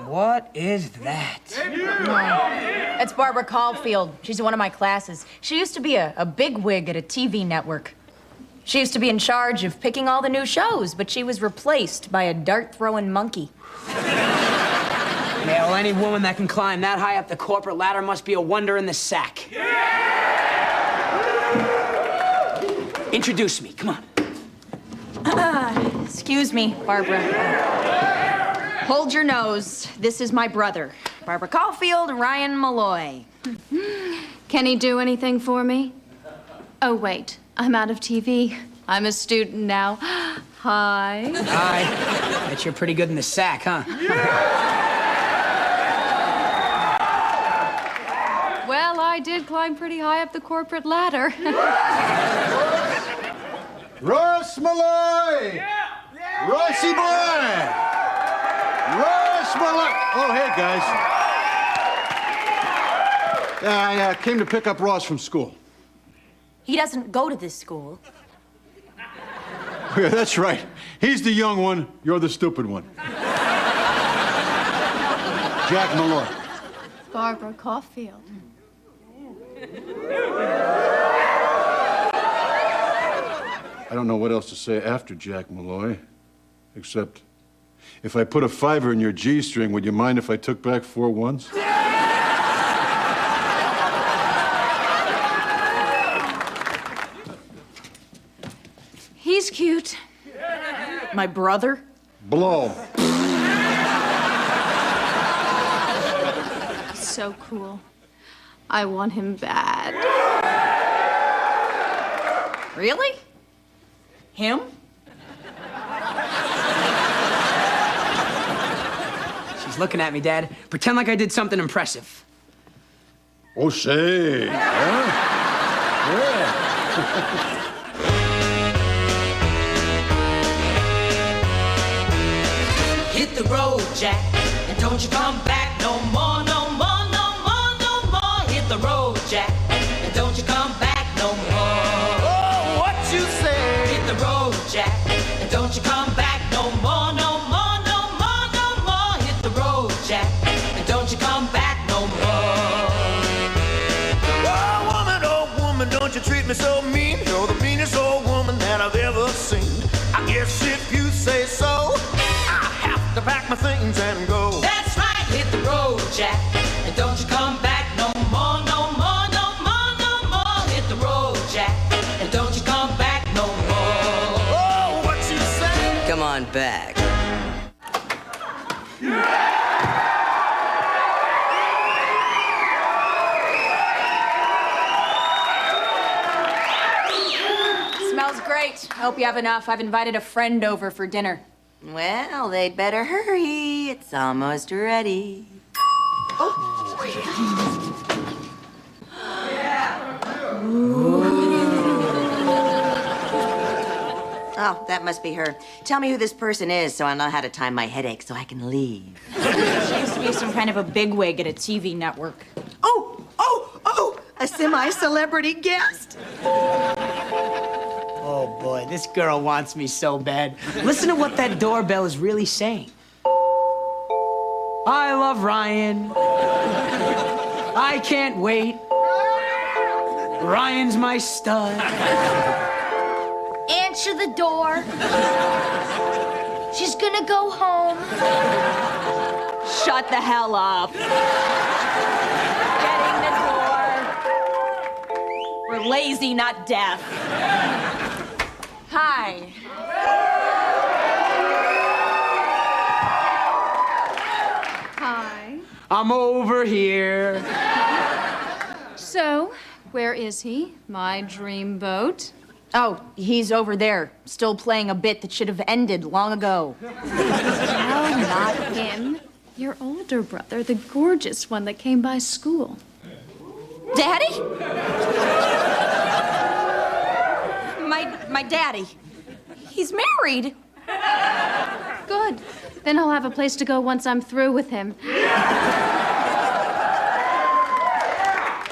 What is that? That's Barbara Caulfield. She's in one of my classes. She used to be a bigwig at a TV network. She used to be in charge of picking all the new shows, but she was replaced by a dart-throwing monkey. Yeah, well, any woman that can climb that high up the corporate ladder must be a wonder in the sack. Introduce me, come on. Excuse me, Barbara. Hold your nose. This is my brother, Barbara Caulfield, Ryan Malloy. Can he do anything for me? Oh, wait. I'm out of TV. I'm a student now. Hi. Hi. Bet you're pretty good in the sack, huh? Well, I did climb pretty high up the corporate ladder. Ross Malloy! Yeah! Rossi boy! Ross Malloy! Oh, hey, guys. I came to pick up Ross from school. He doesn't go to this school. Yeah, that's right. He's the young one, you're the stupid one. Jack Malloy. Barbara Caulfield. I don't know what else to say after Jack Malloy, except if I put a fiver in your G-string, would you mind if I took back 4 ones? He's cute. My brother? Blow. So cool. I want him bad. Really? Him? She's looking at me, Dad. Pretend like I did something impressive. Oh, say. Huh? Yeah. Hit the road, Jack, and don't you come back no more, no more, no more, no more. Hit the road, Jack, and don't you come back no more. Oh, what you say? Hit the road, Jack, and don't you come back no more, no more, no more, no more. Hit the road, Jack, me so mean. You're the meanest old woman that I've ever seen. I guess if you say so, I have to pack my things and go. That's right, hit the road, Jack, and don't you come back no more, no more, no more, no more. Hit the road, Jack, and don't you come back no more. Oh, what you say? Come on back. Smells great. I hope you have enough. I've invited a friend over for dinner. Well, they'd better hurry. It's almost ready. Oh, that must be her. Tell me who this person is so I'll know how to time my headache so I can leave. She used to be some kind of a bigwig at a TV network. Oh, a semi-celebrity guest. Oh boy, this girl wants me so bad. Listen to what that doorbell is really saying. I love Ryan. I can't wait. Ryan's my stud. Answer the door. She's gonna go home. Shut the hell up. Get in the door. We're lazy, not deaf. Hi. Hi. I'm over here. So, where is he? My dreamboat? Oh, he's over there, still playing a bit that should have ended long ago. No, not him. Your older brother, the gorgeous one that came by school. Daddy? My daddy. He's married. Good. Then I'll have a place to go once I'm through with him.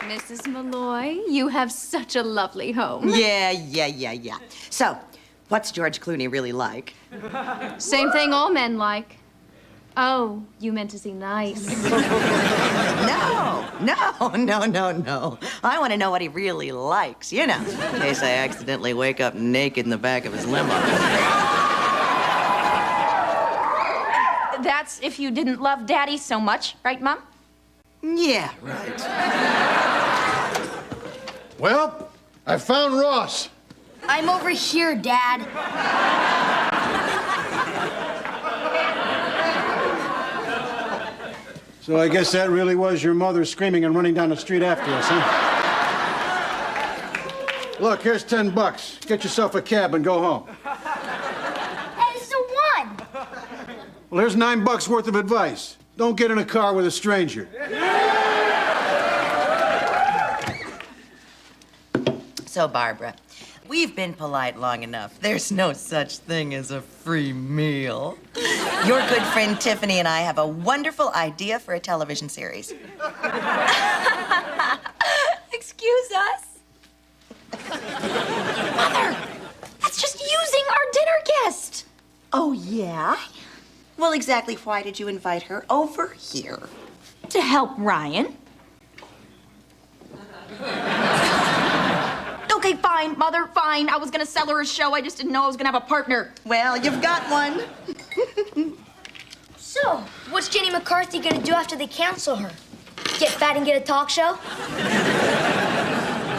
Mrs. Malloy, you have such a lovely home. Yeah. So, what's George Clooney really like? Same thing all men like. Oh, you meant to see nice. No. I want to know what he really likes, you know, in case I accidentally wake up naked in the back of his limo. That's if you didn't love Daddy so much, right, Mom? Yeah, right. Well, I found Ross. I'm over here, Dad. So I guess that really was your mother screaming and running down the street after us, huh? Look, here's $10. Get yourself a cab and go home. Hey, so one. Well, here's $9 worth of advice. Don't get in a car with a stranger. So, Barbara, we've been polite long enough. There's no such thing as a free meal. Your good friend Tiffany and I have a wonderful idea for a television series. Excuse us. Mother, that's just using our dinner guest. Oh, yeah? Well, exactly why did you invite her over here? To help Ryan. Okay, fine, Mother, fine. I was gonna sell her a show. I just didn't know I was gonna have a partner. Well, you've got one. So, what's Jenny McCarthy gonna do after they cancel her? Get fat and get a talk show?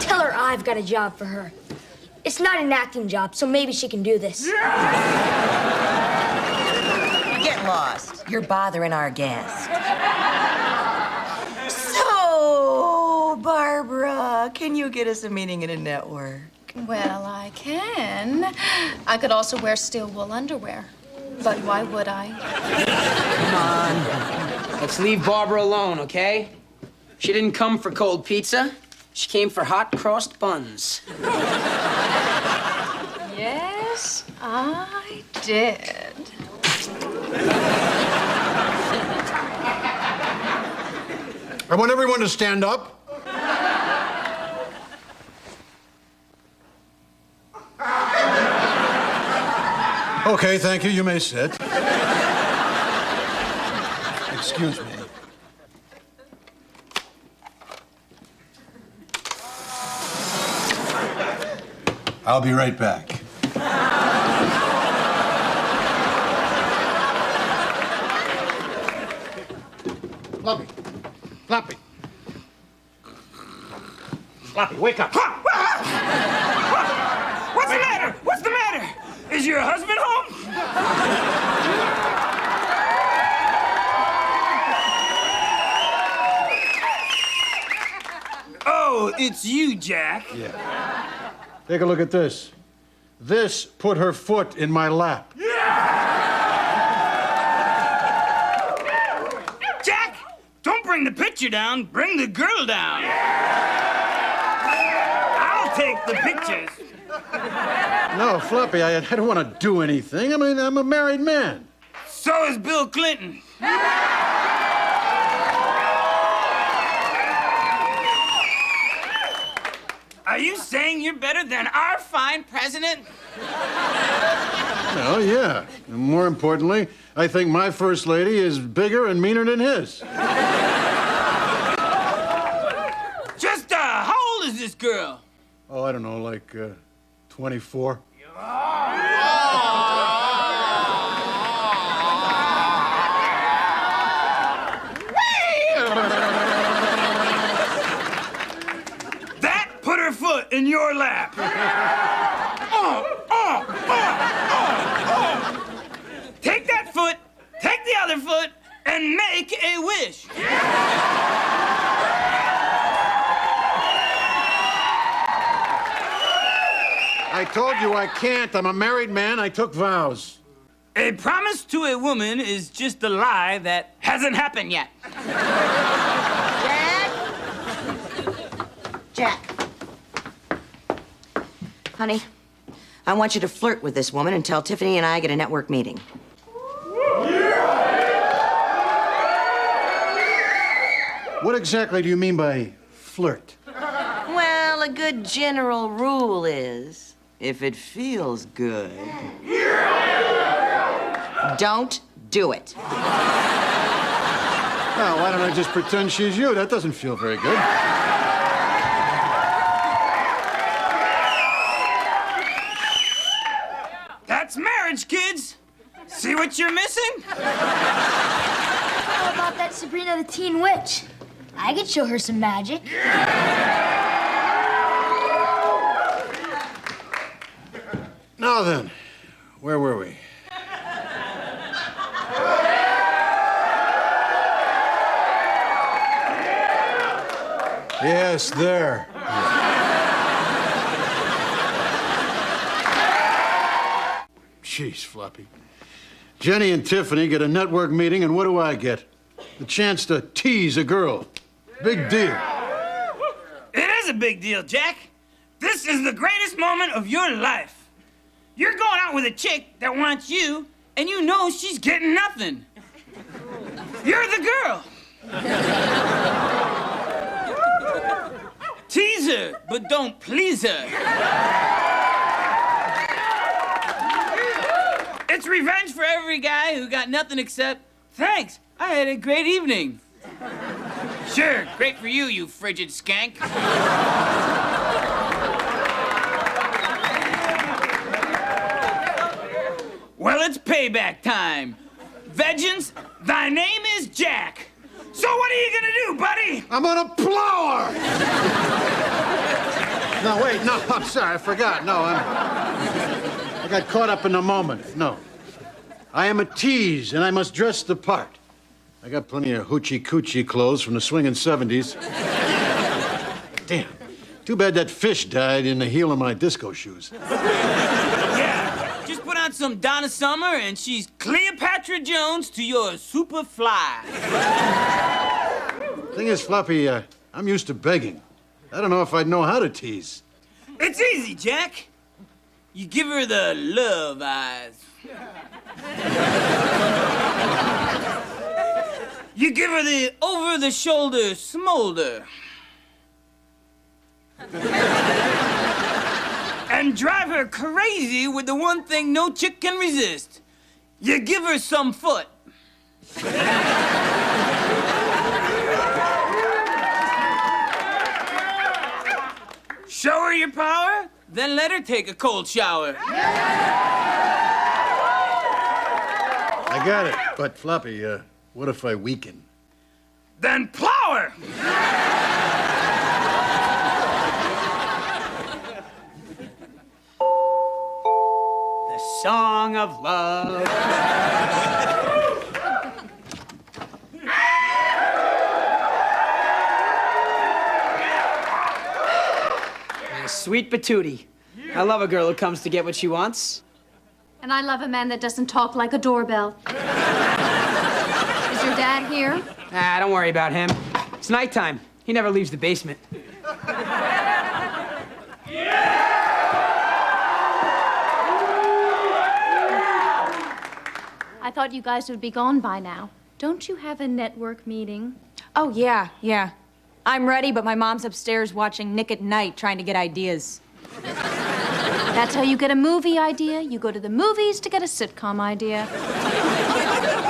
Tell her I've got a job for her. It's not an acting job, so maybe she can do this. Get lost. You're bothering our guest. So, Barbara, can you get us a meeting in a network? Well, I can. I could also wear steel wool underwear. But why would I? Come on. Let's leave Barbara alone, okay? She didn't come for cold pizza. She came for hot crossed buns. Yes, I did. I want everyone to stand up. Okay, thank you. You may sit. Excuse me. I'll be right back. Floppy. Floppy. Floppy, wake up. What's the matter? What's the matter? Is your husband home? Oh, it's you, Jack. Yeah. Take a look at this. This put her foot in my lap. Jack, don't bring the picture down. Bring the girl down. I'll take the pictures. No, Floppy, I don't want to do anything. I mean, I'm a married man. So is Bill Clinton. Are you saying you're better than our fine president? Well, yeah. And more importantly, I think my first lady is bigger and meaner than his. Just, how old is this girl? Oh, I don't know, like 24. That put her foot in your lap. Take that foot, take the other foot, and make a wish. I told you I can't. I'm a married man. I took vows. A promise to a woman is just a lie that hasn't happened yet. Jack. Honey, I want you to flirt with this woman until Tiffany and I get a network meeting. What exactly do you mean by flirt? Well, a good general rule is, if it feels good, don't do it. Well, why don't I just pretend she's you? That doesn't feel very good. That's marriage, kids. See what you're missing? How about that Sabrina the Teen Witch? I could show her some magic. Now then, where were we? Yes, there. Jeez, Floppy. Jenny and Tiffany get a network meeting, and what do I get? The chance to tease a girl. Big deal. It is a big deal, Jack. This is the greatest moment of your life. You're going out with a chick that wants you, and you know she's getting nothing. You're the girl. Tease her, but don't please her. It's revenge for every guy who got nothing except, thanks, I had a great evening. Sure, great for you, you frigid skank. Well, it's payback time. Vengeance, thy name is Jack. So what are you gonna do, buddy? I'm gonna plow her! No, wait, no, I'm sorry, I forgot. No, I got caught up in the moment. No. I am a tease, and I must dress the part. I got plenty of hoochie-coochie clothes from the swinging 70s. Damn. Too bad that fish died in the heel of my disco shoes. Yeah, just put on some Donna Summer, and she's Cleopatra Jones to your Superfly. Thing is, Floppy, I'm used to begging. I don't know if I'd know how to tease. It's easy, Jack. You give her the love eyes. You give her the over-the-shoulder smolder. And drive her crazy with the one thing no chick can resist. You give her some foot. Show her your power, Then let her take a cold shower. I got it. But, Floppy, what if I weaken? Then plow her! The song of love. Sweet patootie. I love a girl who comes to get what she wants. And I love a man that doesn't talk like a doorbell. Is your dad here? Ah, don't worry about him. It's nighttime. He never leaves the basement. I thought you guys would be gone by now. Don't you have a network meeting? Oh, yeah. I'm ready, but my mom's upstairs watching Nick at Night trying to get ideas. That's how you get a movie idea. You go to the movies to get a sitcom idea.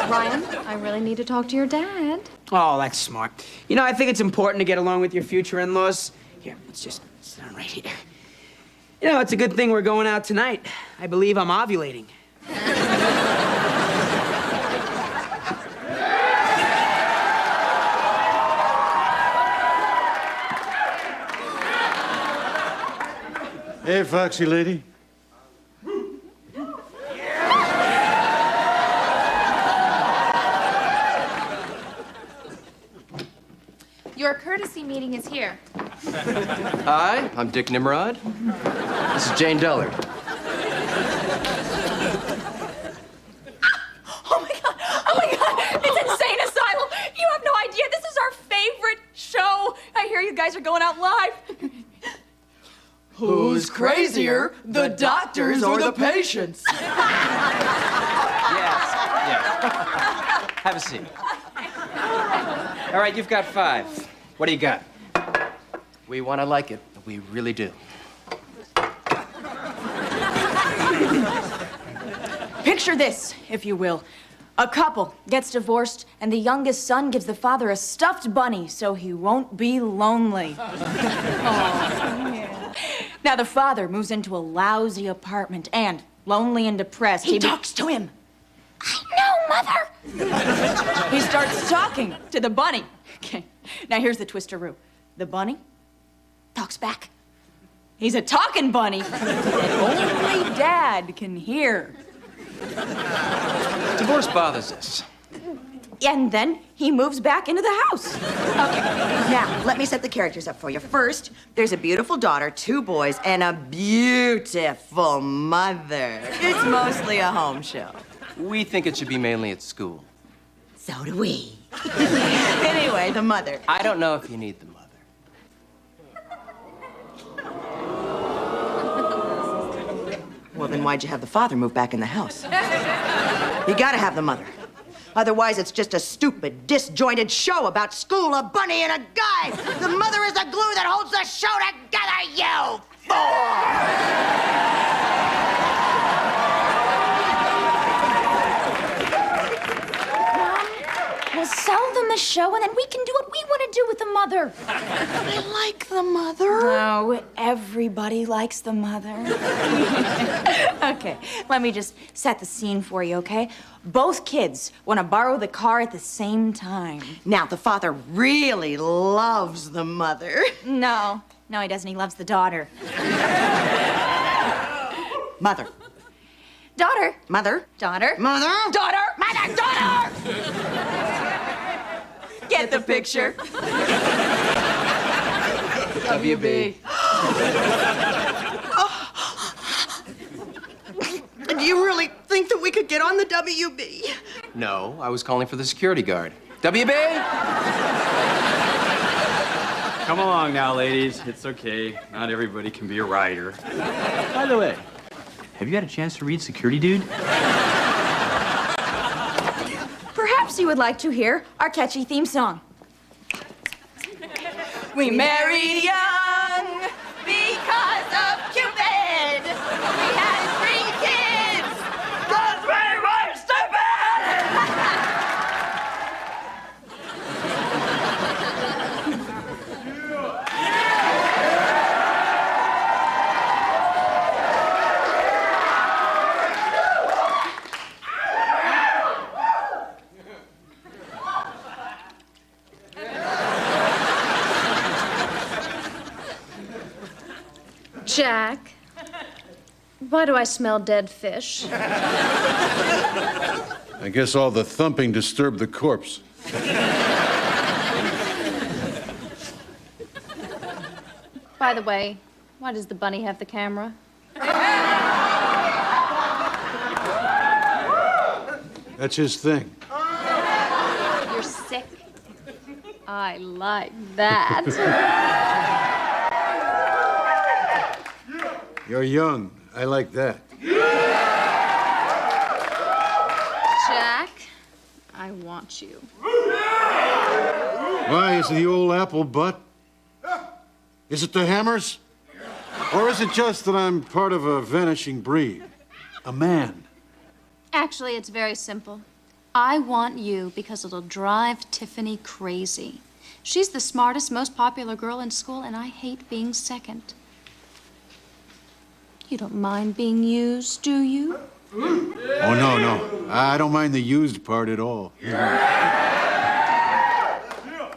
Ryan, I really need to talk to your dad. Oh, that's smart. You know, I think it's important to get along with your future in-laws. Here, let's just sit down right here. You know, it's a good thing we're going out tonight. I believe I'm ovulating. Hey, Foxy lady. Your courtesy meeting is here. Hi, I'm Dick Nimrod. This is Jane Dullard. Oh my God, it's Insane Asylum. You have no idea. This is our favorite show. I hear you guys are going out live. Who's crazier, the doctors or the patients? Yes. Have a seat. All right, you've got 5. What do you got? We want to like it. We really do. Picture this, if you will. A couple gets divorced, and the youngest son gives the father a stuffed bunny so he won't be lonely. Now the father moves into a lousy apartment, and, lonely and depressed, he talks to him. I know, Mother! He starts talking to the bunny. Okay, now here's the twisteroo. The bunny talks back. He's a talking bunny that only Dad can hear. Divorce bothers us. And then he moves back into the house. Okay, now, let me set the characters up for you. First, there's a beautiful daughter, 2 boys, and a beautiful mother. It's mostly a home show. We think it should be mainly at school. So do we. Anyway, the mother. I don't know if you need the mother. Well, then why'd you have the father move back in the house? You gotta have the mother. Otherwise, it's just a stupid, disjointed show about school, a bunny, and a guy. The mother is the glue that holds the show together, you We'll sell them the show, and then we can do what we want to do with the mother. I like the mother. No, everybody likes the mother. Okay, let me just set the scene for you, okay? Both kids want to borrow the car at the same time. Now, the father really loves the mother. No, he doesn't. He loves the daughter. Mother. Daughter. Mother. Daughter. Mother. Daughter. Mother. Daughter. Get the picture. WB. Do you really think that we could get on the WB? No, I was calling for the security guard. WB? Come along now, ladies. It's okay. Not everybody can be a writer. By the way, have you had a chance to read Security Dude? Perhaps you would like to hear our catchy theme song. We married young because of Cupid. We had 3 kids. 'Cause we were stupid. Why do I smell dead fish? I guess all the thumping disturbed the corpse. By the way, why does the bunny have the camera? That's his thing. You're sick. I like that. You're young. I like that. Jack, I want you. Why, is it the old apple butt? Is it the hammers? Or is it just that I'm part of a vanishing breed? A man? Actually, it's very simple. I want you because it'll drive Tiffany crazy. She's the smartest, most popular girl in school, and I hate being second. You don't mind being used, do you? Oh, no. I don't mind the used part at all.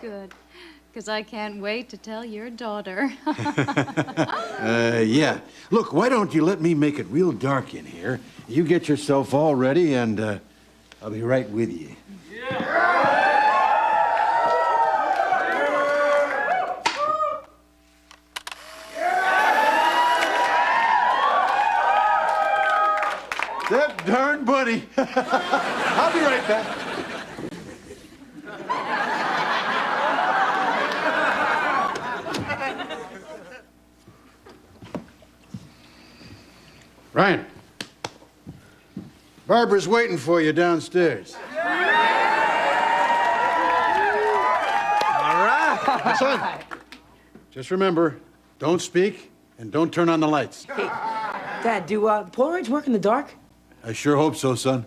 Good, because I can't wait to tell your daughter. Yeah. Look, why don't you let me make it real dark in here? You get yourself all ready, and I'll be right with you. That darn bunny. I'll be right back. Ryan, Barbara's waiting for you downstairs. All right. Son, just remember, don't speak and don't turn on the lights. Hey, Dad, do Polaroids work in the dark? I sure hope so, son.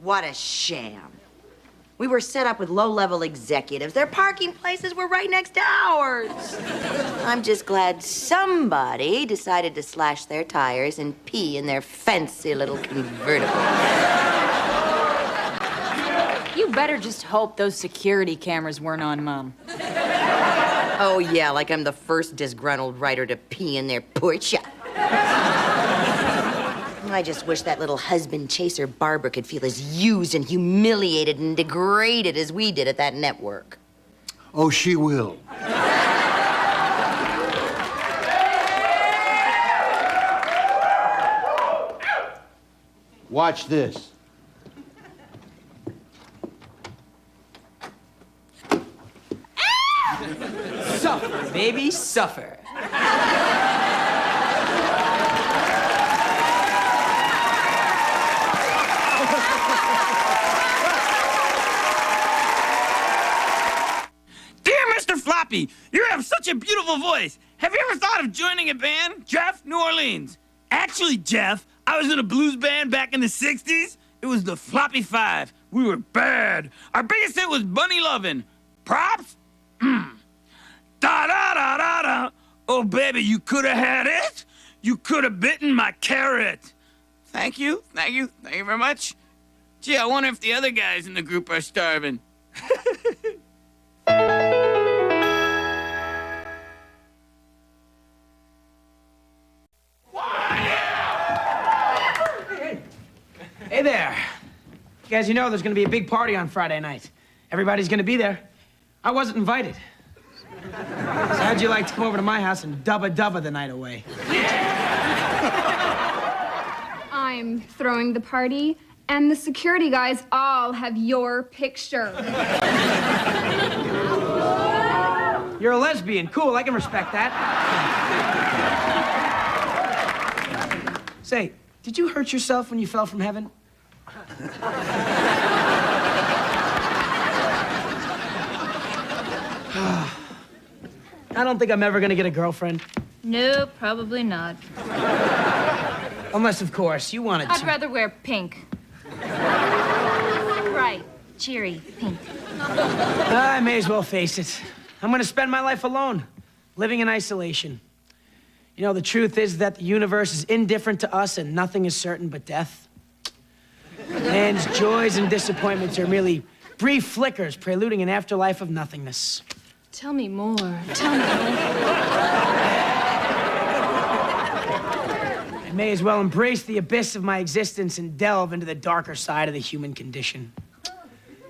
What a sham. We were set up with low-level executives. Their parking places were right next to ours. I'm just glad somebody decided to slash their tires and pee in their fancy little convertible. You better just hope those security cameras weren't on Mom. Oh, yeah, like I'm the first disgruntled writer to pee in their Porsche. I just wish that little husband chaser Barbara could feel as used and humiliated and degraded as we did at that network. Oh, she will. Watch this. Suffer, baby, suffer. Floppy, you have such a beautiful voice. Have you ever thought of joining a band? Jeff, New Orleans. Actually, Jeff, I was in a blues band back in the 60s. It was the Floppy Five. We were bad. Our biggest hit was Bunny Lovin'. Props? Da-da-da-da-da. Oh, baby, you could have had it. You could have bitten my carrot. Thank you very much. Gee, I wonder if the other guys in the group are starving. Hey there. Guys, you know there's gonna be a big party on Friday night. Everybody's gonna be there. I wasn't invited. So how'd you like to come over to my house and dubba-dubba the night away? I'm throwing the party, and the security guys all have your picture. You're a lesbian. Cool, I can respect that. Say, did you hurt yourself when you fell from heaven? I don't think I'm ever gonna get a girlfriend. No, probably not. Unless, of course, you wanted to. I'd rather wear pink. Right, cheery pink. I may as well face it. I'm gonna spend my life alone, living in isolation. You know, the truth is that the universe is indifferent to us and nothing is certain but death. Man's joys and disappointments are merely brief flickers preluding an afterlife of nothingness. Tell me more. Tell me more. I may as well embrace the abyss of my existence and delve into the darker side of the human condition.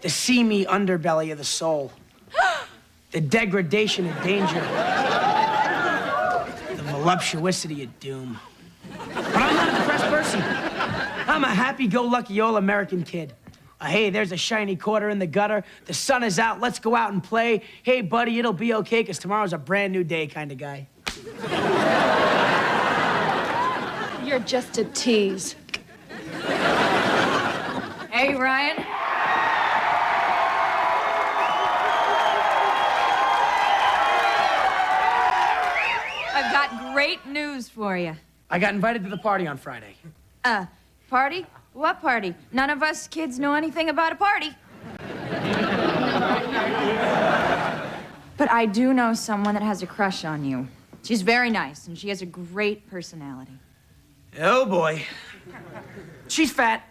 The seamy underbelly of the soul. The degradation of danger. The voluptuosity of doom. But I'm not a depressed person. I'm a happy-go-lucky all-American kid. Hey, there's a shiny quarter in the gutter. The sun is out. Let's go out and play. Hey, buddy, it'll be okay, because tomorrow's a brand new day kind of guy. You're just a tease. Hey, Ryan. I've got great news for you. I got invited to the party on Friday. Party? What party? None of us kids know anything about a party. But I do know someone that has a crush on you. She's very nice, and she has a great personality. Oh, boy. She's fat.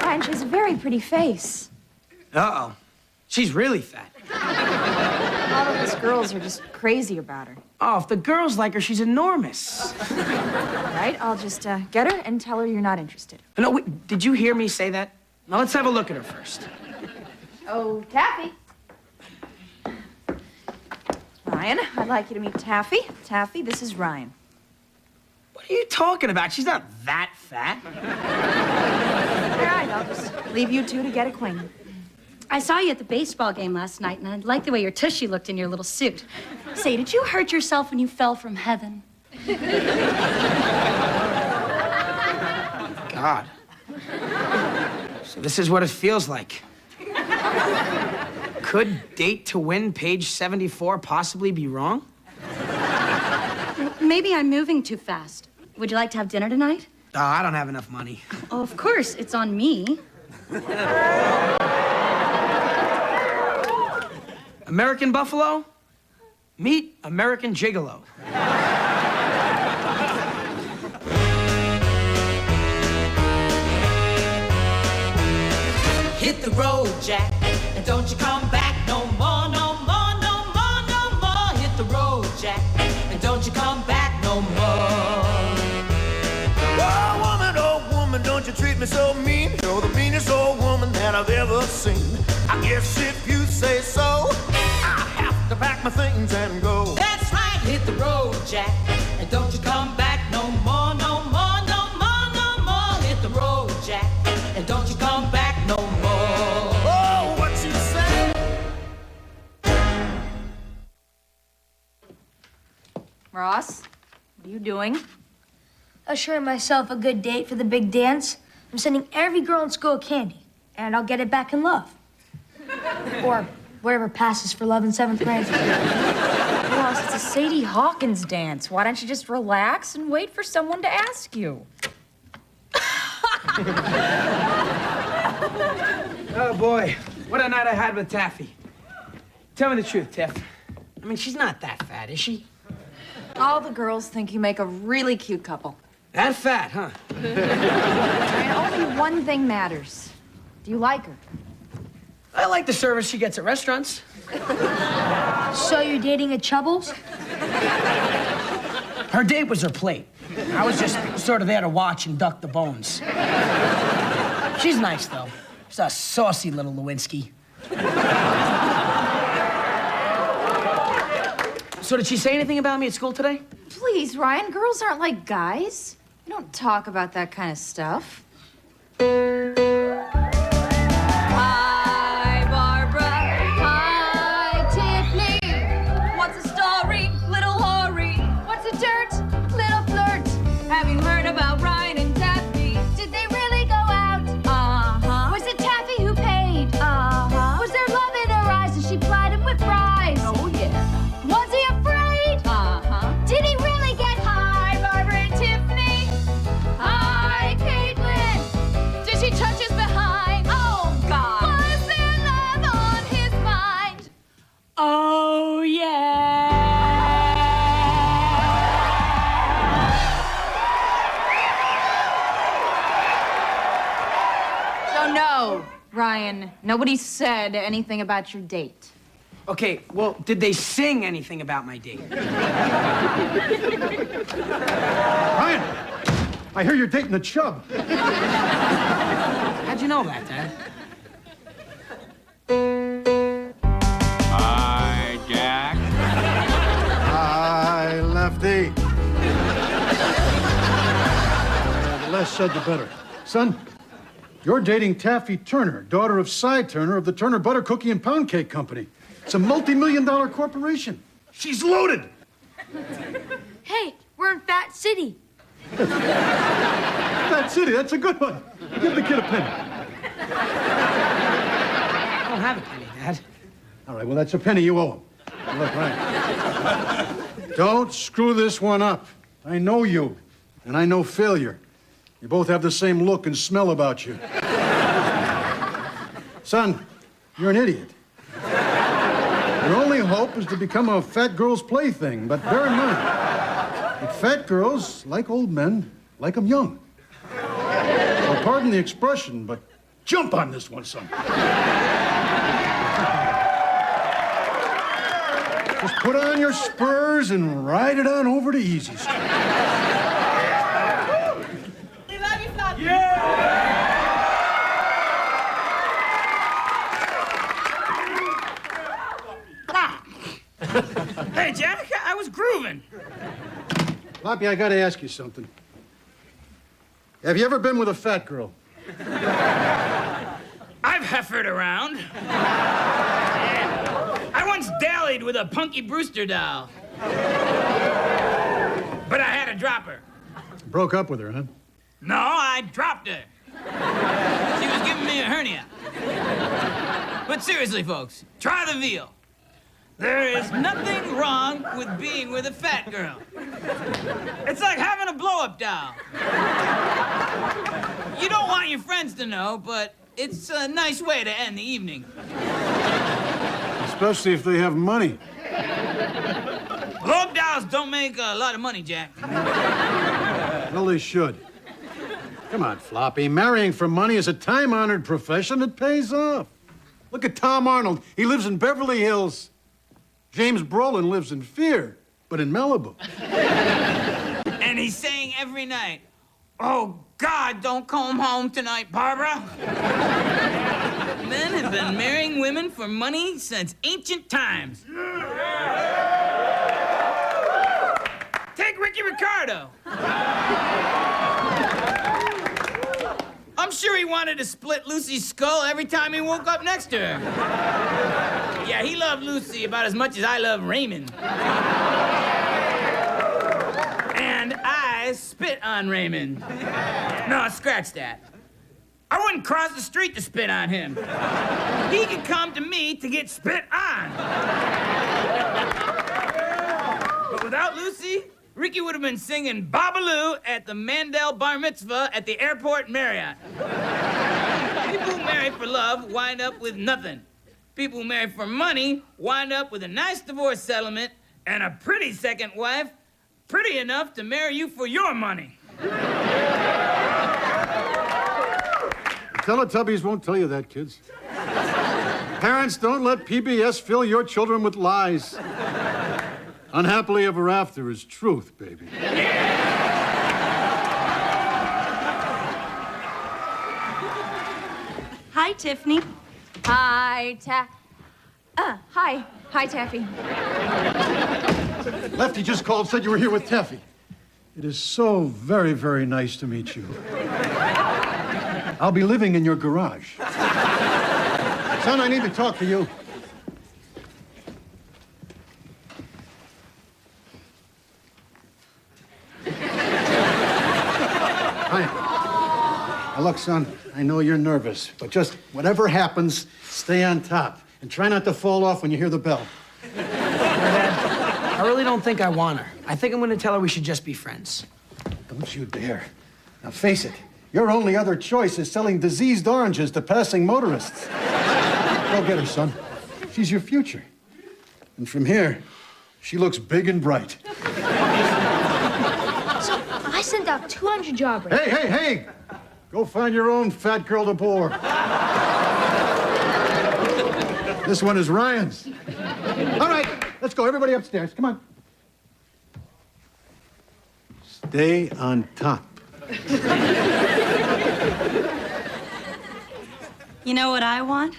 And she has a very pretty face. Uh-oh. She's really fat. All of us girls are just crazy about her. Oh, if the girls like her, she's enormous. Right? I'll just get her and tell her you're not interested. No, wait, did you hear me say that? Now, let's have a look at her first. Oh, Taffy. Ryan, I'd like you to meet Taffy. Taffy, this is Ryan. What are you talking about? She's not that fat. All right, I'll just leave you two to get acquainted. I saw you at the baseball game last night, and I liked the way your tushy looked in your little suit. Say, did you hurt yourself when you fell from heaven? God. So this is what it feels like. Could date to win page 74 possibly be wrong? Maybe I'm moving too fast. Would you like to have dinner tonight? Oh, I don't have enough money. Oh, of course, it's on me. American Buffalo, meet American Gigolo. Hit the road, Jack, and don't you come back no more, no more, no more, no more. Hit the road, Jack, and don't you come back no more. Oh, woman, don't you treat me so mean. You're the meanest old woman that I've ever seen. I guess if you say so, I have to pack my things and go. That's right, hit the road, Jack, and don't you come back no more, no more, no more, no more. Hit the road, Jack, and don't you come back no more. Oh, what you say? Ross, what are you doing? Assuring myself a good date for the big dance. I'm sending every girl in school candy, and I'll get it back in love. Or whatever passes for love in 7th grade. Ross, it's a Sadie Hawkins dance. Why don't you just relax and wait for someone to ask you? Oh, boy. What a night I had with Taffy. Tell me the truth, Tiff. I mean, she's not that fat, is she? All the girls think you make a really cute couple. That fat, huh? And only one thing matters. Do you like her? I like the service she gets at restaurants. So you're dating a Chubbles? Her date was her plate. I was just sort of there to watch and duck the bones. She's nice, though. She's a saucy little Lewinsky. So did she say anything about me at school today? Please, Ryan, girls aren't like guys. We don't talk about that kind of stuff. Hi, Barbara. Hi, Tiffany. What's the story, little Hori? What's the dirt, little flirt? Have you heard about Ryan and Taffy? Did they really go out? Uh-huh. Was it Taffy who paid? Uh-huh. Was there love in her eyes as she plied him with fries? Oh, yeah. Was he afraid? Uh-huh. Did he really get high, Barbara and Tiffany? Hi, Caitlin. Did she Oh, no, Ryan. Nobody said anything about your date. Okay, well, did they sing anything about my date? Ryan, I hear you're dating a chub. How'd you know that, Dad? Hi, Jack. Hi, Lefty. The less said, the better. Son, you're dating Taffy Turner, daughter of Cy Turner of the Turner Butter Cookie and Pound Cake Company. It's a multi-million-dollar corporation. She's loaded. Hey, we're in Fat City. Fat City, that's a good one. Give the kid a penny. I don't have a penny, Dad. All right, well, that's a penny you owe him. Look, Ryan. Don't screw this one up. I know you, and I know failure. You both have the same look and smell about you. Son, you're an idiot. Your only hope is to become a fat girl's plaything, but bear in mind that fat girls, like old men, like them young. Well, pardon the expression, but jump on this one, son. Just put on your spurs and ride it on over to Easy Street. We love you, Floppy. Hey, Jack, I was grooving. Floppy, I gotta ask you something. Have you ever been with a fat girl? I've heifered around. I once dallied with a Punky Brewster doll. But I had to drop her. Broke up with her, huh? No, I dropped her. She was giving me a hernia. But seriously, folks, try the veal. There is nothing wrong with being with a fat girl. It's like having a blow-up doll. You don't want your friends to know, but it's a nice way to end the evening. Especially if they have money. Blow-up dolls don't make a lot of money, Jack. Well, they should. Come on, Floppy. Marrying for money is a time-honored profession that pays off. Look at Tom Arnold. He lives in Beverly Hills. James Brolin lives in Fear, but in Malibu. And he's saying every night, "Oh, God, don't come home tonight, Barbara." Men have been marrying women for money since ancient times. Take Ricky Ricardo. I'm sure he wanted to split Lucy's skull every time he woke up next to her. Yeah, he loved Lucy about as much as I love Raymond. And I spit on Raymond. No, scratch that. I wouldn't cross the street to spit on him. He could come to me to get spit on. But without Lucy, Ricky would have been singing Babaloo at the Mandel Bar Mitzvah at the Airport Marriott. People who marry for love wind up with nothing. People who marry for money wind up with a nice divorce settlement and a pretty second wife, pretty enough to marry you for your money. Teletubbies won't tell you that, kids. Parents, don't let PBS fill your children with lies. Unhappily ever after is truth, baby. Hi, Tiffany. Hi, Hi, Taffy. Lefty just called, said you were here with Taffy. It is so very, very nice to meet you. I'll be living in your garage. Son, I need to talk to you. Hi. Now, look, son, I know you're nervous, but just whatever happens, stay on top. And try not to fall off when you hear the bell. Dad, I really don't think I want her. I think I'm gonna tell her we should just be friends. Don't you dare. Now, face it, your only other choice is selling diseased oranges to passing motorists. Go get her, son. She's your future. And from here, she looks big and bright. So I sent out 200 job breaks. Hey! Go find your own fat girl to bore. This one is Ryan's. All right, let's go. Everybody upstairs. Come on. Stay on top. You know what I want?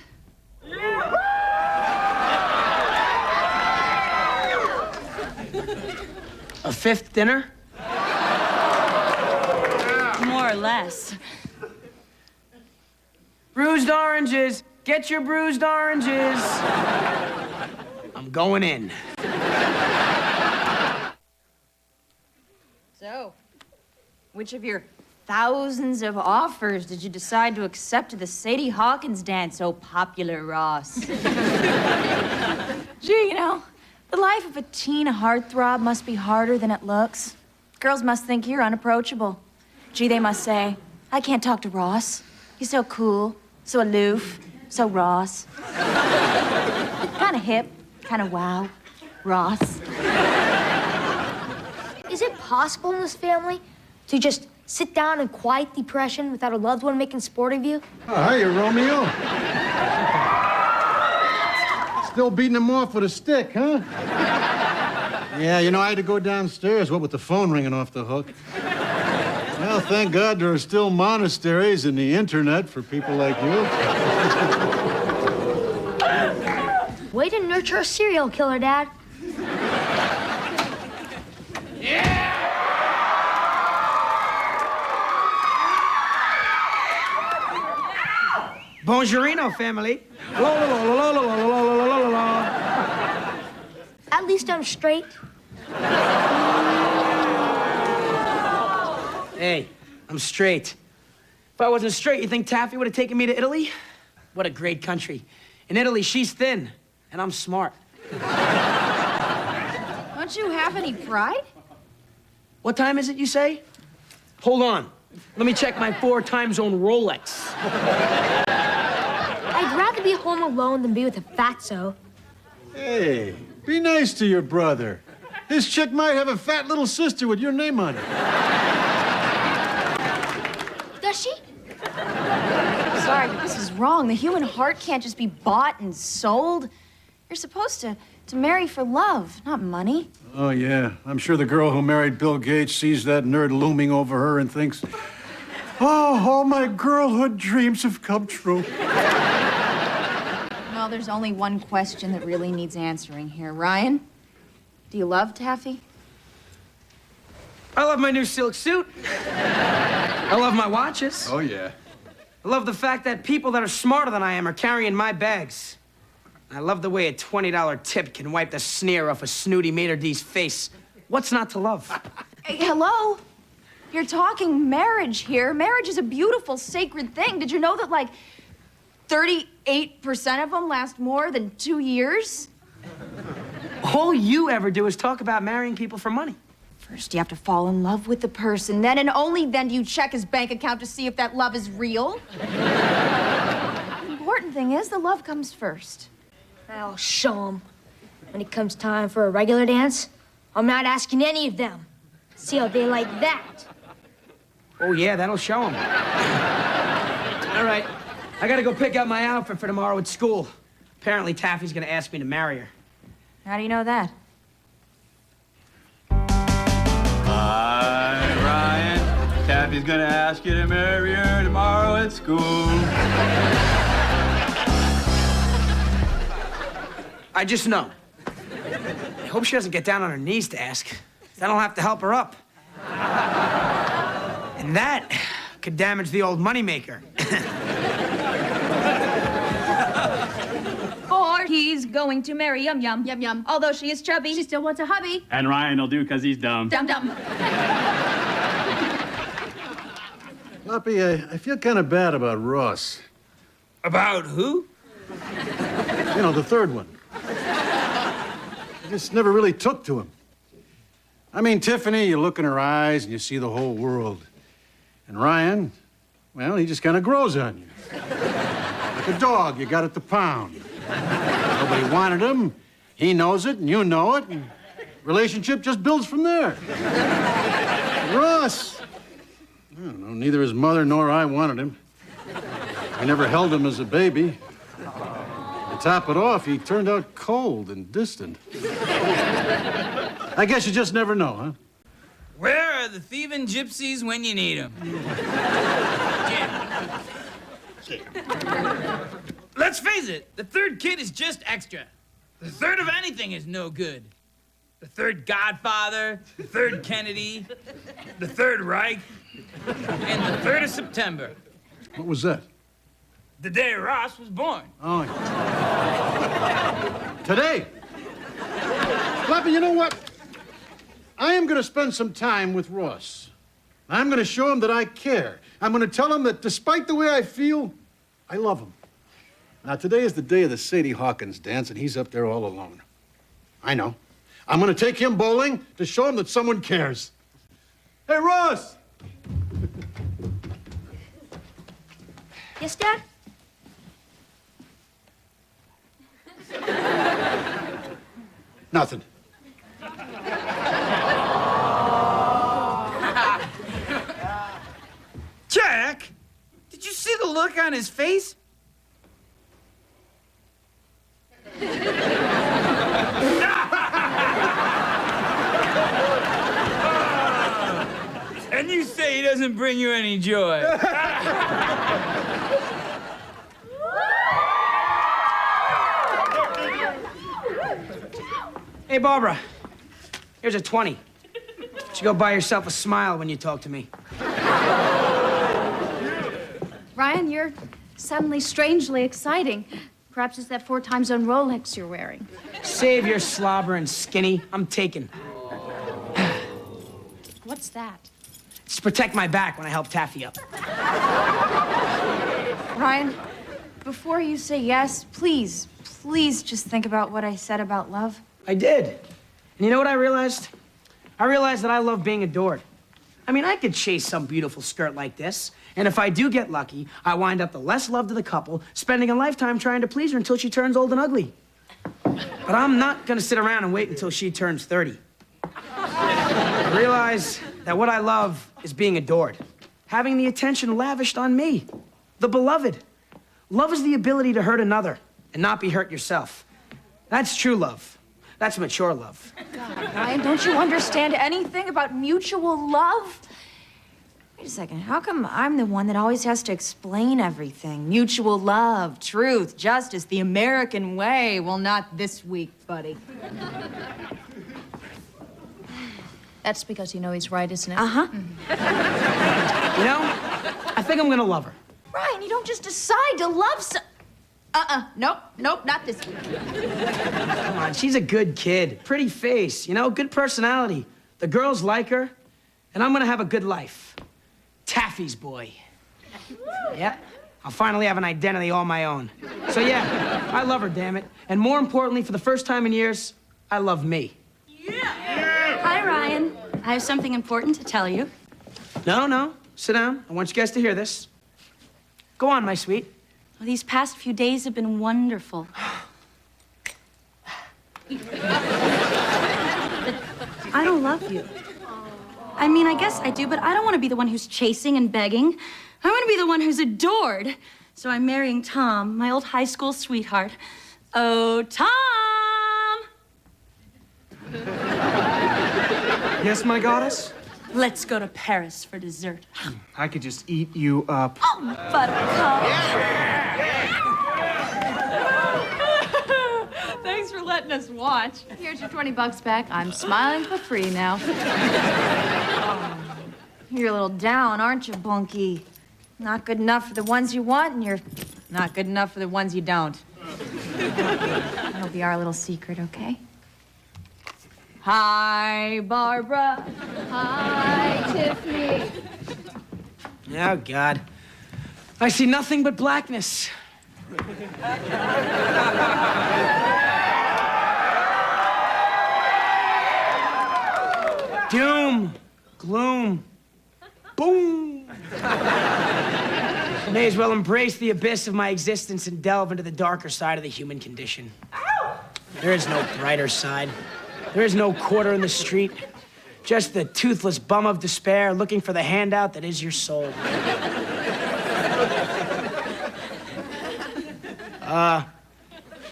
A fifth dinner? More or less. Bruised oranges. Get your bruised oranges. I'm going in. So, which of your thousands of offers did you decide to accept to the Sadie Hawkins dance, so popular, Ross? Gee, you know, the life of a teen heartthrob must be harder than it looks. Girls must think you're unapproachable. Gee, they must say, I can't talk to Ross. He's so cool, so aloof, so Ross. Kinda hip, kinda wow. Ross. Is it possible in this family to just sit down in quiet depression without a loved one making sport of you? Oh, hi, you're Romeo. Still beating him off with a stick, huh? Yeah, you know, I had to go downstairs, what with the phone ringing off the hook. Well, thank God there are still monasteries and the internet for people like you. Way to nurture a serial killer, Dad. Bonjourino, family. La, la, la, la, la, la, la, la, la, la, la. At least I'm straight. Hey, I'm straight. If I wasn't straight, you think Taffy would have taken me to Italy? What a great country. In Italy, she's thin, and I'm smart. Don't you have any pride? What time is it, you say? Hold on. Let me check my 4 time zone Rolex. I'd rather be home alone than be with a fatso. Hey, be nice to your brother. His chick might have a fat little sister with your name on it. Does she? Sorry, but this is wrong. The human heart can't just be bought and sold. You're supposed to marry for love, not money. Oh, yeah. I'm sure the girl who married Bill Gates sees that nerd looming over her and thinks, oh, all my girlhood dreams have come true. Well, there's only one question that really needs answering here. Ryan, do you love Taffy? I love my new silk suit. I love my watches. Oh, yeah. I love the fact that people that are smarter than I am are carrying my bags. I love the way a $20 tip can wipe the sneer off a snooty maitre d's face. What's not to love? Hey, hello? You're talking marriage here. Marriage is a beautiful, sacred thing. Did you know that, like, 38% of them last more than 2 years? All you ever do is talk about marrying people for money. First, you have to fall in love with the person. Then and only then do you check his bank account to see if that love is real. The important thing is the love comes first. I'll show him. When it comes time for a regular dance, I'm not asking any of them. See how they like that. Oh, yeah, that'll show him. All right, I gotta go pick out my outfit for tomorrow at school. Apparently, Taffy's gonna ask me to marry her. How do you know that? Hi, Ryan. Taffy's gonna ask you to marry her tomorrow at school. I just know. I hope she doesn't get down on her knees to ask. Then I'll have to help her up. And that could damage the old moneymaker. Or he's going to marry Yum Yum. Yum Yum. Although she is chubby, she still wants a hubby. And Ryan will do because he's dumb. Dum Dum. Floppy, I feel kind of bad about Ross. About who? You know, the third one. I just never really took to him. I mean, Tiffany, you look in her eyes and you see the whole world. And Ryan, well, he just kind of grows on you. Like a dog you got at the pound. Nobody wanted him. He knows it and you know it. And relationship just builds from there. Ross, I don't know. Neither his mother nor I wanted him. We never held him as a baby. To top it off, he turned out cold and distant. I guess you just never know, huh? Where are the thieving gypsies when you need them? Let's face it, the third kid is just extra. The third of anything is no good. The third Godfather, the third Kennedy, the third Reich, and the 3rd of September. What was that? The day Ross was born. Oh. Today? Flappy, you know what? I am going to spend some time with Ross. I'm going to show him that I care. I'm going to tell him that despite the way I feel, I love him. Now, today is the day of the Sadie Hawkins dance, and he's up there all alone. I know. I'm going to take him bowling to show him that someone cares. Hey, Ross! Yes, Dad? Nothing. Jack, did you see the look on his face? And you say he doesn't bring you any joy. Hey, Barbara, here's a 20. You should go buy yourself a smile when you talk to me. Ryan, you're suddenly strangely exciting. Perhaps it's that 4-time zone Rolex you're wearing. Save your slobbering, skinny. I'm taken. What's that? It's to protect my back when I help Taffy up. Ryan, before you say yes, please just think about what I said about love. I did. And you know what I realized? I realized that I love being adored. I mean, I could chase some beautiful skirt like this, and if I do get lucky, I wind up the less loved of the couple, spending a lifetime trying to please her until she turns old and ugly. But I'm not gonna sit around and wait until she turns 30. I realize that what I love is being adored, having the attention lavished on me, the beloved. Love is the ability to hurt another and not be hurt yourself. That's true love. That's mature love. God, Ryan, don't you understand anything about mutual love? Wait a second, how come I'm the one that always has to explain everything? Mutual love, truth, justice, the American way. Well, not this week, buddy. That's because you know he's right, isn't it? Uh-huh. You know, I think I'm gonna love her. Ryan, you don't just decide to love Nope, not this week. Come on, she's a good kid. Pretty face, you know, good personality. The girls like her, and I'm gonna have a good life. Taffy's boy. Yeah, I'll finally have an identity all my own. So yeah, I love her, damn it. And more importantly, for the first time in years, I love me. Hi, Ryan. I have something important to tell you. No, sit down. I want you guys to hear this. Go on, my sweet. Well, these past few days have been wonderful. But I don't love you. I mean, I guess I do, but I don't want to be the one who's chasing and begging. I want to be the one who's adored. So I'm marrying Tom, my old high school sweetheart. Oh, Tom! Yes, my goddess? Let's go to Paris for dessert. I could just eat you up. Oh, Buttercup. Thanks for letting us watch. Here's your $20 back. I'm smiling for free now. You're a little down, aren't you, Bunky? Not good enough for the ones you want, and you're not good enough for the ones you don't. That'll be our little secret, okay? Hi, Barbara. Hi, Tiffany. Oh, God. I see nothing but blackness. Doom, gloom, boom. May as well embrace the abyss of my existence and delve into the darker side of the human condition. There is no brighter side. There is no quarter in the street. Just the toothless bum of despair looking for the handout that is your soul.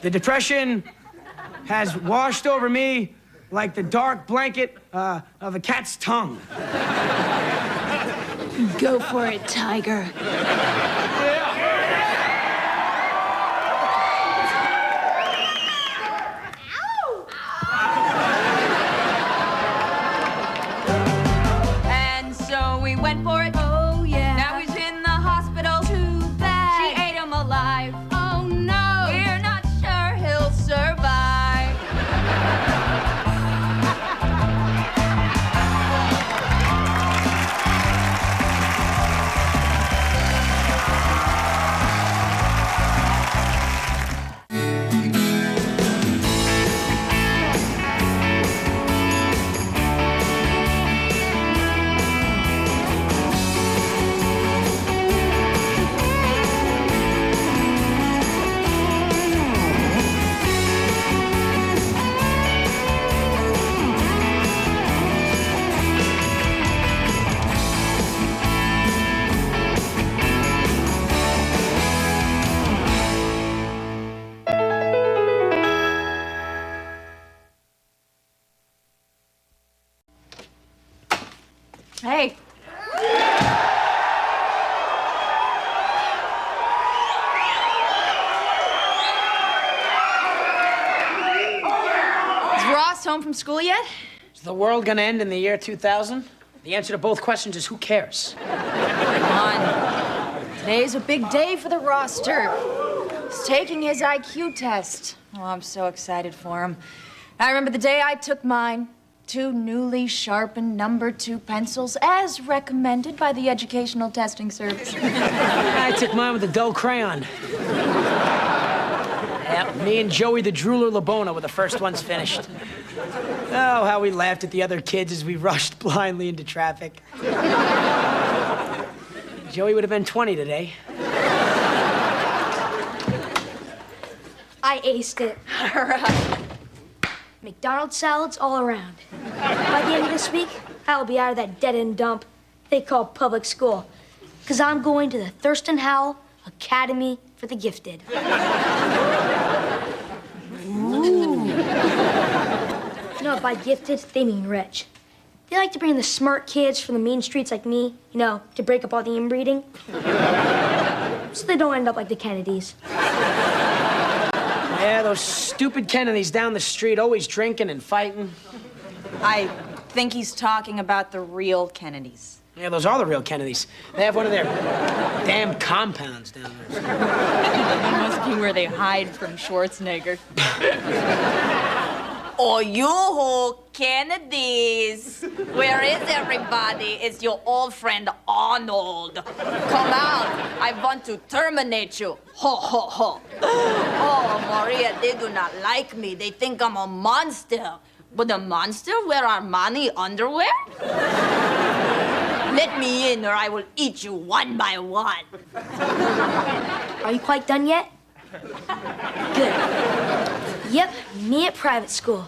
The depression has washed over me like the dark blanket of a cat's tongue. Go for it, Tiger. And so we went for it. Oh, yeah. Now he's in the hospital. Too bad. She ate him alive. Oh, no. We're not sure he'll survive. Hey. Is Ross home from school yet? Is the world gonna end in the year 2000? The answer to both questions is who cares? Come on. Today's a big day for the roster. He's taking his IQ test. Oh, I'm so excited for him. I remember the day I took mine. 2 newly sharpened number 2 pencils, as recommended by the Educational Testing Service. I took mine with a dull crayon. Yep, me and Joey the Drooler Labona were the first ones finished. Oh, how we laughed at the other kids as we rushed blindly into traffic. Joey would have been 20 today. I aced it. All right. McDonald's salads all around. By the end of this week, I'll be out of that dead-end dump they call public school. Because I'm going to the Thurston Howell Academy for the Gifted. Ooh. No, by gifted, they mean rich. They like to bring the smart kids from the mean streets like me, to break up all the inbreeding. So they don't end up like the Kennedys. Yeah, those stupid Kennedys down the street, always drinking and fighting. I think he's talking about the real Kennedys. Yeah, those are the real Kennedys. They have one of their damn compounds down there. That must be where they hide from Schwarzenegger. Oh, you Kennedys. Where is everybody? It's your old friend Arnold. Come out. I want to terminate you. Ho, ho, ho. Oh, Maria, they do not like me. They think I'm a monster. But a monster wear Armani underwear? Let me in or I will eat you one by one. Are you quite done yet? Good. Yep, me at private school.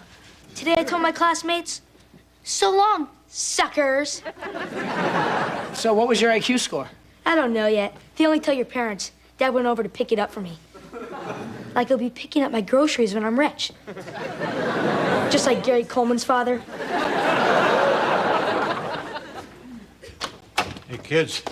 Today I told my classmates, so long, suckers. So what was your IQ score? I don't know yet. They only tell your parents. Dad went over to pick it up for me. Like he'll be picking up my groceries when I'm rich. Just like Gary Coleman's father. Hey, kids.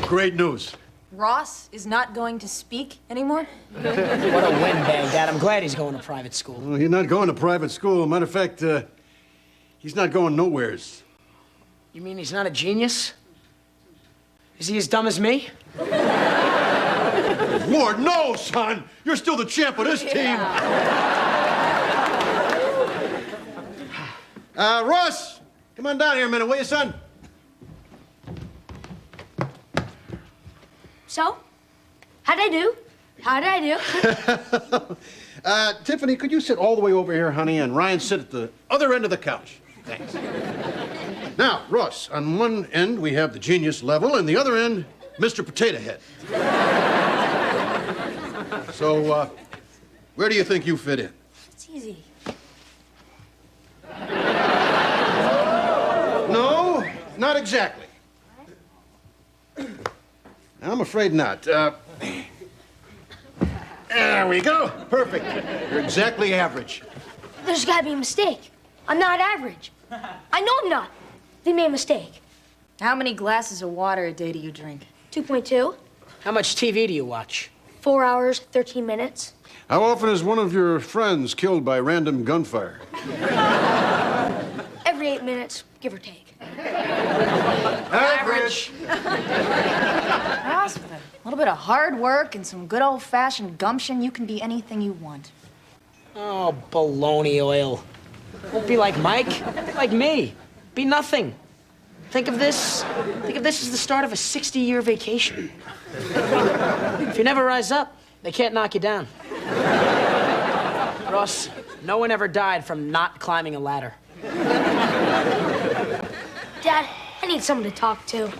Great news. Ross is not going to speak anymore? What a windbag, Dad. I'm glad he's going to private school. Well, he's not going to private school. Matter of fact, he's not going nowheres. You mean he's not a genius? Is he as dumb as me? Lord, no, son! You're still the champ of this team! Russ! Come on down here a minute, will you, son? So, how'd I do? How did I do? Tiffany, could you sit all the way over here, honey, and Ryan sit at the other end of the couch? Thanks. Now, Russ, on one end we have the genius level, and the other end, Mr. Potato Head. So, where do you think you fit in? It's easy. No, not exactly. I'm afraid not. There we go. Perfect. You're exactly average. There's gotta be a mistake. I'm not average. I know I'm not. They made a mistake. How many glasses of water a day do you drink? 2.2. How much TV do you watch? 4 hours, 13 minutes. How often is one of your friends killed by random gunfire? Every 8 minutes, give or take. Average. Ross, with a little bit of hard work and some good old-fashioned gumption, you can be anything you want. Oh, baloney oil. Don't be like Mike. Be like me. Be nothing. Think of this as the start of a 60-year vacation. If you never rise up, they can't knock you down. Ross, no one ever died from not climbing a ladder. Dad, I need someone to talk to.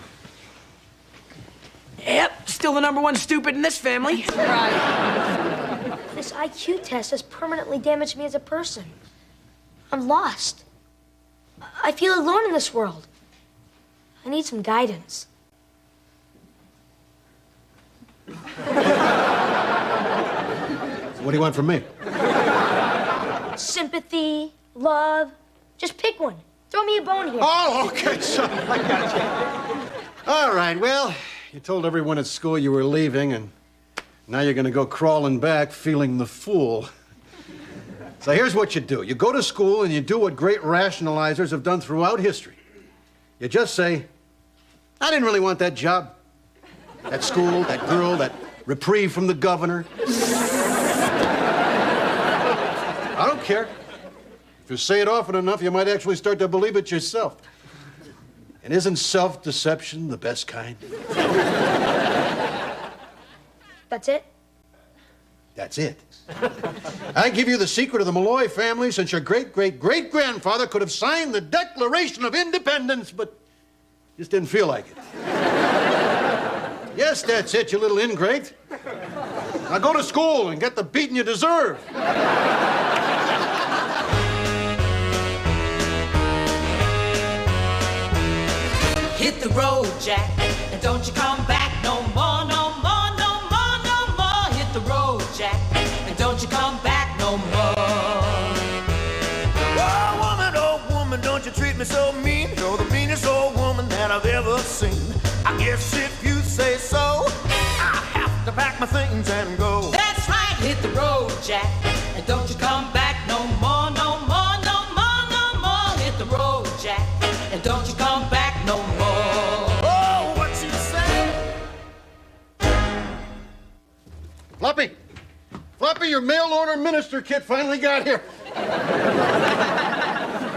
Yep, still the #1 stupid in this family. Right. This IQ test has permanently damaged me as a person. I'm lost. I feel alone in this world. I need some guidance. What do you want from me? Sympathy, love. Just pick one. Throw me a bone here. Oh, okay, son. I got you. All right, well, you told everyone at school you were leaving, and now you're gonna go crawling back feeling the fool. So here's what you do. You go to school and you do what great rationalizers have done throughout history. You just say, I didn't really want that job. That school, that girl, that reprieve from the governor. I don't care. If you say it often enough, you might actually start to believe it yourself. And isn't self-deception the best kind? That's it? That's it. I give you the secret of the Malloy family since your great-great-great-grandfather could have signed the Declaration of Independence, but just didn't feel like it. Yes, that's it, you little ingrate. Now go to school and get the beating you deserve. Hit the road, Jack, and don't you come back no more, no more, no more, no more. Hit the road, Jack, and don't you come back no more. Oh, woman, don't you treat me so mean. You're the meanest old woman that I've ever seen. I guess if you say so, I have to pack my things and go. That's right, hit the road, Jack, and don't you come back no more, no more, no more, no more. Hit the road, Jack, and don't you come back no more. Oh, what you say? Floppy! Floppy, your mail order minister kit finally got here.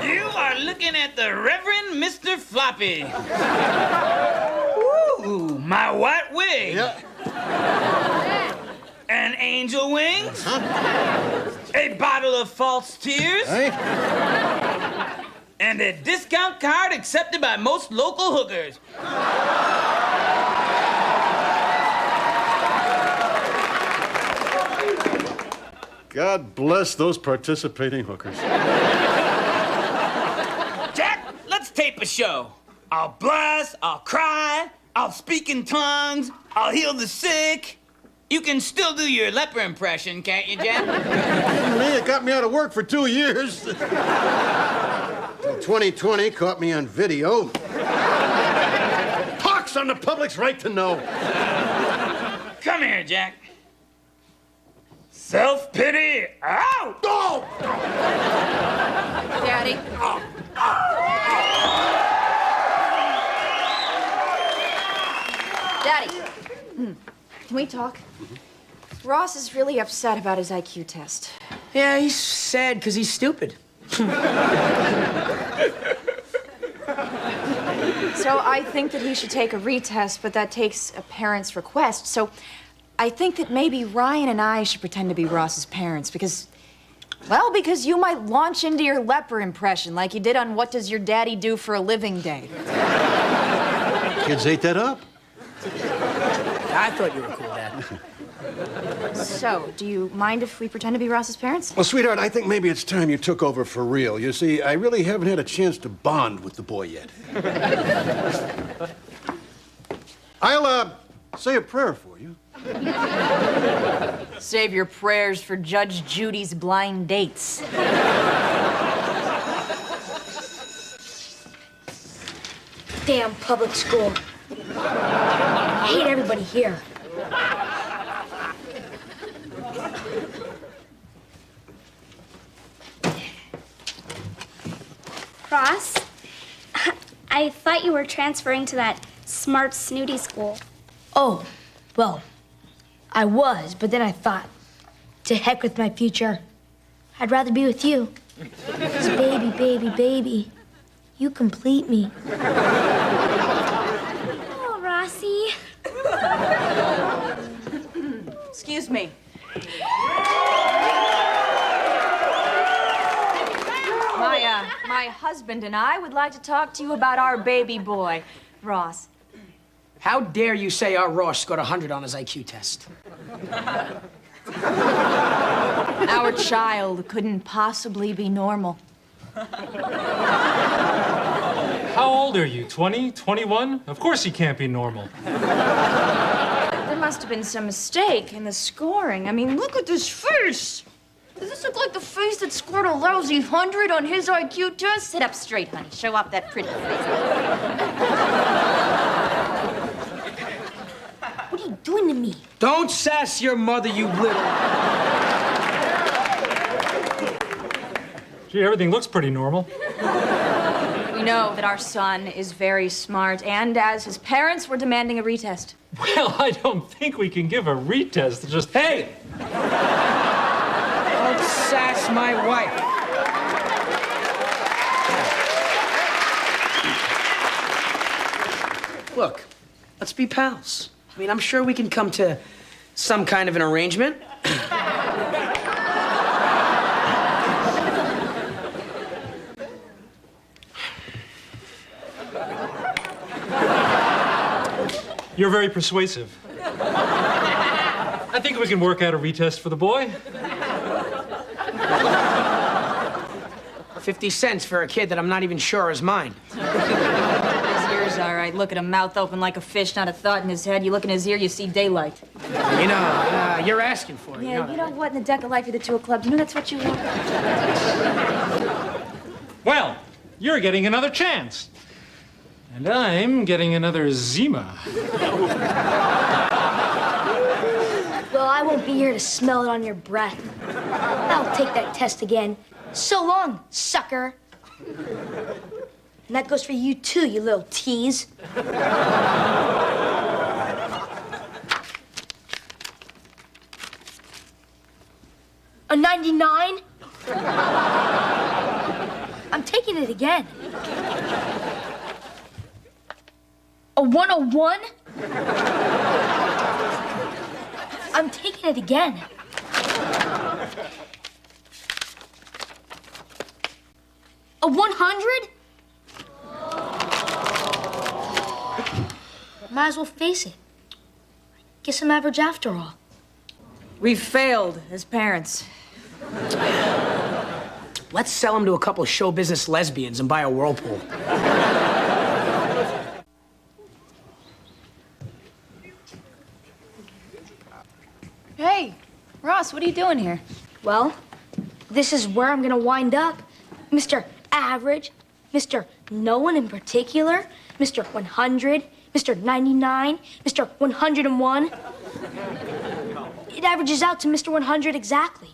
You are looking at the Reverend Mr. Floppy. Ooh, my white wig. Yeah. An angel wings. A bottle of false tears. Hey? And a discount card accepted by most local hookers. God bless those participating hookers. Jack, let's tape a show. I'll blast, I'll cry, I'll speak in tongues, I'll heal the sick. You can still do your leper impression, can't you, Jack? It got me out of work for 2 years. Till 2020 caught me on video. Pox on the public's right to know. Come here, Jack. Self-pity out! Oh! Daddy. Daddy, can we talk? Ross is really upset about his IQ test. Yeah, he's sad because he's stupid. So I think that he should take a retest, but that takes a parent's request. So I think that maybe Ryan and I should pretend to be Ross's parents because you might launch into your leper impression like you did on What Does Your Daddy Do for a Living Day. Kids ate that up. I thought you were cool, Dad. So, do you mind if we pretend to be Ross's parents? Well, sweetheart, I think maybe it's time you took over for real. You see, I really haven't had a chance to bond with the boy yet. I'll, say a prayer for you. Save your prayers for Judge Judy's blind dates. Damn public school. I hate everybody here. Ross, I thought you were transferring to that smart, snooty school. Oh, well, I was, but then I thought, to heck with my future. I'd rather be with you. 'Cause baby, baby, baby, you complete me. Oh, Rossi. Excuse me. My husband and I would like to talk to you about our baby boy, Ross. How dare you say our Ross scored 100 on his IQ test? Our child couldn't possibly be normal. How old are you? 20? 21? Of course he can't be normal. There must have been some mistake in the scoring. I mean, look at this face. Does this look like the face that scored a lousy 100 on his IQ test? Sit up straight, honey. Show off that pretty face. What are you doing to me? Don't sass your mother, you little... Gee, everything looks pretty normal. We know that our son is very smart, and as his parents, we're demanding a retest. Well, I don't think we can give a retest. Just... Hey! Don't sass my wife. Look, let's be pals. I mean, I'm sure we can come to some kind of an arrangement. You're very persuasive. I think we can work out a retest for the boy. 50 cents for a kid that I'm not even sure is mine. His ears, all right. Look at him, mouth open like a fish, not a thought in his head. You look in his ear, you see daylight. You know, you're asking for it. Yeah, you know what? In the deck of life, you're the two of clubs. You know that's what you want. Well, you're getting another chance. And I'm getting another Zima. Well, I won't be here to smell it on your breath. I'll take that test again. So long, sucker. And that goes for you too, you little tease. A 99? I'm taking it again. A 101? I'm taking it again. A 100? Might as well face it. Guess I'm average after all. We've failed as parents. Let's sell him to a couple of show business lesbians and buy a whirlpool. Hey, Ross, what are you doing here? Well, this is where I'm gonna wind up. Mr. Average, Mr. No one in particular, Mr. 100, Mr. 99, Mr. 101. It averages out to Mr. 100 exactly.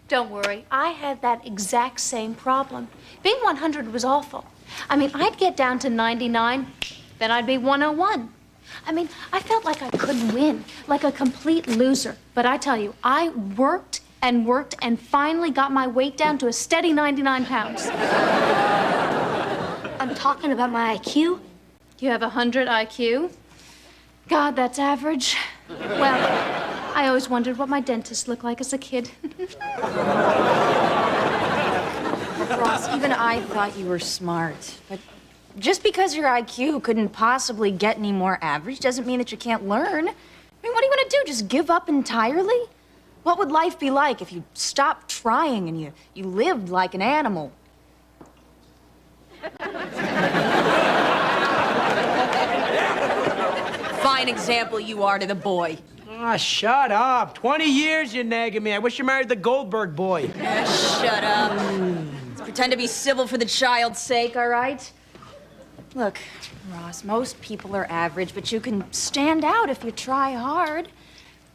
Don't worry, I had that exact same problem. Being 100 was awful. I mean, I'd get down to 99, then I'd be 101. I mean, I felt like I couldn't win, like a complete loser. But I tell you, I worked and worked and finally got my weight down to a steady 99 pounds. I'm talking about my IQ. You have 100 IQ? God, that's average. Well, I always wondered what my dentist looked like as a kid. Ross, even I thought you were smart. But just because your IQ couldn't possibly get any more average doesn't mean that you can't learn. I mean, what are you gonna do? Just give up entirely? What would life be like if you stopped trying and you lived like an animal? Fine example you are to the boy. Ah, shut up. 20 years you're nagging me. I wish you married the Goldberg boy. Shut up. Let's pretend to be civil for the child's sake, all right? Look, Ross, most people are average, but you can stand out if you try hard.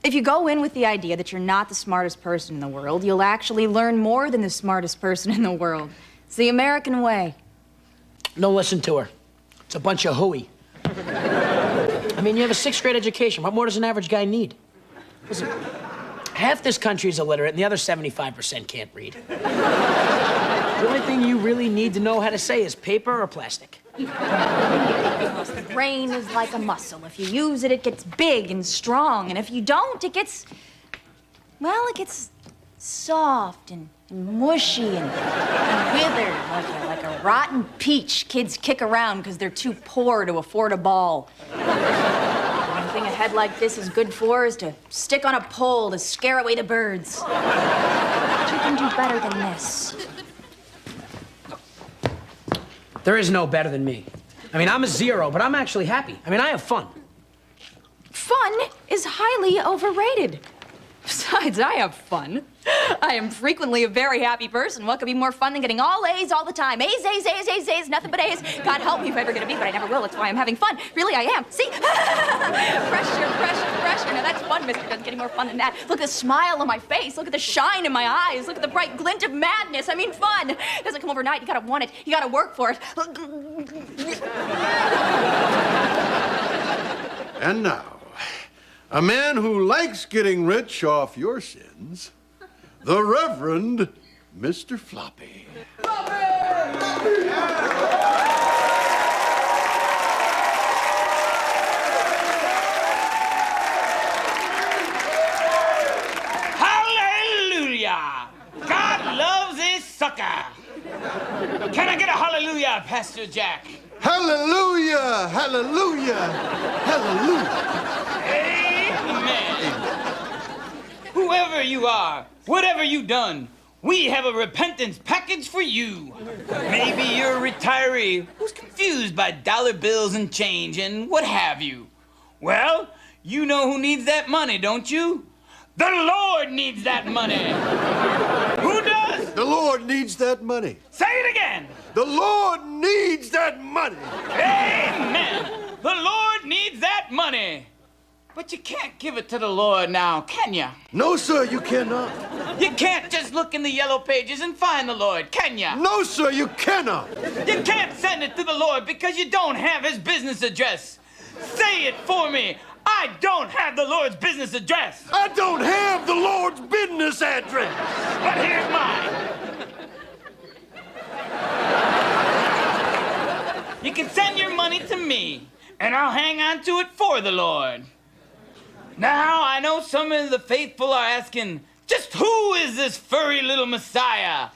If you go in with the idea that you're not the smartest person in the world, you'll actually learn more than the smartest person in the world. It's the American way. Don't listen to her. It's a bunch of hooey. I mean, you have a 6th grade education. What more does an average guy need? Listen, half this country is illiterate, and the other 75% can't read. The only thing you really need to know how to say is paper or plastic. The brain is like a muscle. If you use it, it gets big and strong. And if you don't, it gets, well, it gets soft and mushy and withered, like a rotten peach kids kick around because they're too poor to afford a ball. The only thing a head like this is good for is to stick on a pole to scare away the birds. But you can do better than this. There is no better than me. I mean, I'm a 0, but I'm actually happy. I mean, I have fun. Fun is highly overrated. Besides, I have fun. I am frequently a very happy person. What could be more fun than getting all A's all the time? A's, A's, A's, A's, A's, nothing but A's. God help me if I ever get a B, but I never will. That's why I'm having fun. Really, I am. See? Pressure, pressure, pressure. Now that's fun, mister. Doesn't get any more fun than that. Look at the smile on my face. Look at the shine in my eyes. Look at the bright glint of madness. I mean, fun. It doesn't come overnight. You gotta want it. You gotta work for it. And now, a man who likes getting rich off your sins, the Reverend Mr. Floppy. Hallelujah! God loves a sucker. Can I get a hallelujah, Pastor Jack? Hallelujah! Hallelujah! Hallelujah! Amen. Whoever you are, whatever you done, we have a repentance package for you. Maybe you're a retiree who's confused by dollar bills and change and what have you. Well, you know who needs that money, don't you? The Lord needs that money. Who does? The Lord needs that money. Say it again. The Lord needs that money. Amen. The Lord needs that money. But you can't give it to the Lord now, can you? No, sir, you cannot. You can't just look in the yellow pages and find the Lord, can you? No, sir, you cannot. You can't send it to the Lord because you don't have his business address. Say it for me. I don't have the Lord's business address. I don't have the Lord's business address. But here's mine. You can send your money to me, and I'll hang on to it for the Lord. Now, I know some of the faithful are asking, just who is this furry little Messiah?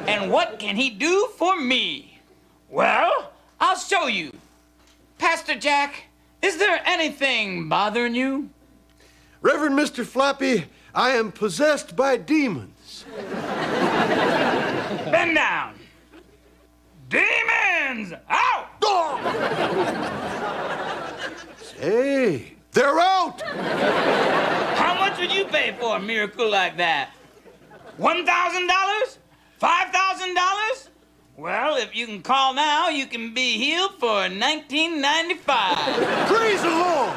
And what can he do for me? Well, I'll show you. Pastor Jack, is there anything bothering you? Reverend Mr. Floppy, I am possessed by demons. Bend down. Demons, out! Say, they're out! How much would you pay for a miracle like that? $1,000? $5,000? Well, if you can call now, you can be healed for $19.95. Praise the Lord!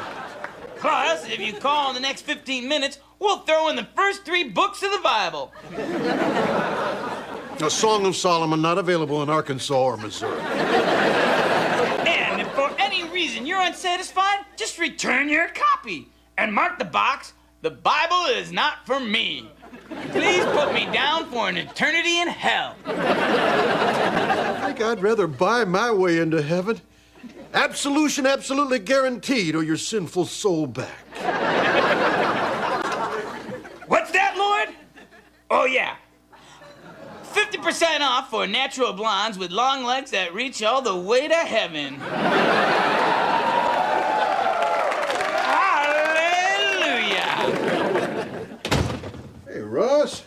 Plus, if you call in the next 15 minutes, we'll throw in the first 3 books of the Bible. A Song of Solomon not available in Arkansas or Missouri. And if for any reason you're unsatisfied, just return your copy and mark the box, the Bible is not for me. Please put me down for an eternity in hell. I think I'd rather buy my way into heaven. Absolution absolutely guaranteed, or your sinful soul back. What's that, Lord? Oh, yeah. 50% off for natural blondes with long legs that reach all the way to heaven. Hallelujah! Ross.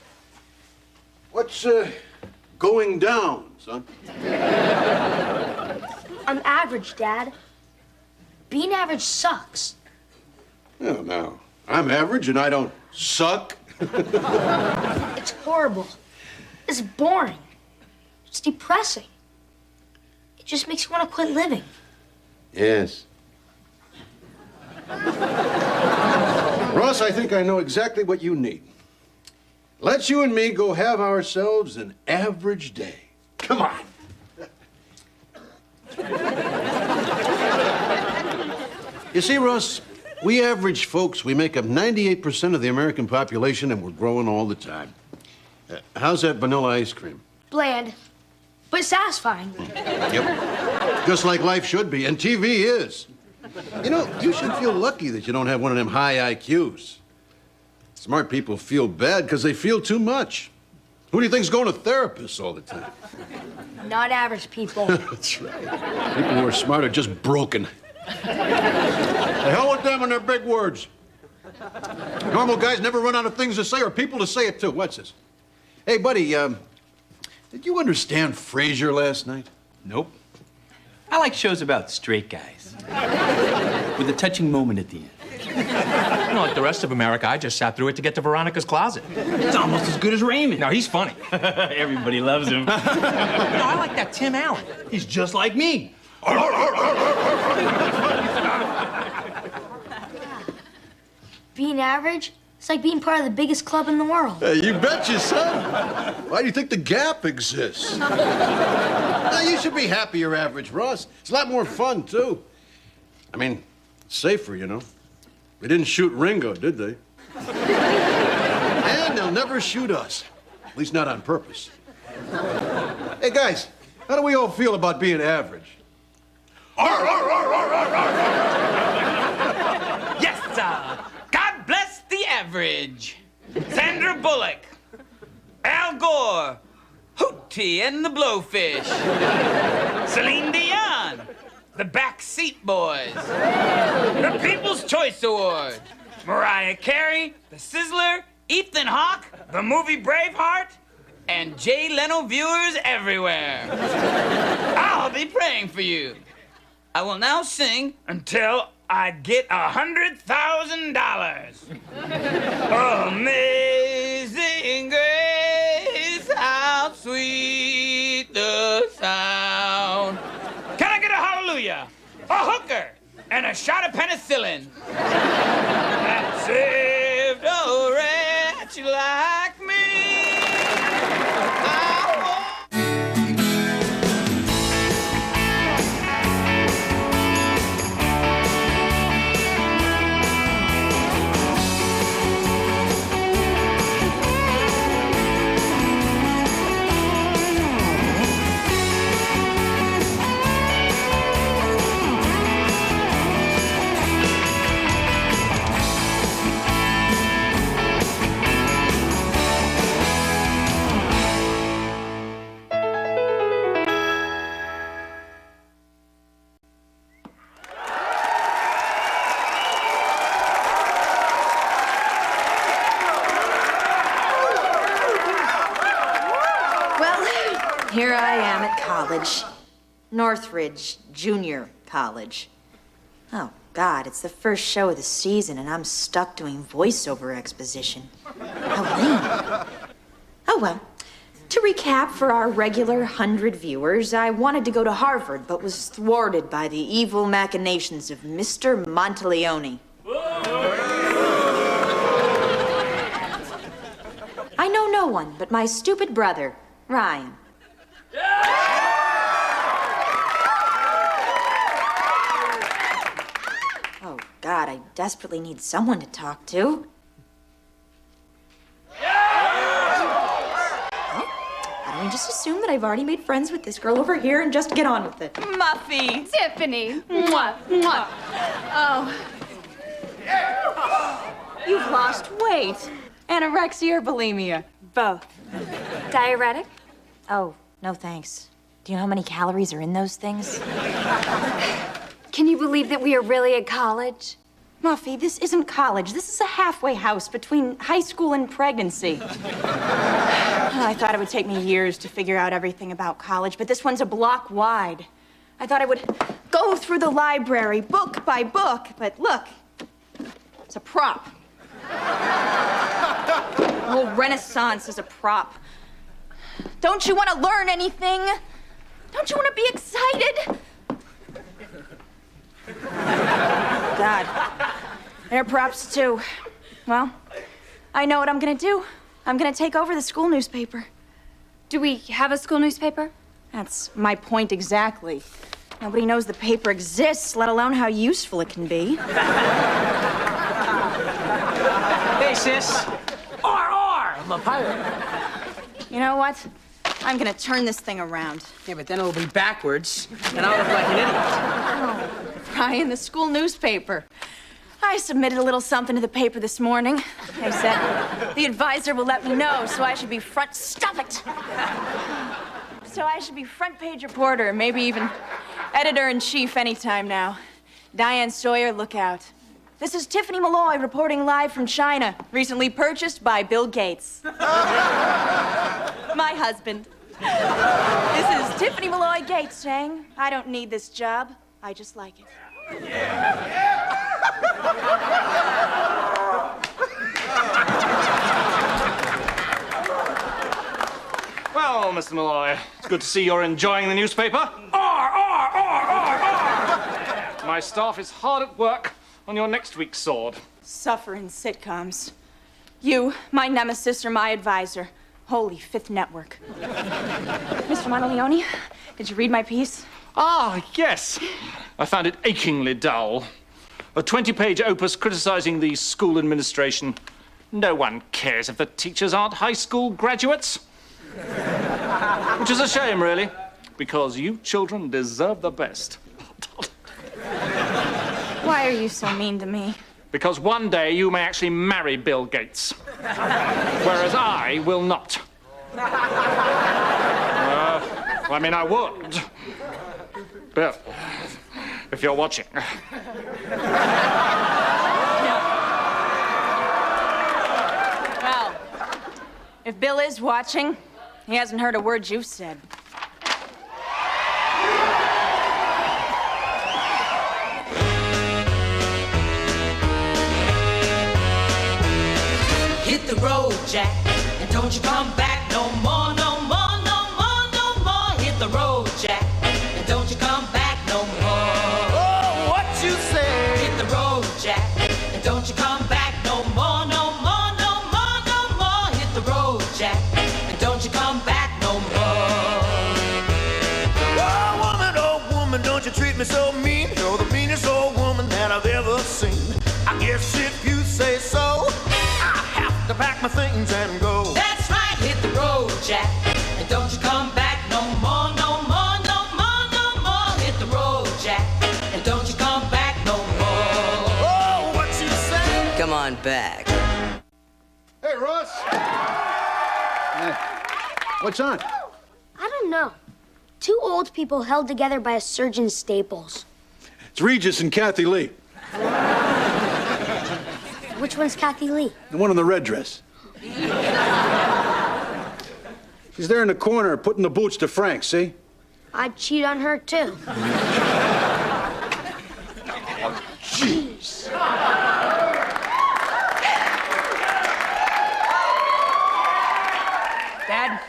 What's going down, son? I'm average, Dad. Being average sucks. Oh, no. I'm average and I don't suck. It's horrible. It's boring. It's depressing. It just makes you want to quit living. Yes. Ross, I think I know exactly what you need. Let's you and me go have ourselves an average day. Come on. You see, Ross, we average folks, we make up 98% of the American population, and we're growing all the time. How's that vanilla ice cream? Bland, but satisfying. Yep. Just like life should be, and TV is. You know, you should feel lucky that you don't have one of them high IQs. Smart people feel bad because they feel too much. Who do you think's going to therapists all the time? Not average people. That's right. People who are smart are just broken. The hell with them and their big words. Normal guys never run out of things to say or people to say it to. What's this? Hey, buddy, did you understand Frasier last night? Nope. I like shows about straight guys. With a touching moment at the end. You know, like the rest of America, I just sat through it to get to Veronica's closet. It's almost as good as Raymond. No, he's funny. Everybody loves him. No, I like that Tim Allen. He's just like me. Being average, it's like being part of the biggest club in the world. You betcha, son. Why do you think the Gap exists? Now, you should be happy you're average, Ross. It's a lot more fun, too. I mean, it's safer, you know. They didn't shoot Ringo, did they? And they'll never shoot us. At least not on purpose. Hey, guys, how do we all feel about being average? Yes, sir. God bless the average. Sandra Bullock, Al Gore, Hootie and the Blowfish, Celine Dion, the Backseat Boys, the People's Choice Award, Mariah Carey, the Sizzler, Ethan Hawke, the movie Braveheart, and Jay Leno viewers everywhere. I'll be praying for you. I will now sing until I get $100,000. Amazing grace, how sweet the sound. Can I get a hallelujah, a hooker, and a shot of penicillin? That saved a wretch like me. Here I am at college. Northridge Junior College. Oh, God, it's the first show of the season, and I'm stuck doing voiceover exposition. How lame. Oh, well. To recap for our regular 100 viewers, I wanted to go to Harvard, but was thwarted by the evil machinations of Mr. Monteleone. I know no one but my stupid brother, Ryan. Oh, God, I desperately need someone to talk to. Well, why don't we just assume that I've already made friends with this girl over here and just get on with it? Muffy. Tiffany. Mwah, mwah. Oh. You've lost weight. Anorexia or bulimia? Both. Diuretic? Oh, no thanks. Do you know how many calories are in those things? Can you believe that we are really at college? Muffy, this isn't college. This is a halfway house between high school and pregnancy. I thought it would take me years to figure out everything about college, but this one's a block wide. I thought I would go through the library, book by book, but look, it's a prop. The whole Renaissance is a prop. Don't you want to learn anything? Don't you want to be excited? God, they're props too. Well, I know what I'm gonna do. I'm gonna take over the school newspaper. Do we have a school newspaper? That's my point exactly. Nobody knows the paper exists, let alone how useful it can be. Hey, sis. I'm a pirate. You know what? I'm gonna turn this thing around. Yeah, but then it'll be backwards, and I'll look like an idiot. Oh, Brian, the school newspaper. I submitted a little something to the paper this morning. They said the advisor will let me know, so I should be front... Stop it! So I should be front page reporter, maybe even editor-in-chief anytime now. Diane Sawyer, look out. This is Tiffany Malloy reporting live from China, recently purchased by Bill Gates. My husband. This is Tiffany Malloy Gates saying, I don't need this job, I just like it. Well, Mr. Malloy, it's good to see you're enjoying the newspaper. My staff is hard at work on your next week's sword. Suffer in sitcoms. You, my nemesis, or my advisor. Holy Fifth Network. Mr. Monteleone, did you read my piece? Ah, yes. I found it achingly dull. A 20-page opus criticizing the school administration. No one cares if the teachers aren't high school graduates. Which is a shame, really, because you children deserve the best. Why are you so mean to me? Because one day you may actually marry Bill Gates, whereas I will not. I mean, I would. Bill, if you're watching. Well, if Bill is watching, he hasn't heard a word you've said. Hit the road, Jack, and don't you come back no more, no more, no more, no more. Hit the road, Jack, and don't you come back no more. Oh, what you say? Hit the road, Jack, and don't you come back no more, no more, no more, no more. Hit the road, Jack, and don't you come back no more. Oh, woman, don't you treat me so mean. You're the meanest old woman that I've ever seen. I guess if you say so, to pack my things and go. That's right, hit the road, Jack, and don't you come back no more, no more, no more, no more. Hit the road, Jack, and don't you come back no more. Oh, what you say? Come on back. Hey, Ross. What's on? I don't know. Two old people held together by a surgeon's staples. It's Regis and Kathy Lee. Which one's Kathy Lee? The one in the red dress. She's there in the corner putting the boots to Frank, see? I'd cheat on her, too. Jeez. Dad,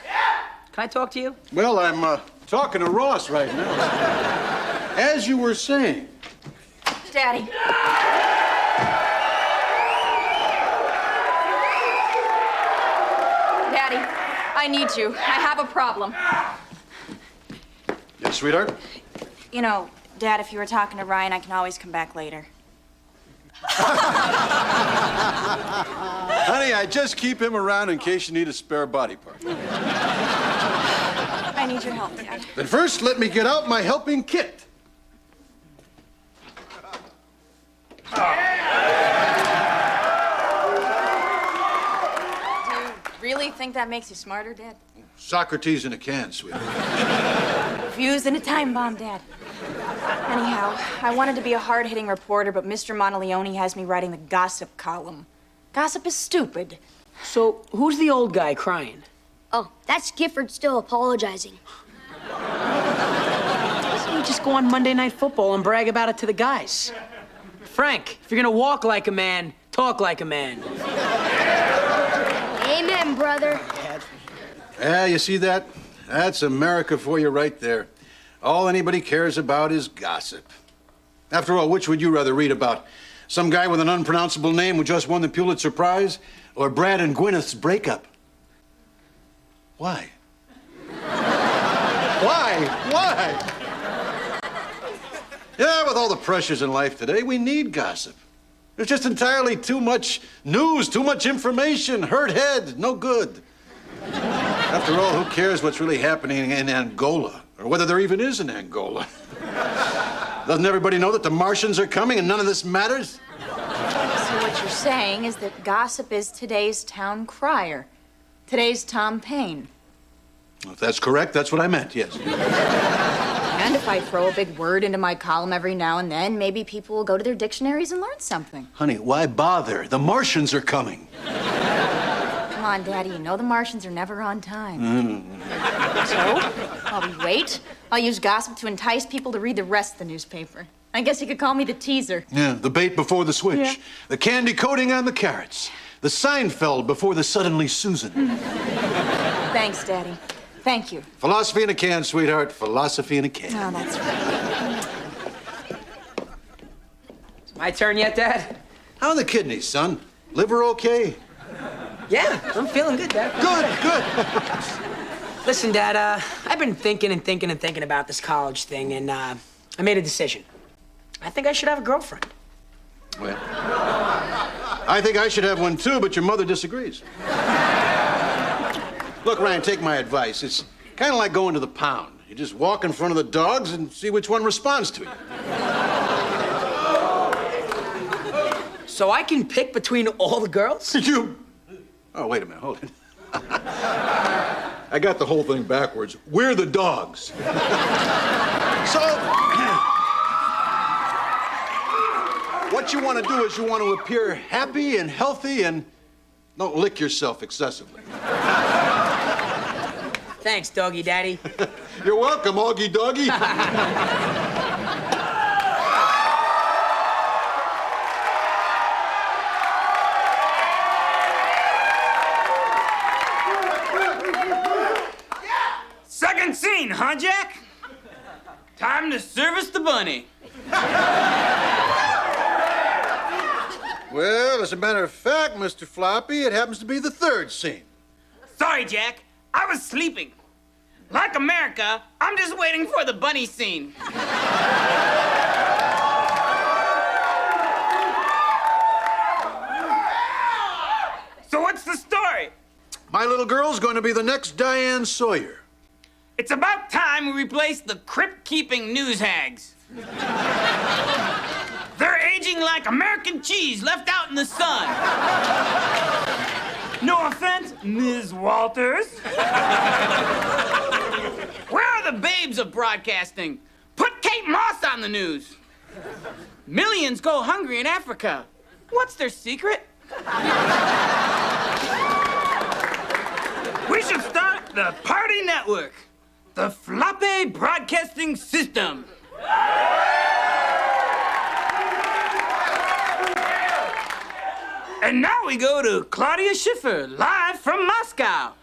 can I talk to you? Well, I'm talking to Ross right now. As you were saying. Daddy. Daddy, I need you. I have a problem. Yes, sweetheart? You know, Dad, if you were talking to Ryan, I can always come back later. Honey, I just keep him around in case you need a spare body part. I need your help, Dad. But first, let me get out my helping kit. Do you really think that makes you smarter, Dad? Socrates in a can, sweetheart. Fuse in a time bomb, Dad. Anyhow, I wanted to be a hard-hitting reporter, but Mr. Monteleone has me writing the gossip column. Gossip is stupid. So, who's the old guy crying? Oh, that's Gifford still apologizing. You just go on Monday Night Football and brag about it to the guys. Frank, if you're gonna walk like a man, talk like a man. Amen, brother. Yeah, you see that? That's America for you right there. All anybody cares about is gossip. After all, which would you rather read about? Some guy with an unpronounceable name who just won the Pulitzer Prize? Or Brad and Gwyneth's breakup? Why? Why? Yeah, with all the pressures in life today, we need gossip. There's just entirely too much news, too much information. Hurt head, no good. After all, who cares what's really happening in Angola? Or whether there even is an Angola? Doesn't everybody know that the Martians are coming and none of this matters? So what you're saying is that gossip is today's town crier. Today's Tom Paine. If that's correct, that's what I meant, yes. And if I throw a big word into my column every now and then, maybe people will go to their dictionaries and learn something. Honey, why bother? The Martians are coming. Come on, Daddy, you know the Martians are never on time. So, while we wait, I'll use gossip to entice people to read the rest of the newspaper. I guess you could call me the teaser. Yeah, the bait before the switch. Yeah. The candy coating on the carrots. The Seinfeld before the suddenly Susan. Thanks, Daddy. Thank you. Philosophy in a can, sweetheart. Philosophy in a can. Oh, that's right. My turn yet, Dad? How are the kidneys, son? Liver okay? Yeah, I'm feeling good, Dad. Good. Listen, Dad, I've been thinking about this college thing, and I made a decision. I think I should have a girlfriend. Well, I think I should have one too, but your mother disagrees. Look, Ryan, take my advice. It's kind of like going to the pound. You just walk in front of the dogs and see which one responds to you. So I can pick between all the girls? You... Oh, wait a minute, hold it. I got the whole thing backwards. We're the dogs. So, what you want to do is you want to appear happy and healthy and don't lick yourself excessively. Thanks, Doggy Daddy. You're welcome, Augie Doggy. Second scene, huh, Jack? Time to service the bunny. Well, as a matter of fact, Mr. Floppy, it happens to be the third scene. Sorry, Jack. I was sleeping. Like America, I'm just waiting for the bunny scene. So what's the story? My little girl's going to be the next Diane Sawyer. It's about time we replace the crypt-keeping news hags. They're aging like American cheese left out in the sun. No offense, Ms. Walters. Where are the babes of broadcasting? Put Kate Moss on the news. Millions go hungry in Africa. What's their secret? We should start the Party Network, the Floppy Broadcasting System. And now we go to Claudia Schiffer, live from Moscow.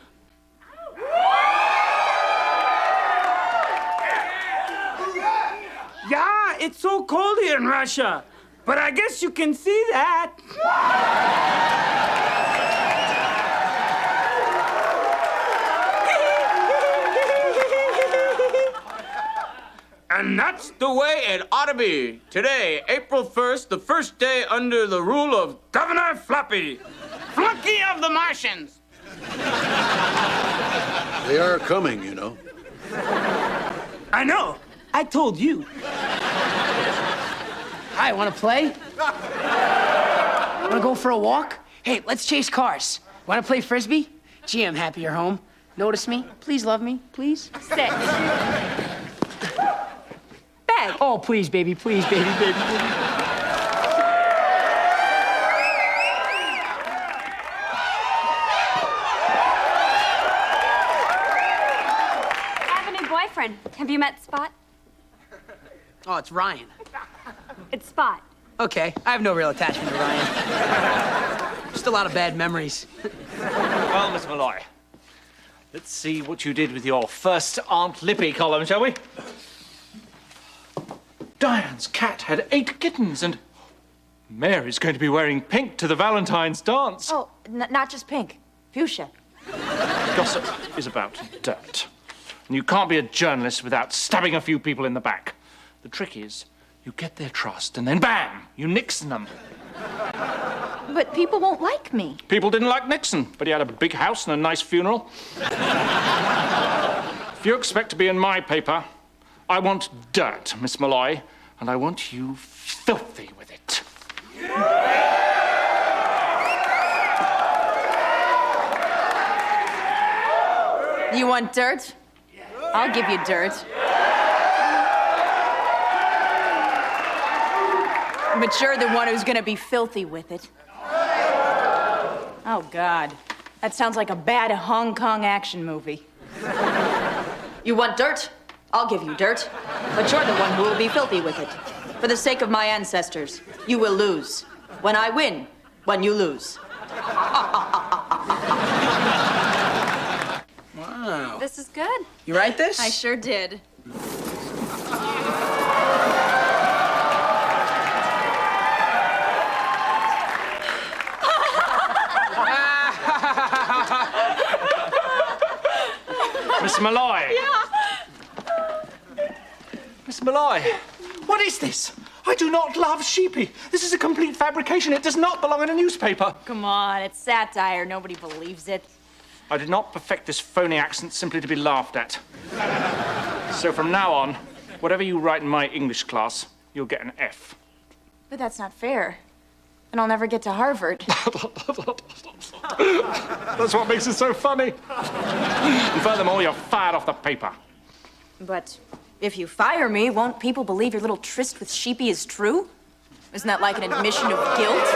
Yeah, it's so cold here in Russia, but I guess you can see that. And that's the way it ought to be. Today, April 1st, the first day under the rule of Governor Floppy, flunky of the Martians. They are coming, you know. I know. I told you. Hi, wanna play? Wanna go for a walk? Hey, let's chase cars. Wanna play frisbee? Gee, I'm happy you're home. Notice me? Please love me, please? Sit. Beg. Oh, please, baby, please, baby, baby, baby. Boyfriend. Have you met Spot? Oh, it's Ryan. It's Spot. Okay, I have no real attachment to Ryan. Just a lot of bad memories. Well, Miss Malloy, let's see what you did with your first Aunt Lippy column, shall we? Diane's cat had 8 kittens, and Mary's going to be wearing pink to the Valentine's dance. Oh, not just pink. Fuchsia. Gossip is about dirt. And you can't be a journalist without stabbing a few people in the back. The trick is, you get their trust, and then bam, you Nixon them. But people won't like me. People didn't like Nixon, but he had a big house and a nice funeral. If you expect to be in my paper, I want dirt, Miss Malloy, and I want you filthy with it. You want dirt? I'll give you dirt. But you're the one who's gonna be filthy with it. Oh, God. That sounds like a bad Hong Kong action movie. You want dirt? I'll give you dirt. But you're the one who will be filthy with it. For the sake of my ancestors, you will lose. When I win, when you lose. Wow. This is good. You write this? I sure did. Miss Malloy. Yeah. Miss Malloy, what is this? I do not love Sheepy. This is a complete fabrication. It does not belong in a newspaper. Come on, it's satire. Nobody believes it. I did not perfect this phony accent simply to be laughed at. So from now on, whatever you write in my English class, you'll get an F. But that's not fair. And I'll never get to Harvard. That's what makes it so funny. And furthermore, you're fired off the paper. But if you fire me, won't people believe your little tryst with Sheepy is true? Isn't that like an admission of guilt?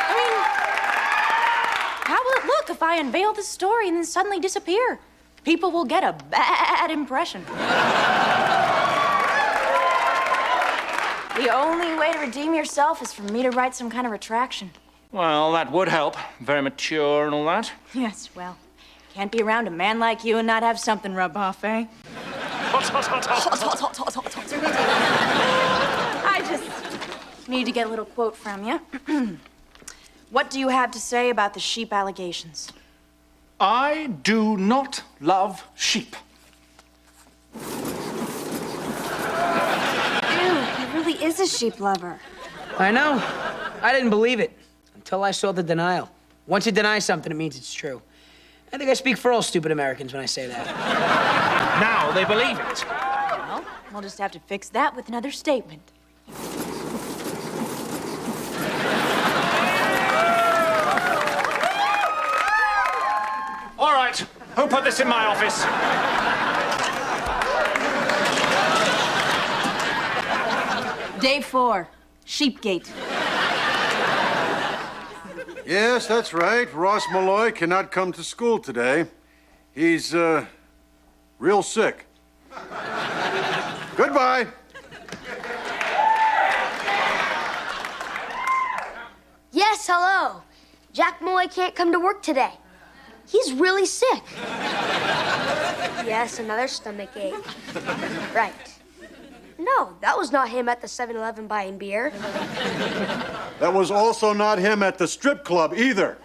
I mean, how will it look if I unveil the story and then suddenly disappear? People will get a bad impression. The only way to redeem yourself is for me to write some kind of retraction. Well, that would help. Very mature and all that. Yes, well, can't be around a man like you and not have something rub off, eh? I just need to get a little quote from you. What do you have to say about the sheep allegations? I do not love sheep. He really is a sheep lover. I know. I didn't believe it until I saw the denial. Once you deny something, it means it's true. I think I speak for all stupid Americans when I say that. Now they believe it. Well, we'll just have to fix that with another statement. All right, who put this in my office? Day 4, Sheepgate. Yes, that's right. Ross Malloy cannot come to school today. He's, real sick. Goodbye. Yes, hello. Jack Malloy can't come to work today. He's really sick. Yes, another stomach ache. Right. No, that was not him at the 7-Eleven buying beer. That was also not him at the strip club either.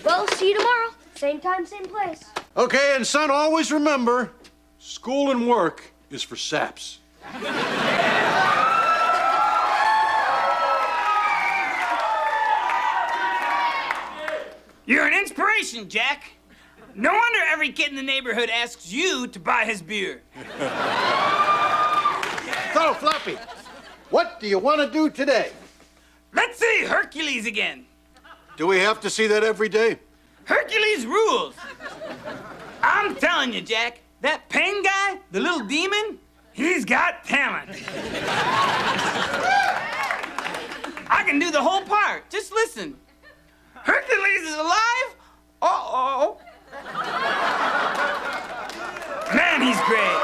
Well, see you tomorrow. Same time, same place. Okay, and son, always remember, school and work is for saps. You're an inspiration, Jack. No wonder every kid in the neighborhood asks you to buy his beer. So, Floppy, what do you want to do today? Let's see Hercules again. Do we have to see that every day? Hercules rules. I'm telling you, Jack, that pain guy, the little demon, he's got talent. I can do the whole part. Just listen. Hercules is alive? Uh-oh. Man, he's great.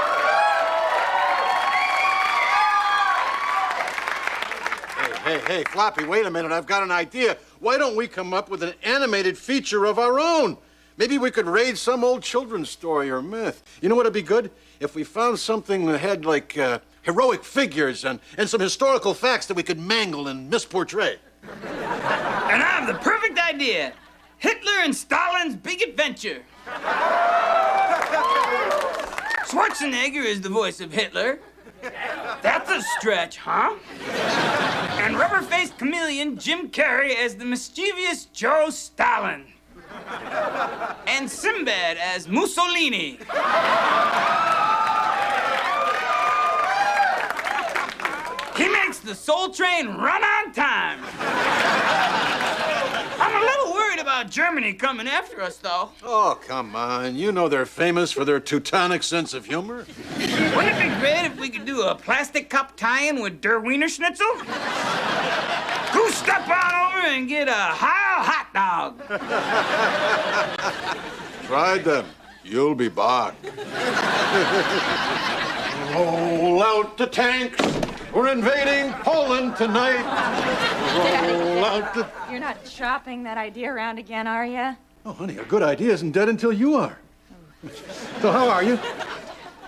Hey, Floppy, wait a minute. I've got an idea. Why don't we come up with an animated feature of our own? Maybe we could raid some old children's story or myth. You know what would be good? If we found something that had, like, heroic figures and some historical facts that we could mangle and misportray. And I have the perfect idea. Hitler and Stalin's big adventure. Schwarzenegger is the voice of Hitler. That's a stretch, huh? And rubber-faced chameleon Jim Carrey as the mischievous Joe Stalin. And Sinbad as Mussolini. He makes the Soul Train run on time. I'm a little worried about Germany coming after us, though. Oh, come on. You know they're famous for their Teutonic sense of humor. Wouldn't it be great if we could do a plastic cup tie-in with Der Wiener Schnitzel? Go step on over and get a Heil hot dog. Try them. You'll be back. Roll out the tanks. We're invading Poland tonight. Roll out the... You're not shopping that idea around again, are you? Oh, honey, a good idea isn't dead until you are. So how are you?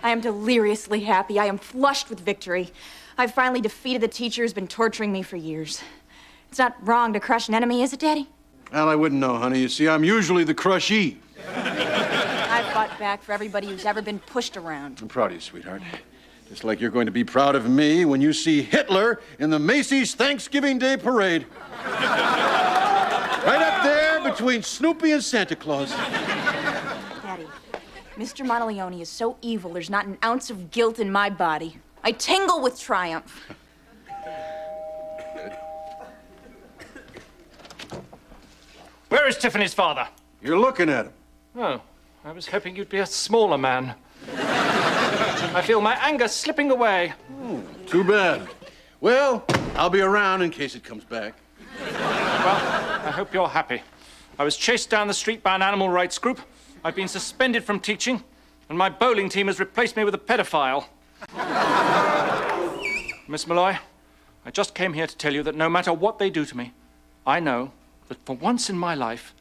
I am deliriously happy. I am flushed with victory. I've finally defeated the teacher who's been torturing me for years. It's not wrong to crush an enemy, is it, Daddy? Well, I wouldn't know, honey. You see, I'm usually the crushee. I've fought back for everybody who's ever been pushed around. I'm proud of you, sweetheart. Just like you're going to be proud of me when you see Hitler in the Macy's Thanksgiving Day Parade. Right up there between Snoopy and Santa Claus. Daddy, Mr. Monteleone is so evil, there's not an ounce of guilt in my body. I tingle with triumph. Where is Tiffany's father? You're looking at him. Oh, I was hoping you'd be a smaller man. I feel my anger slipping away. Oh, too bad. Well, I'll be around in case it comes back. Well, I hope you're happy. I was chased down the street by an animal rights group. I've been suspended from teaching, and my bowling team has replaced me with a pedophile. Miss Malloy, I just came here to tell you that no matter what they do to me, I know that for once in my life,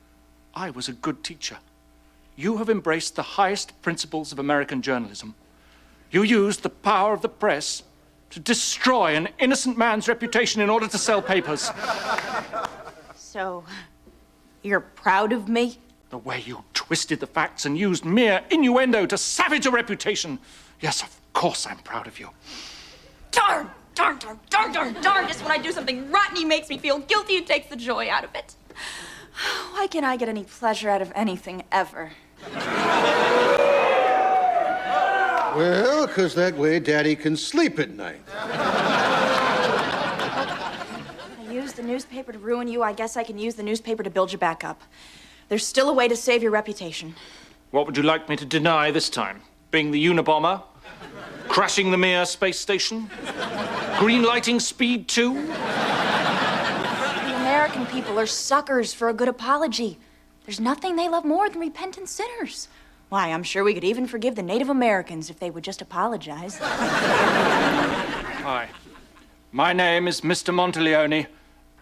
I was a good teacher. You have embraced the highest principles of American journalism. You used the power of the press to destroy an innocent man's reputation in order to sell papers. So, you're proud of me? The way you twisted the facts and used mere innuendo to savage a reputation. Yes, of course I'm proud of you. Darn! Just when I do something rotten, he makes me feel guilty and takes the joy out of it. Why can't I get any pleasure out of anything ever? Well, because that way Daddy can sleep at night. I used the newspaper to ruin you. I guess I can use the newspaper to build you back up. There's still a way to save your reputation. What would you like me to deny this time? Being the Unabomber? Crashing the Mir space station? Greenlighting Speed 2? The American people are suckers for a good apology. There's nothing they love more than repentant sinners. Why, I'm sure we could even forgive the Native Americans if they would just apologize. Hi. My name is Mr. Monteleone,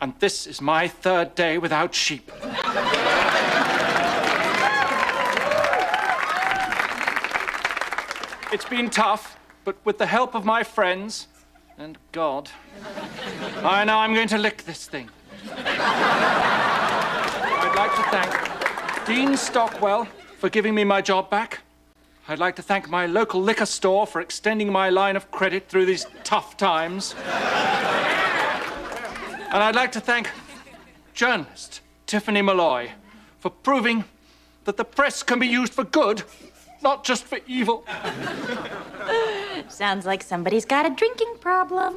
and this is my third day without sheep. It's been tough, but with the help of my friends and God, I know I'm going to lick this thing. I'd like to thank Dean Stockwell for giving me my job back. I'd like to thank my local liquor store for extending my line of credit through these tough times. And I'd like to thank journalist Tiffany Malloy for proving that the press can be used for good, not just for evil. Sounds like somebody's got a drinking problem.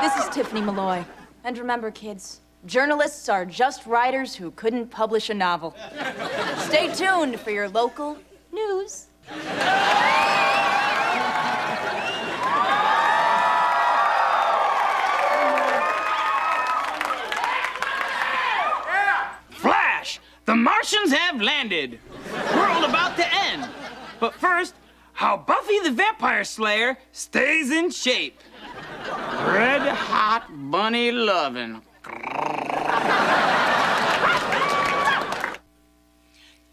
This is Tiffany Malloy. And remember, kids, Journalists are just writers who couldn't publish a novel. Stay tuned for your local news. Flash! The Martians have landed. World about to end. But first, how Buffy the Vampire Slayer stays in shape. Red hot bunny lovin'.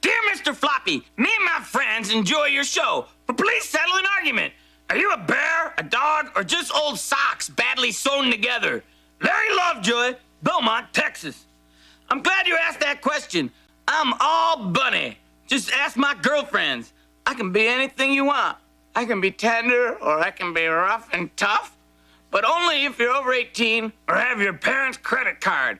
Dear Mr. Floppy, me and my friends enjoy your show, but please settle an argument. Are you a bear, a dog, or just old socks badly sewn together? Larry Lovejoy, Beaumont, Texas. I'm glad you asked that question. I'm all bunny. Just ask my girlfriends. I can be anything you want. I can be tender or I can be rough and tough, but only if you're over 18 or have your parents' credit card.